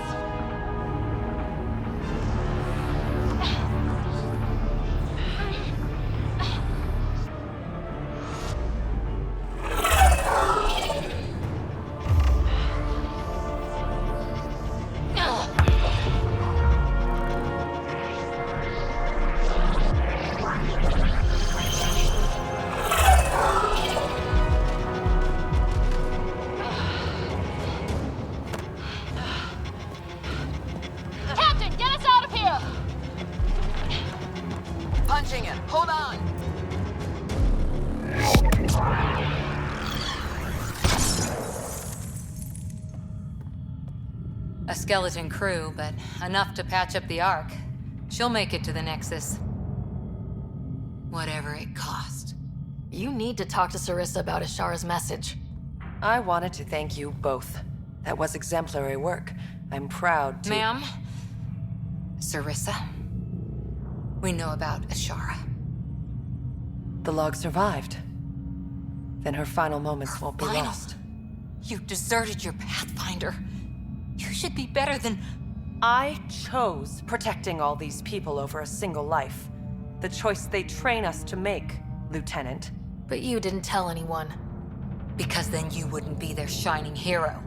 Captain, get us out of here! Punching it. Hold on. A skeleton crew, but enough to patch up the Ark. She'll make it to the Nexus. Whatever it cost. You need to talk to Sarissa about Ashara's message. I wanted to thank you both. That was exemplary work. I'm proud to— Ma'am? Sarissa? We know about Ashara. The log survived. Then her final moments won't be Final? lost. You deserted your Pathfinder. You should be better than... I chose protecting all these people over a single life. The choice they train us to make, Lieutenant. But you didn't tell anyone. Because then you wouldn't be their shining hero.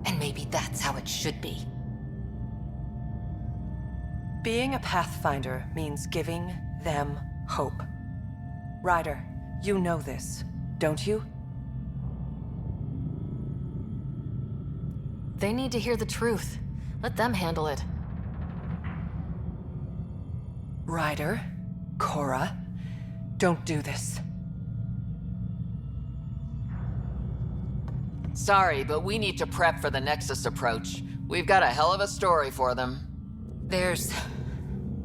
And maybe that's how it should be. Being a Pathfinder means giving them hope. Ryder, you know this, don't you? They need to hear the truth. Let them handle it. Ryder, Cora, don't do this. Sorry, but we need to prep for the Nexus approach. We've got a hell of a story for them. There's...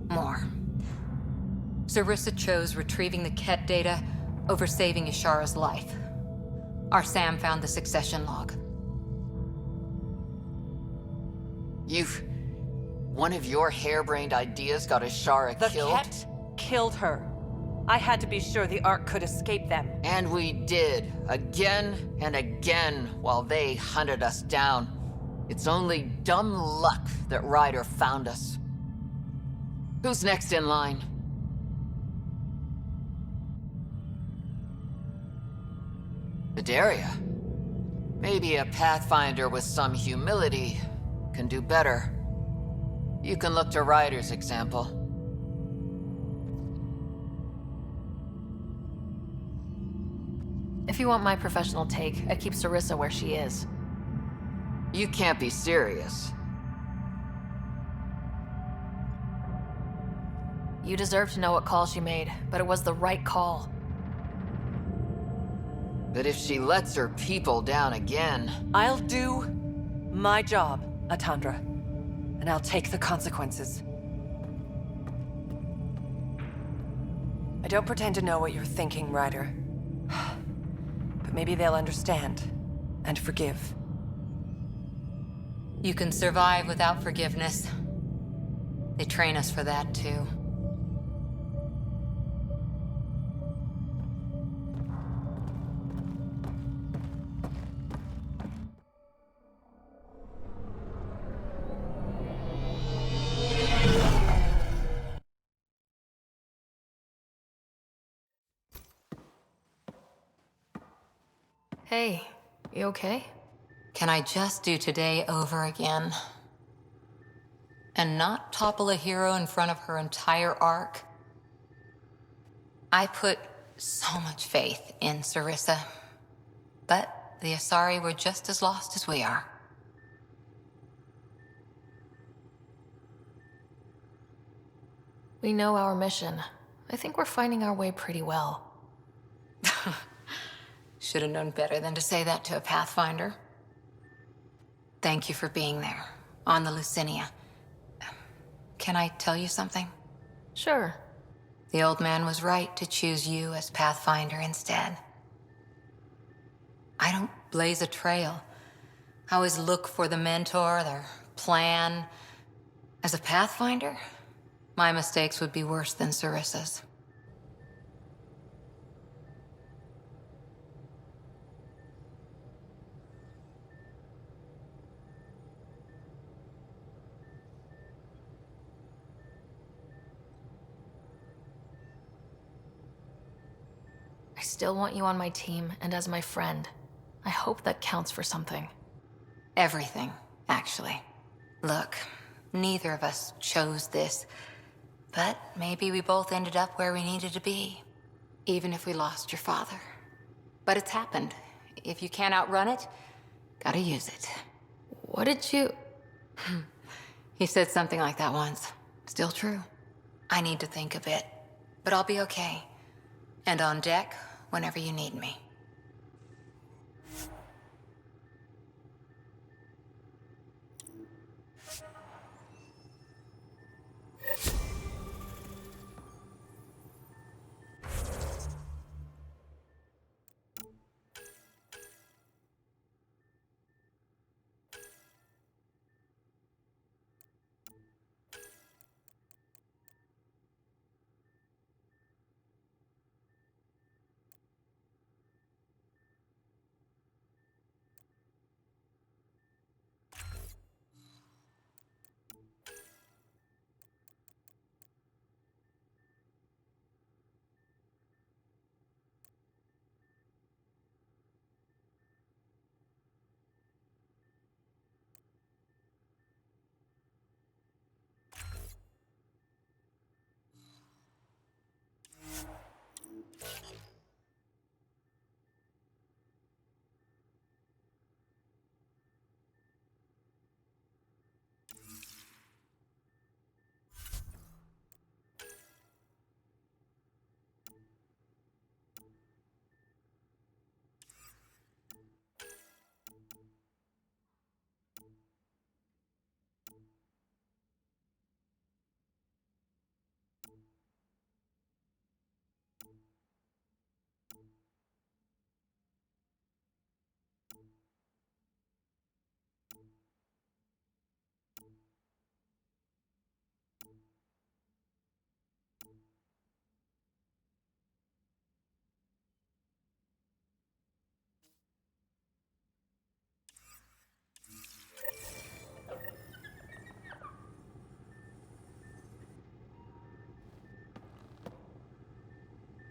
more. Sarissa chose retrieving the Ket data over saving Ashara's life. Our Sam found the succession log. One of your harebrained ideas got Ashara killed? The Ket killed her. I had to be sure the Ark could escape them. And we did, again and again, while they hunted us down. It's only dumb luck that Ryder found us. Who's next in line? Vidaria. Maybe a Pathfinder with some humility can do better. You can look to Ryder's example. If you want my professional take, I'd keep Sarissa where she is. You can't be serious. You deserve to know what call she made, but it was the right call. But if she lets her people down again... I'll do my job, Atandra. And I'll take the consequences. I don't pretend to know what you're thinking, Ryder. But maybe they'll understand and forgive. You can survive without forgiveness. They train us for that, too. Hey, you okay? Can I just do today over again? And not topple a hero in front of her entire arc? I put so much faith in Sarissa. But the Asari were just as lost as we are. We know our mission. I think we're finding our way pretty well. Should have known better than to say that to a Pathfinder. Thank you for being there, on the Lucinia. Can I tell you something? Sure. The old man was right to choose you as Pathfinder instead. I don't blaze a trail. I always look for the mentor, their plan. As a Pathfinder, my mistakes would be worse than Sarissa's. I still want you on my team and as my friend. I hope that counts for something. Everything, actually. Look, neither of us chose this, but maybe we both ended up where we needed to be, even if we lost your father. But it's happened. If you can't outrun it, gotta use it. What did you... He said something like that once. Still true. I need to think a bit, but I'll be okay. And on deck whenever you need me.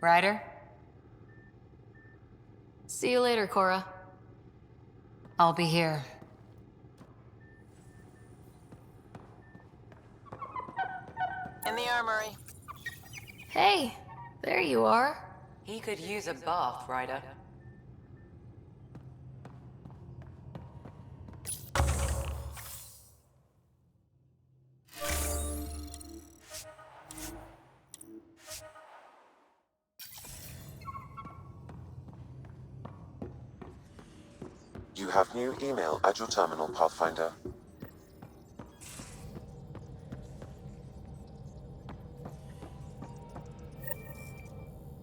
Ryder? See you later, Cora. I'll be here. In the armory. Hey, there you are. He could use a bath, Ryder. You have new email at your terminal, Pathfinder.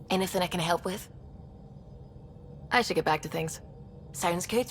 Anything I can help with? I should get back to things. Sounds good.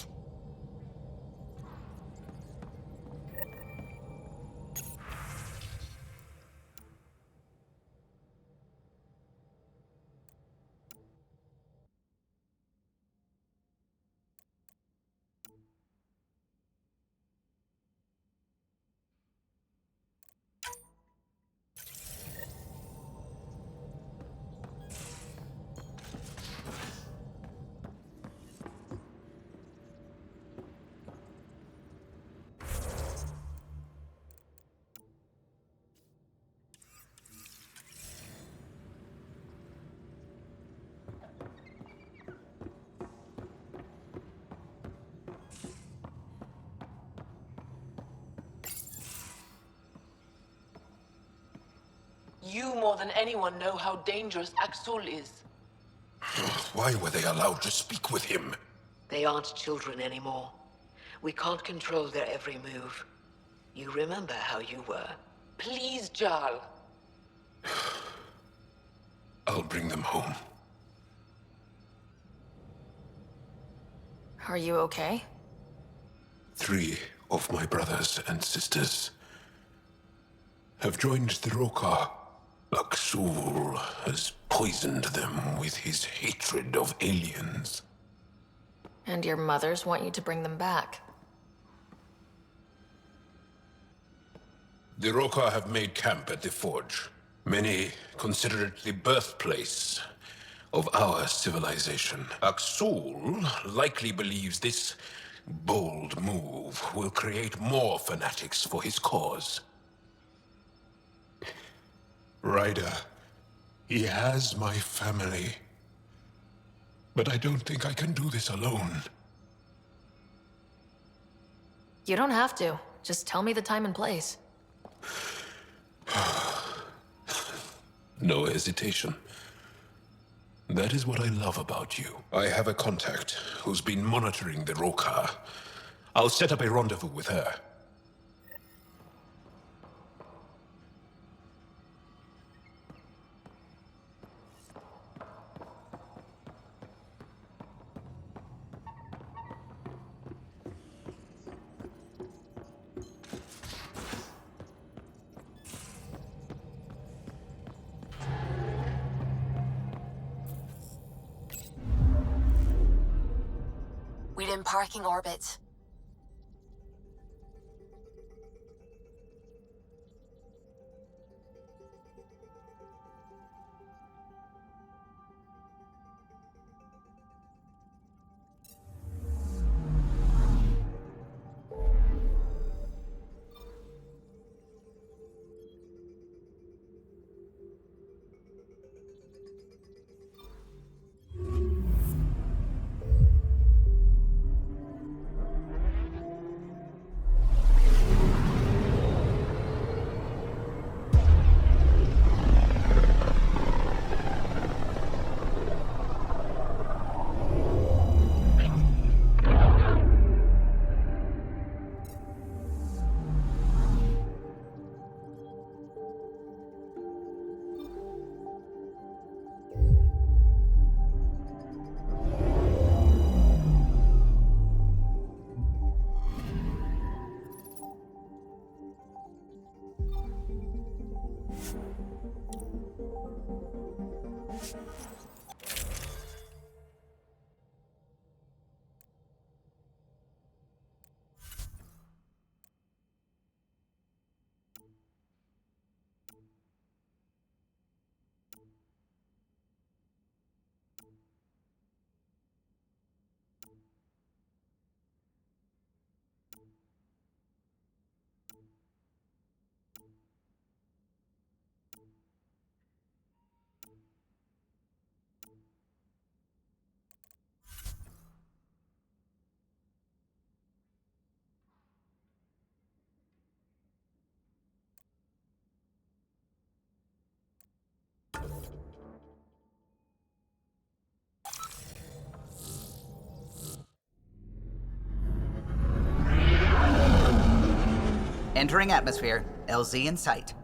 You more than anyone know how dangerous Axul is. Why were they allowed to speak with him? They aren't children anymore. We can't control their every move. You remember how you were. Please, Jarl. I'll bring them home. Are you okay? 3 of my brothers and sisters have joined the Roka. Axul has poisoned them with his hatred of aliens. And your mothers want you to bring them back. The Roka have made camp at the Forge. Many consider it the birthplace of our civilization. Axul likely believes this bold move will create more fanatics for his cause. Ryder, he has my family. But I don't think I can do this alone. You don't have to. Just tell me the time and place. No hesitation. That is what I love about you. I have a contact who's been monitoring the Roka. I'll set up a rendezvous with her. We're in parking orbit. Entering atmosphere. LZ in sight.